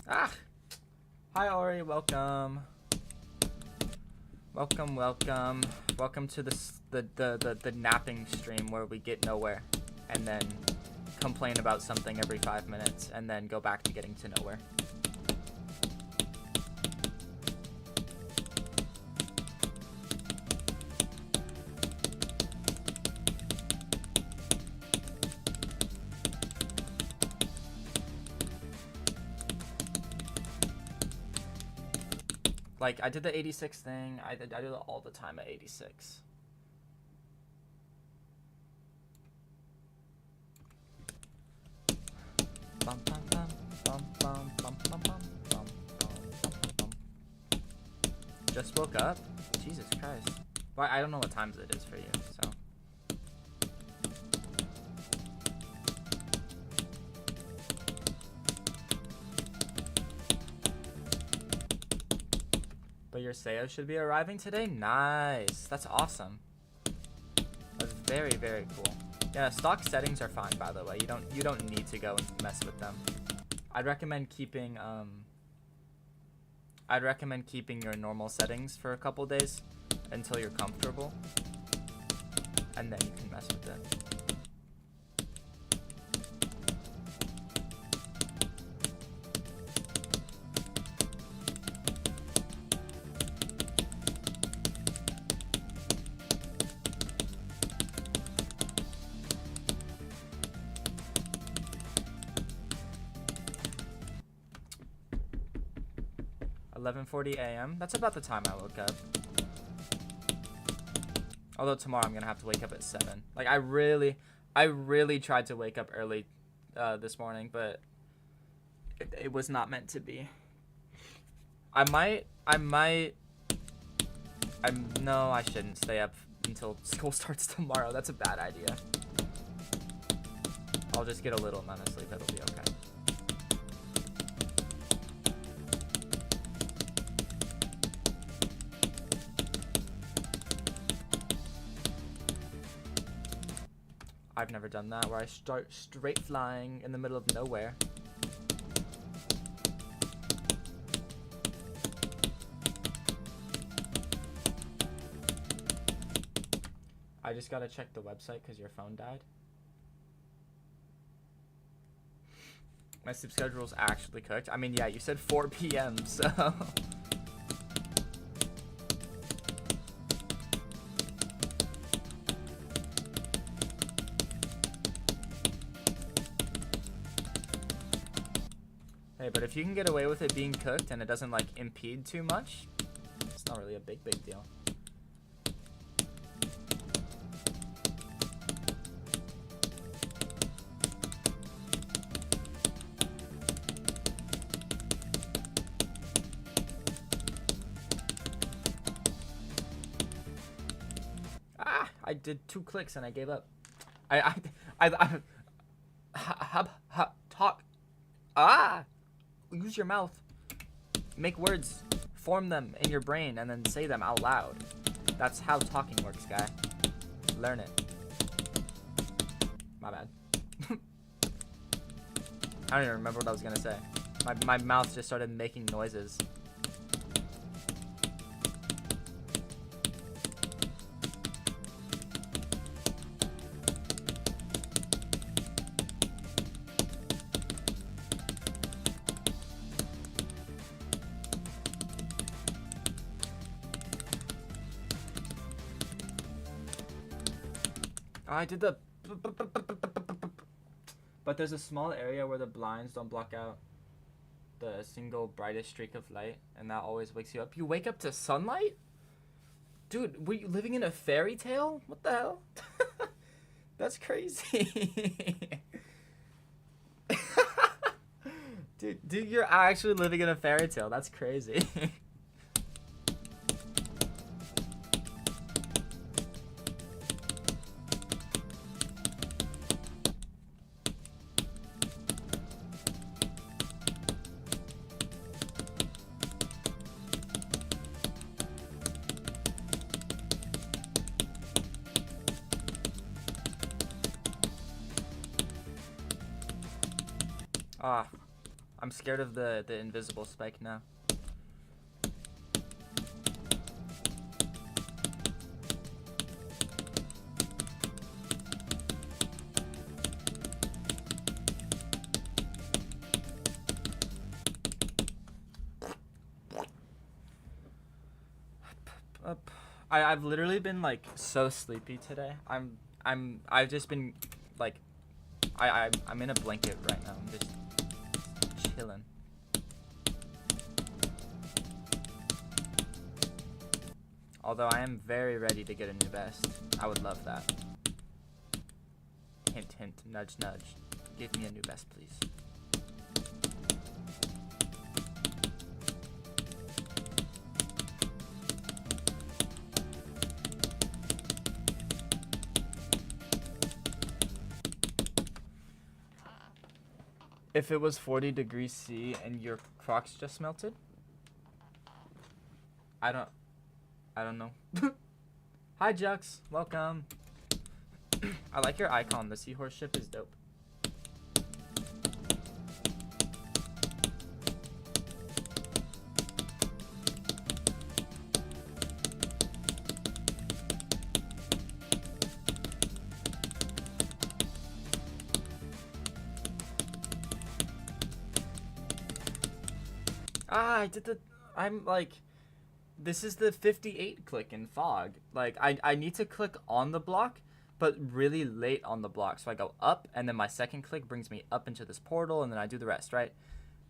Ah! Hi Ori, welcome. Welcome to the napping stream where we get nowhere and then complain about something every 5 minutes and then go back to getting to nowhere. Like, I did the 86 thing. I do it all the time at 86. just woke up? Jesus Christ. Well, I don't know what time it is for you, so. But your Sayo should be arriving today? Nice. That's awesome. That's very, very cool. Yeah, stock settings are fine, by the way. You don't need to go and mess with them. I'd recommend keeping your normal settings for a couple days until you're comfortable, and then you can mess with it. $11:40 a.m. That's about the time I woke up. Although tomorrow I'm gonna have to wake up at 7. Like I really tried to wake up early this morning, but it was not meant to be. No, I shouldn't stay up until school starts tomorrow. That's a bad idea. I'll just get a little amount of sleep. It'll be okay. I've never done that, where I start straight flying in the middle of nowhere. I just gotta check the website because your phone died. My sleep schedule's actually cooked. I mean, yeah, you said 4 p.m., so... Hey, but if you can get away with it being cooked and it doesn't, like, impede too much, it's not really a big deal. Ah, I did 2 clicks and I gave up. Talk. Ah! Use your mouth. Make words. Form them in your brain and then say them out loud. That's how talking works, guy. Learn it. My bad. I don't even remember what I was gonna say. My mouth just started making noises. I did the... But there's a small area where the blinds don't block out the single brightest streak of light, and that always wakes you up. You wake up to sunlight? Dude, were you living in a fairy tale? What the hell? That's crazy. Dude, you're actually living in a fairy tale. That's crazy. Ah, I'm scared of the invisible spike now. I've literally been like so sleepy today. I've just been like I'm in a blanket right now. I'm just chilling. Although I am very ready to get a new vest. I would love that. Hint, hint, nudge, nudge. Give me a new vest, please. If it was 40 degrees C and your Crocs just melted? I don't know. Hi Jux, welcome. I like your icon. The seahorse ship is dope. I'm like, this is the 58 click in fog. Like, I need to click on the block, but really late on the block. So I go up, and then my second click brings me up into this portal, and then I do the rest, right?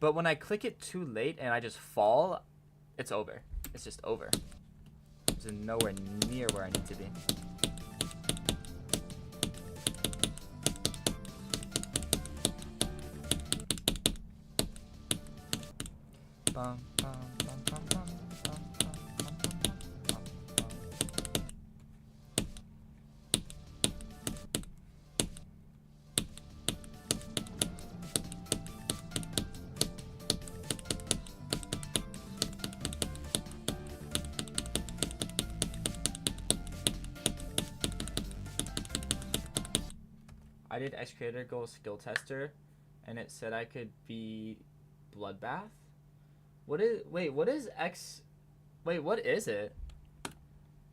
But when I click it too late and I just fall, it's over. It's just over. It's nowhere near where I need to be. Bum, bum, bum, bum, bum, bum, bum, bum, bum, bum. I did X Creator Goal skill tester, and it said I could be Bloodbath. What is X? Wait, what is it?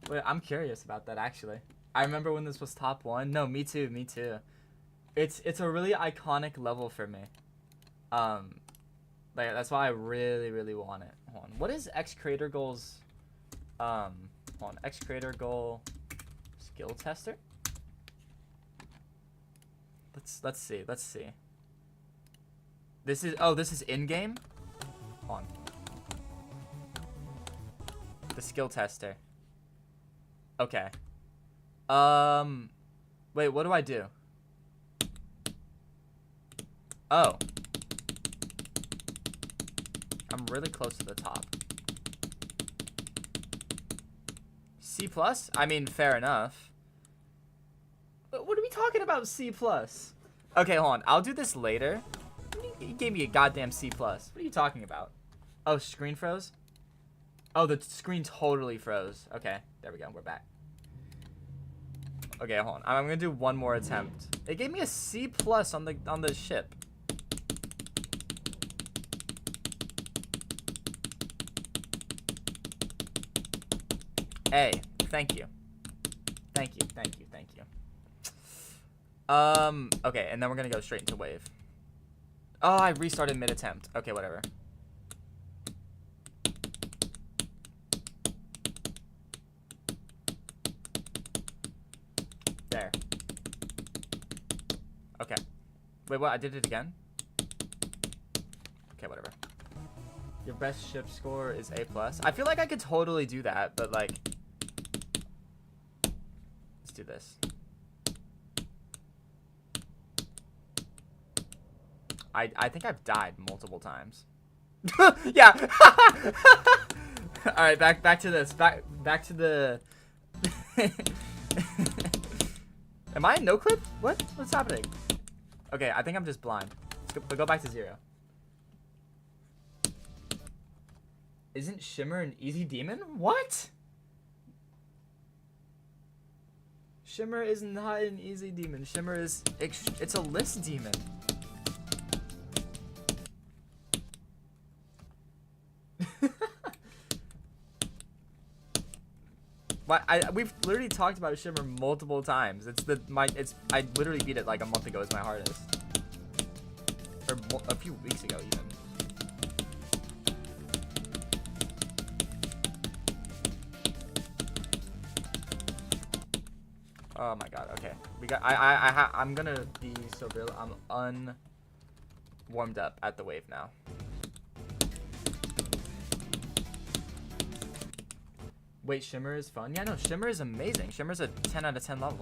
Wait, I'm curious about that actually. I remember when this was top 1. No, me too. It's a really iconic level for me. Like that's why I really want it. Hold on. What is X Creator Goals? Hold on. X Creator Goal skill tester. Let's see. This is in game. Hold on. The skill tester. Okay. Wait, what do I do? Oh. I'm really close to the top. C+? I mean, fair enough. What are we talking about C+? Okay, hold on. I'll do this later. You gave me a goddamn C+. What are you talking about? Oh, screen froze? Oh, the screen totally froze. Okay, there we go. We're back. Okay, hold on. I'm gonna do one more attempt. It gave me a C+ on the ship. A. Thank you. Okay, and then we're gonna go straight into wave. Oh, I restarted mid-attempt. Okay, whatever. There. Okay. Wait, what? I did it again? Okay, whatever. Your best ship score is A+. I feel like I could totally do that, but like... Let's do this. I think I've died multiple times. Yeah. All right, back to this. Back to the. Am I in no clip? What's happening? Okay, I think I'm just blind. Let's go back to 0. Isn't Shimmer an easy demon? What? Shimmer is not an easy demon. Shimmer is it's a list demon. We've literally talked about Shimmer multiple times. I literally beat it like a month ago as my hardest, or a few weeks ago even. Oh my god. Okay, we got. I'm gonna be so real. I'm unwarmed up at the wave now. Wait, Shimmer is fun? Yeah, no, Shimmer is amazing. Shimmer's a 10 out of 10 level.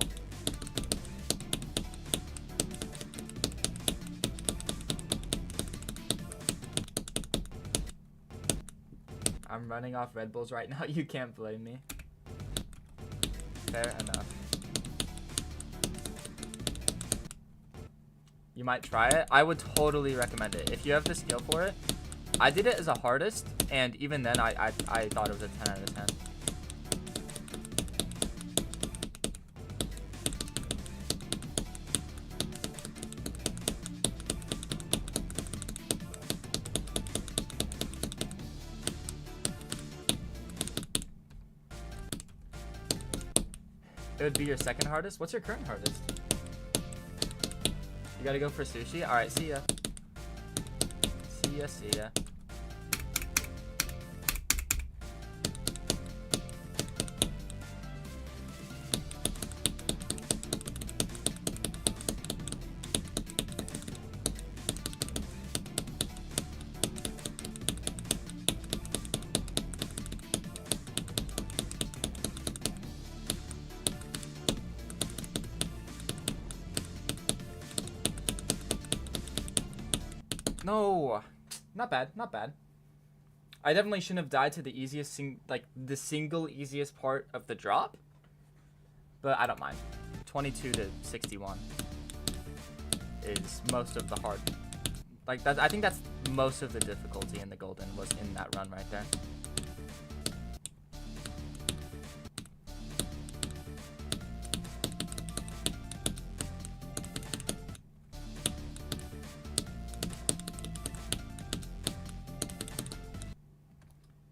I'm running off Red Bulls right now. You can't blame me. Fair enough. you might try it. I would totally recommend it if you have the skill for it. I did it as a hardest, and even then I thought it was a 10 out of 10. It would be your second hardest? What's your current hardest? You gotta go for sushi? Alright, see ya. See ya, see ya. No, not bad, not bad. I definitely shouldn't have died to the easiest the single easiest part of the drop, but I don't mind. 22 to 61 is most of the hard. Like that, I think that's most of the difficulty in the golden was in that run right there.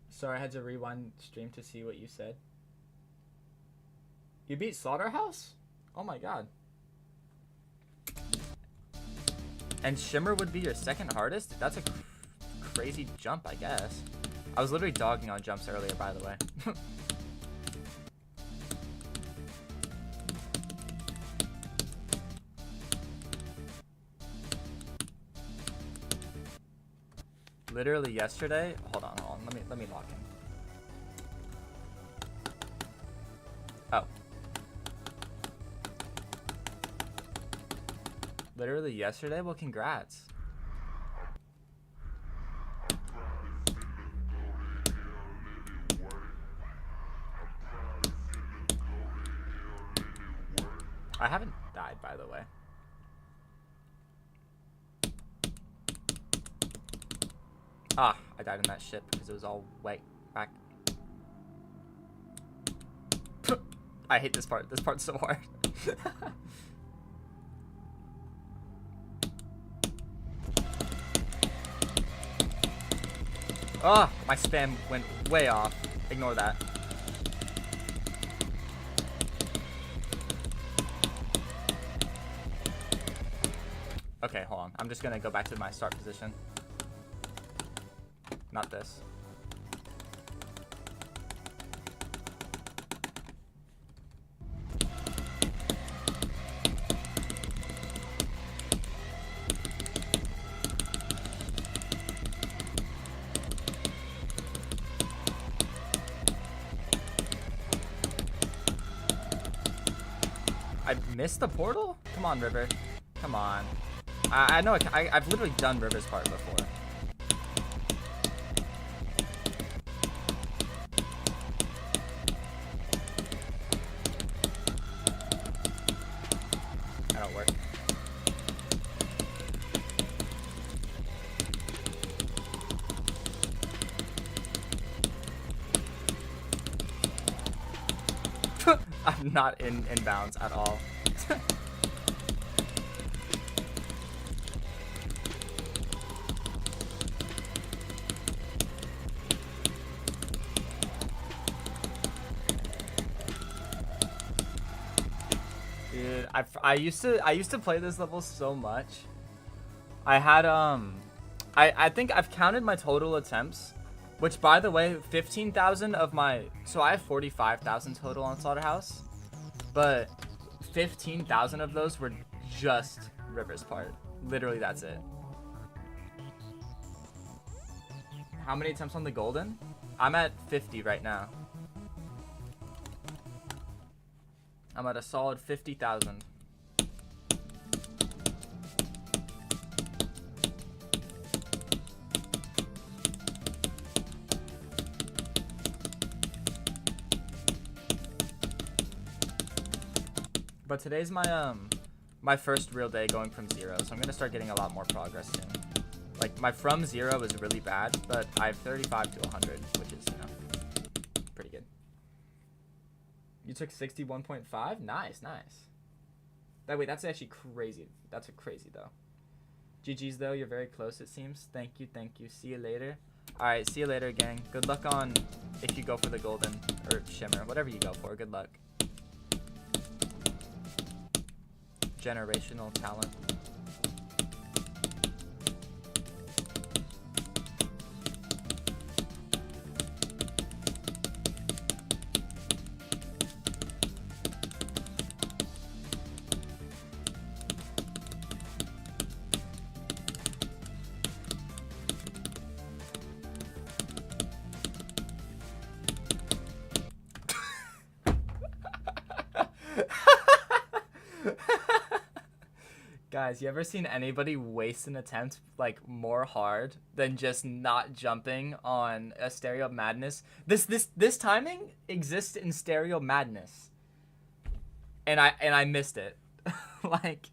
Sorry, I had to rewind stream to see what you said. You beat Slaughterhouse? Oh my god. And Shimmer would be your second hardest? That's a crazy jump, I guess. I was literally dogging on jumps earlier, by the way. Literally yesterday. Hold on. Let me lock in. Oh. Literally yesterday? Well, congrats. I haven't died, by the way. Ah, I died in that ship because it was all way back. I hate this part. This part's so hard. Ah, my spam went way off. Ignore that. Okay, hold on. I'm just gonna go back to my start position. Not this. I missed the portal? Come on, River. Come on. I know I've literally done River's part before. That don't work. I'm not in bounds at all. Dude, I used to play this level so much. I had I think I've counted my total attempts, which by the way, 15,000 of my, so I have 45,000 total on Slaughterhouse, but 15,000 of those were just River's part. Literally, that's it. How many attempts on the golden? I'm at 50 right now. I'm at a solid 50,000. But today's my my first real day going from 0, so I'm gonna start getting a lot more progress soon. Like, my from 0 is really bad, but I have 35 to 100, which is, you know, pretty good. You took 61.5? Nice, nice. Wait, that's actually crazy. That's crazy, though. GG's, though. You're very close, it seems. Thank you, thank you. See you later. Alright, see you later, gang. Good luck on if you go for the golden or shimmer. Whatever you go for, good luck. Generational talent. Guys, you ever seen anybody waste an attempt like more hard than just not jumping on a stereo madness? This timing exists in stereo madness, and I missed it. Like,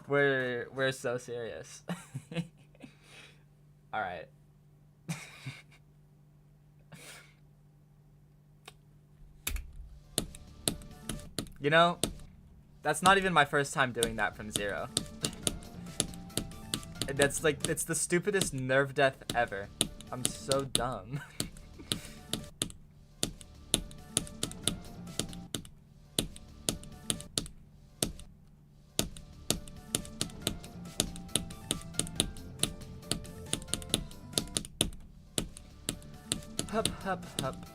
we're so serious. All right. You know, that's not even my first time doing that from 0. That's like, it's the stupidest nerve death ever. I'm so dumb. Hup, hup, hup.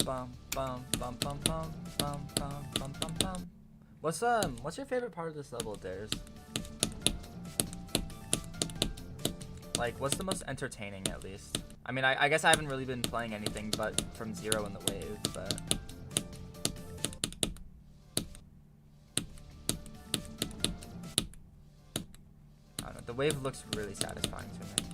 Bum bum bum bum bum bum bum bum bum bum. What's your favorite part of this level, Dares? Like, what's the most entertaining, at least? I mean, I guess I haven't really been playing anything but from 0 in the wave, but I don't know. The wave looks really satisfying to me.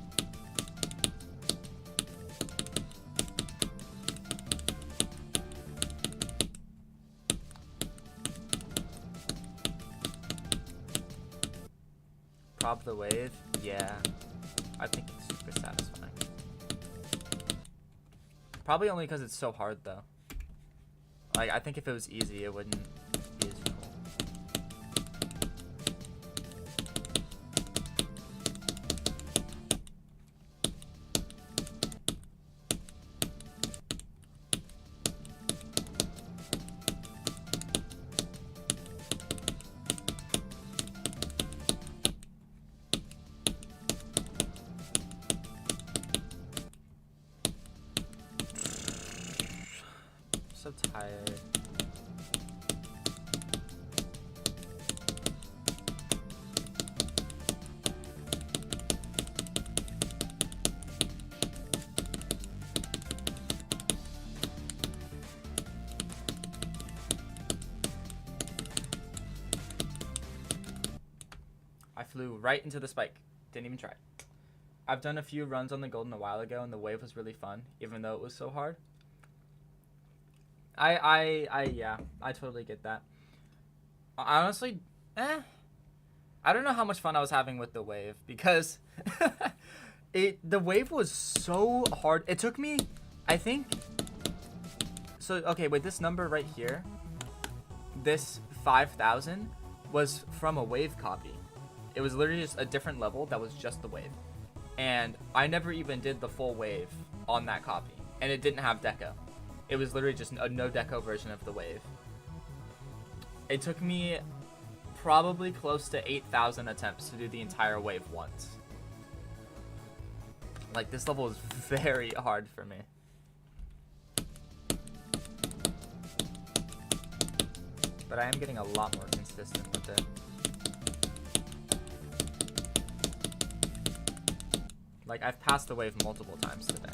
Prop the wave? Yeah. I think it's super satisfying. Probably only because it's so hard, though. Like, I think if it was easy, it wouldn't be as cool. So tired. I flew right into the spike. Didn't even try. I've done a few runs on the golden a while ago, and the wave was really fun, even though it was so hard. Yeah, I totally get that. Honestly, I don't know how much fun I was having with the wave, because the wave was so hard. It took me, I think, so, okay, wait, this number right here, this 5,000 was from a wave copy. It was literally just a different level that was just the wave. And I never even did the full wave on that copy, and it didn't have deco. It was literally just a no deco version of the wave. It took me probably close to 8,000 attempts to do the entire wave once. Like, this level is very hard for me. but I am getting a lot more consistent with it. Like, I've passed the wave multiple times today.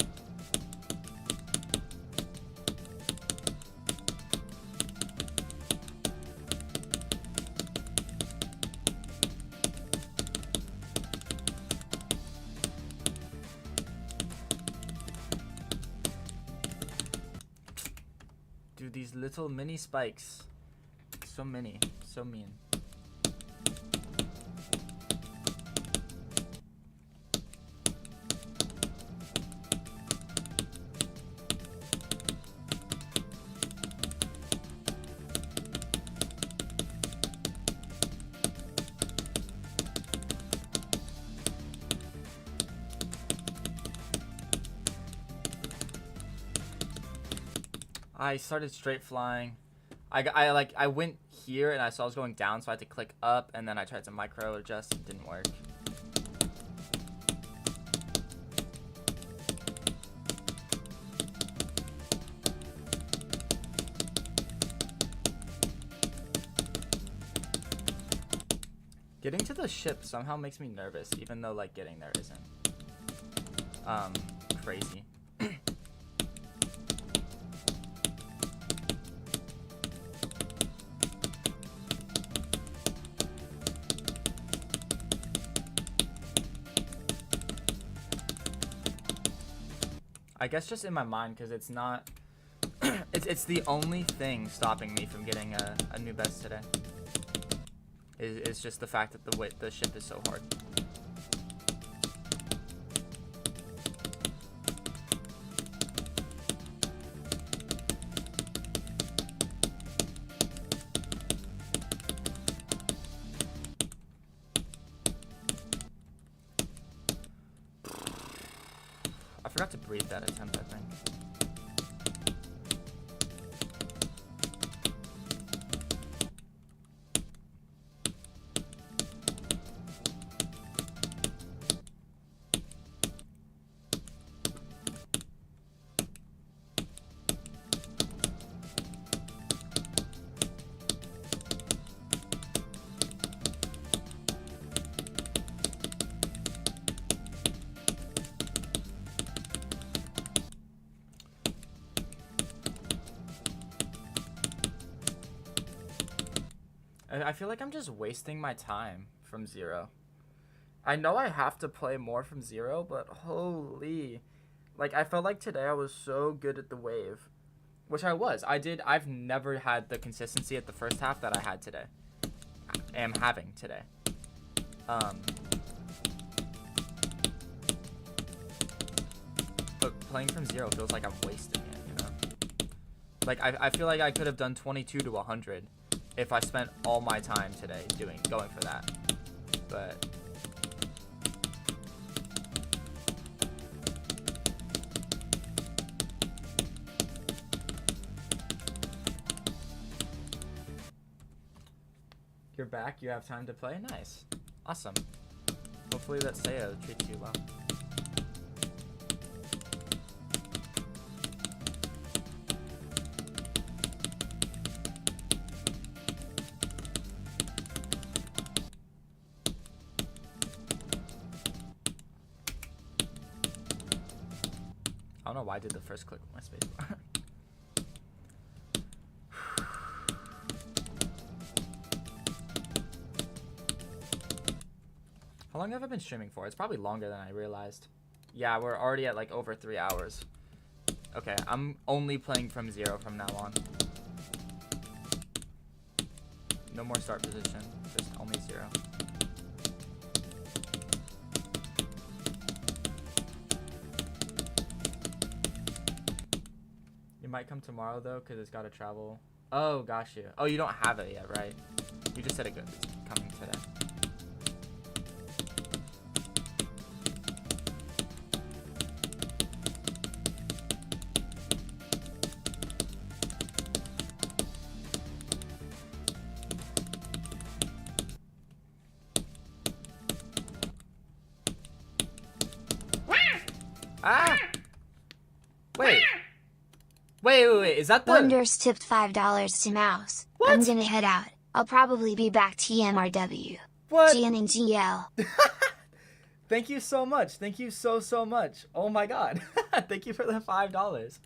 Dude, these little mini spikes. So many. So mean. I started straight flying. I went here and I saw I was going down, so I had to click up, and then I tried to micro adjust. It didn't work. Getting to the ship somehow makes me nervous, even though like getting there isn't crazy. I guess just in my mind, because it's not it's the only thing stopping me from getting a new best today is just the fact that the ship is so hard. I forgot to breathe that attempt, I think. I feel like I'm just wasting my time from zero. I know I have to play more from zero, but holy. Like, I felt like today I was so good at the wave. Which I was. I've never had the consistency at the first half that I had today. I am having today. But playing from zero feels like I'm wasting it, you know? Like, I feel like I could have done 22 to 100 if I spent all my time today going for that. But you're back, you have time to play? Nice. Awesome. Hopefully that Seo treats you well. I don't know why I did the first click with my space bar. How long have I been streaming for? It's probably longer than I realized. Yeah, we're already at like over 3 hours. Okay, I'm only playing from zero from now on. No more start position, just only zero. You might come tomorrow though, because it's got to travel. Oh, gosh, you. Oh, you don't have it yet, right? You just said it's coming today. Ah! Wait. Wait. Is that the... Wonders tipped $5 to Mouse. What? I'm gonna head out. I'll probably be back TMRW. What? GNNGL. Thank you so much. Thank you so much. Oh my god. Thank you for the $5.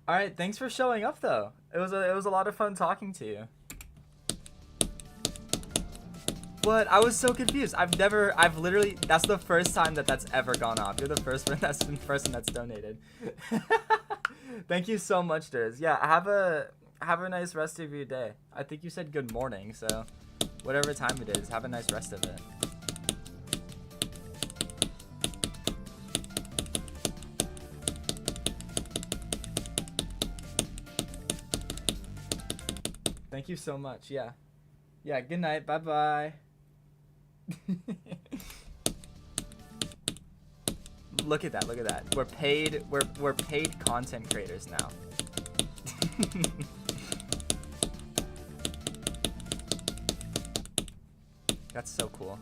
All right, thanks for showing up though. It was a lot of fun talking to you. What? I was so confused. I've literally, that's the first time that's ever gone off. You're the first person that's donated. Thank you so much, Durs. Yeah, have a nice rest of your day. I think you said good morning, so whatever time it is, have a nice rest of it. Thank you so much. Yeah. Yeah, good night. Bye-bye. Look at that. We're paid content creators now. That's so cool.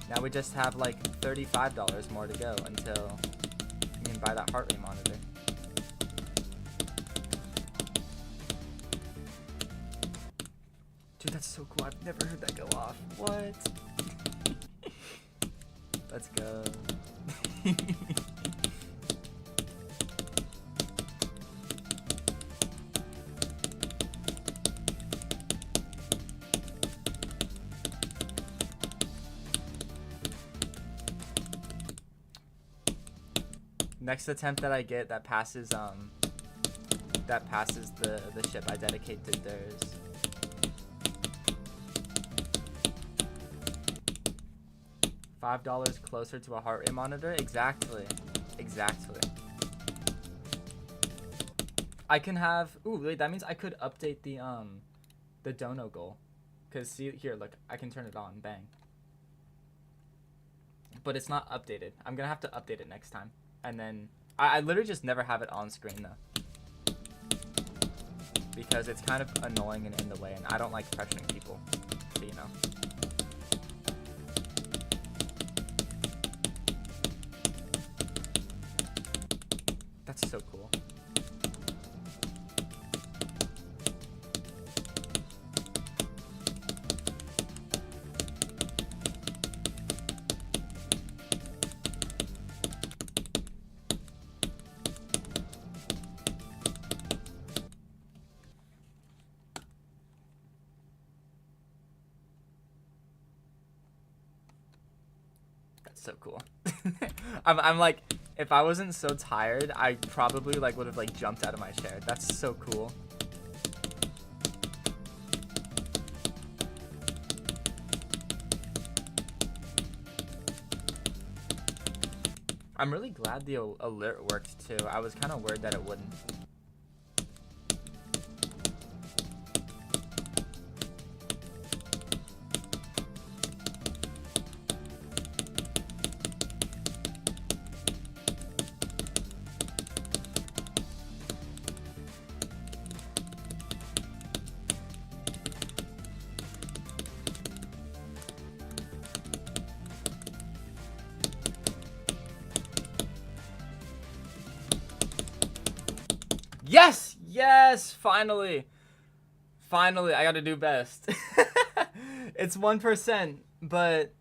Now we just have like $35 more to go until we can buy that heart rate monitor. Dude, that's so cool. I've never heard that go off. What? Let's go. Next attempt that I get that passes the ship, I dedicate to Durs. $5 closer to a heart rate monitor? Exactly. I can have, ooh, wait, that means I could update the dono goal. Cause see here, look, I can turn it on, bang. But it's not updated. I'm gonna have to update it next time. And then, I literally just never have it on screen though. Because it's kind of annoying and in the way, and I don't like pressuring people, so you know. That's so cool. That's so cool. I'm like, if I wasn't so tired, I probably like would have like jumped out of my chair. That's so cool. I'm really glad the alert worked too. I was kind of worried that it wouldn't. Yes, finally, I gotta do best. It's 1%, but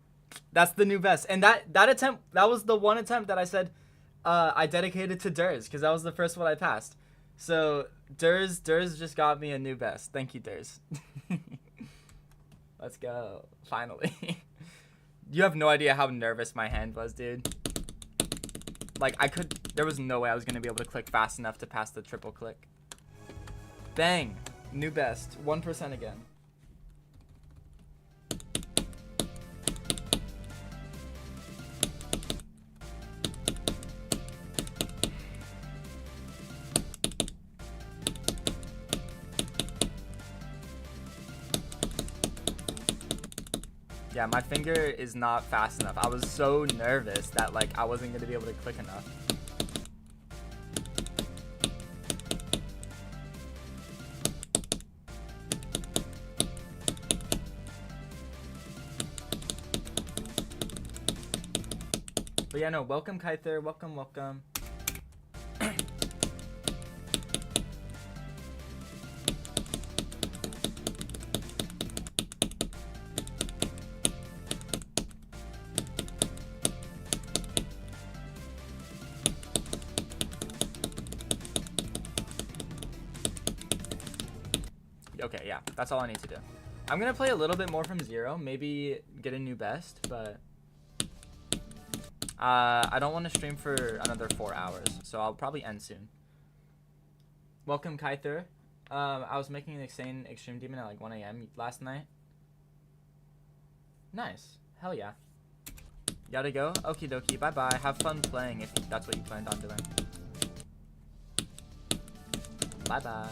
that's the new best. And that attempt, that was the one attempt that I said I dedicated to Durs, because that was the first one I passed. So Durs just got me a new best. Thank you, Durs. Let's go, finally. You have no idea how nervous my hand was, dude. Like, there was no way I was gonna be able to click fast enough to pass the triple click. Bang! New best. 1% again. Yeah, my finger is not fast enough. I was so nervous that like I wasn't gonna be able to click enough. But yeah, no, welcome Kyther, welcome. Okay, yeah, that's all I need to do. I'm gonna play a little bit more from zero, maybe get a new best, but I don't want to stream for another 4 hours, so I'll probably end soon. Welcome Kyther. I was making an insane extreme demon at like 1 a.m. last night. Nice. Hell yeah. Gotta go? Okie dokie. Bye bye. Have fun playing if that's what you planned on doing. Bye bye.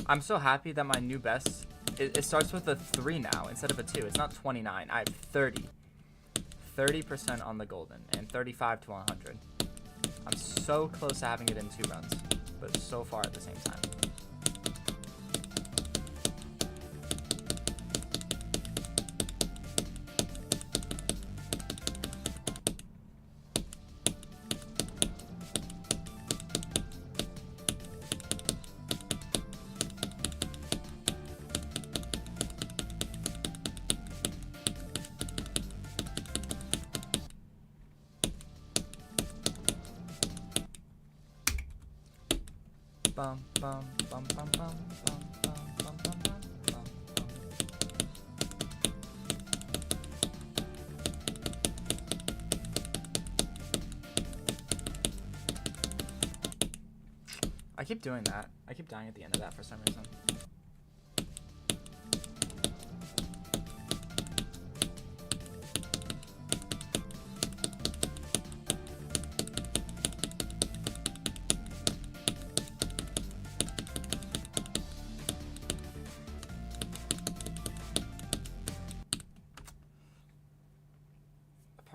I'm so happy that my new best, it starts with a 3 now instead of a 2. It's not 29. I have 30. 30% on the golden and 35 to 100. I'm so close to having it in 2 runs, but so far at the same time. Bum bum bum bum bum bum bum bum bum bum bum. I keep doing that. I keep dying at the end of that for some reason.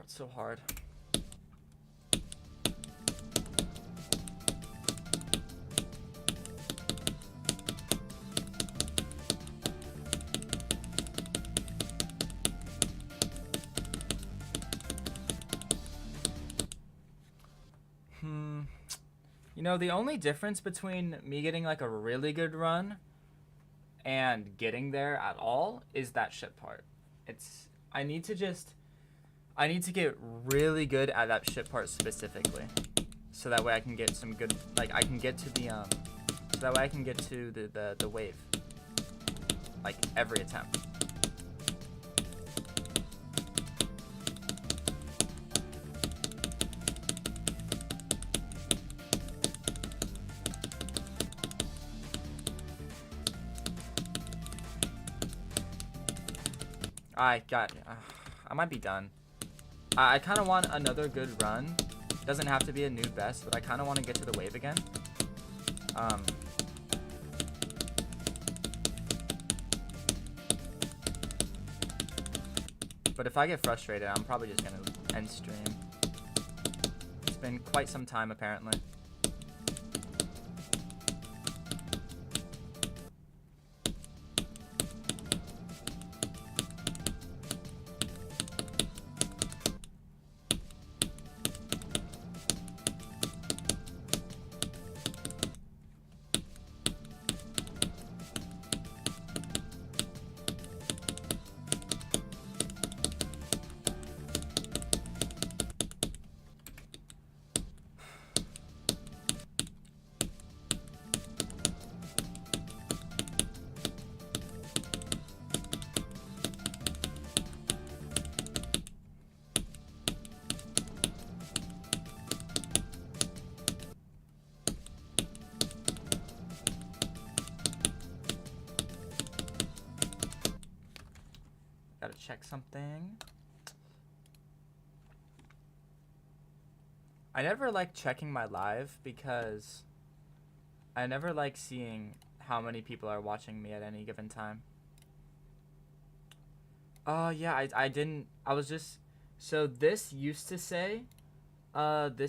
So hard. You know, the only difference between me getting like a really good run and getting there at all is that ship part. I need to get really good at that ship part specifically, so that way I can get some good, like I can get to the so that way I can get to the wave, like every attempt. I might be done. I kind of want another good run. Doesn't have to be a new best, but I kind of want to get to the wave again. But if I get frustrated, I'm probably just going to end stream. It's been quite some time, apparently. check something. I never like checking my live because I never like seeing how many people are watching me at any given time. Oh, yeah, I didn't, I was just, so this used to say donos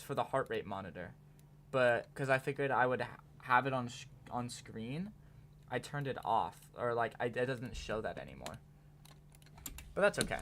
for the heart rate monitor. But, because I figured I would have it on screen, I turned it off. Or, like, it doesn't show that anymore. But that's okay.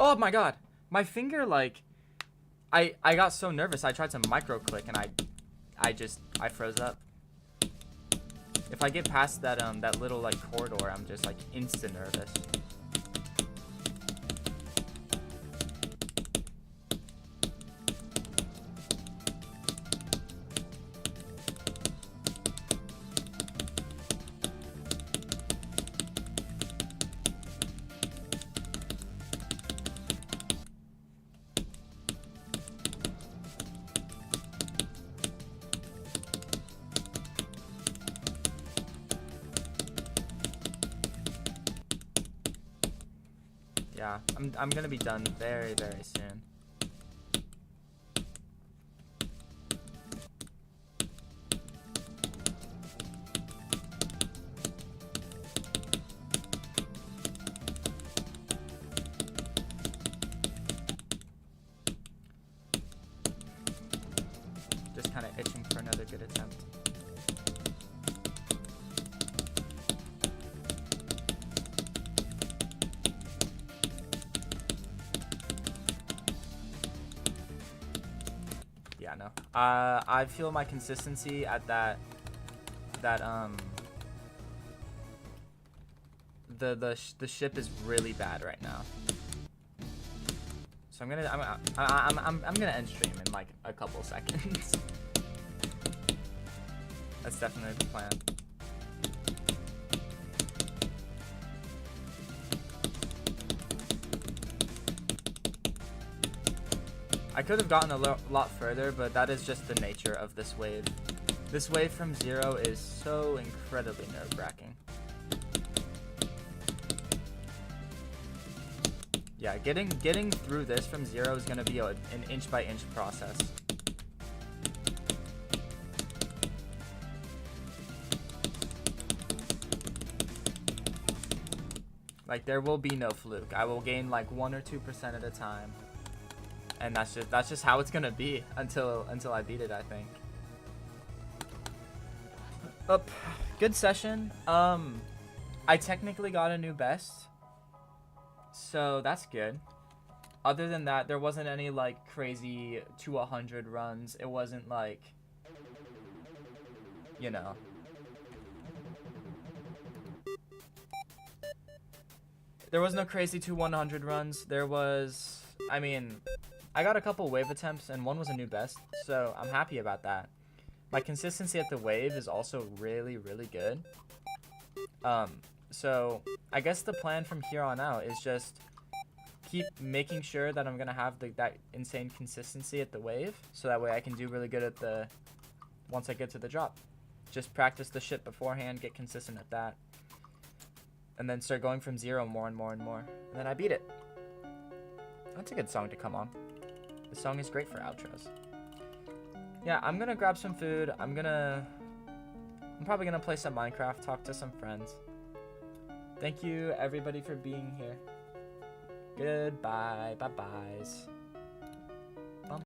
Oh my god, my finger, like, I got so nervous. I tried to micro click and I froze up. If I get past that that little like corridor, I'm just like instant nervous. Yeah, I'm gonna be done very, very soon. Just kind of itching for another good attempt. Yeah, no. I feel my consistency at the ship is really bad right now. So I'm gonna end stream in like a couple seconds. That's definitely the plan. I could have gotten a lot further, but that is just the nature of this wave. This wave from 0 is so incredibly nerve-wracking. Yeah, getting through this from 0 is gonna be an inch-by-inch process. Like, there will be no fluke. I will gain like 1 or 2% at a time. And that's just how it's gonna be until I beat it, I think. Good session. I technically got a new best, so that's good. Other than that, there wasn't any like crazy 2 100 runs. It wasn't like, you know. There was no crazy 2 100 runs. There was, I mean, I got a couple wave attempts and one was a new best, so I'm happy about that. My consistency at the wave is also really, really good. So I guess the plan from here on out is just keep making sure that I'm gonna have that insane consistency at the wave, so that way I can do really good at once I get to the drop. Just practice the shit beforehand, get consistent at that, and then start going from 0 more and more and more, and then I beat it. That's a good song to come on. This song is great for outros. Yeah, I'm gonna grab some food. I'm probably gonna play some Minecraft, talk to some friends. Thank you everybody for being here. Goodbye. Bye-byes.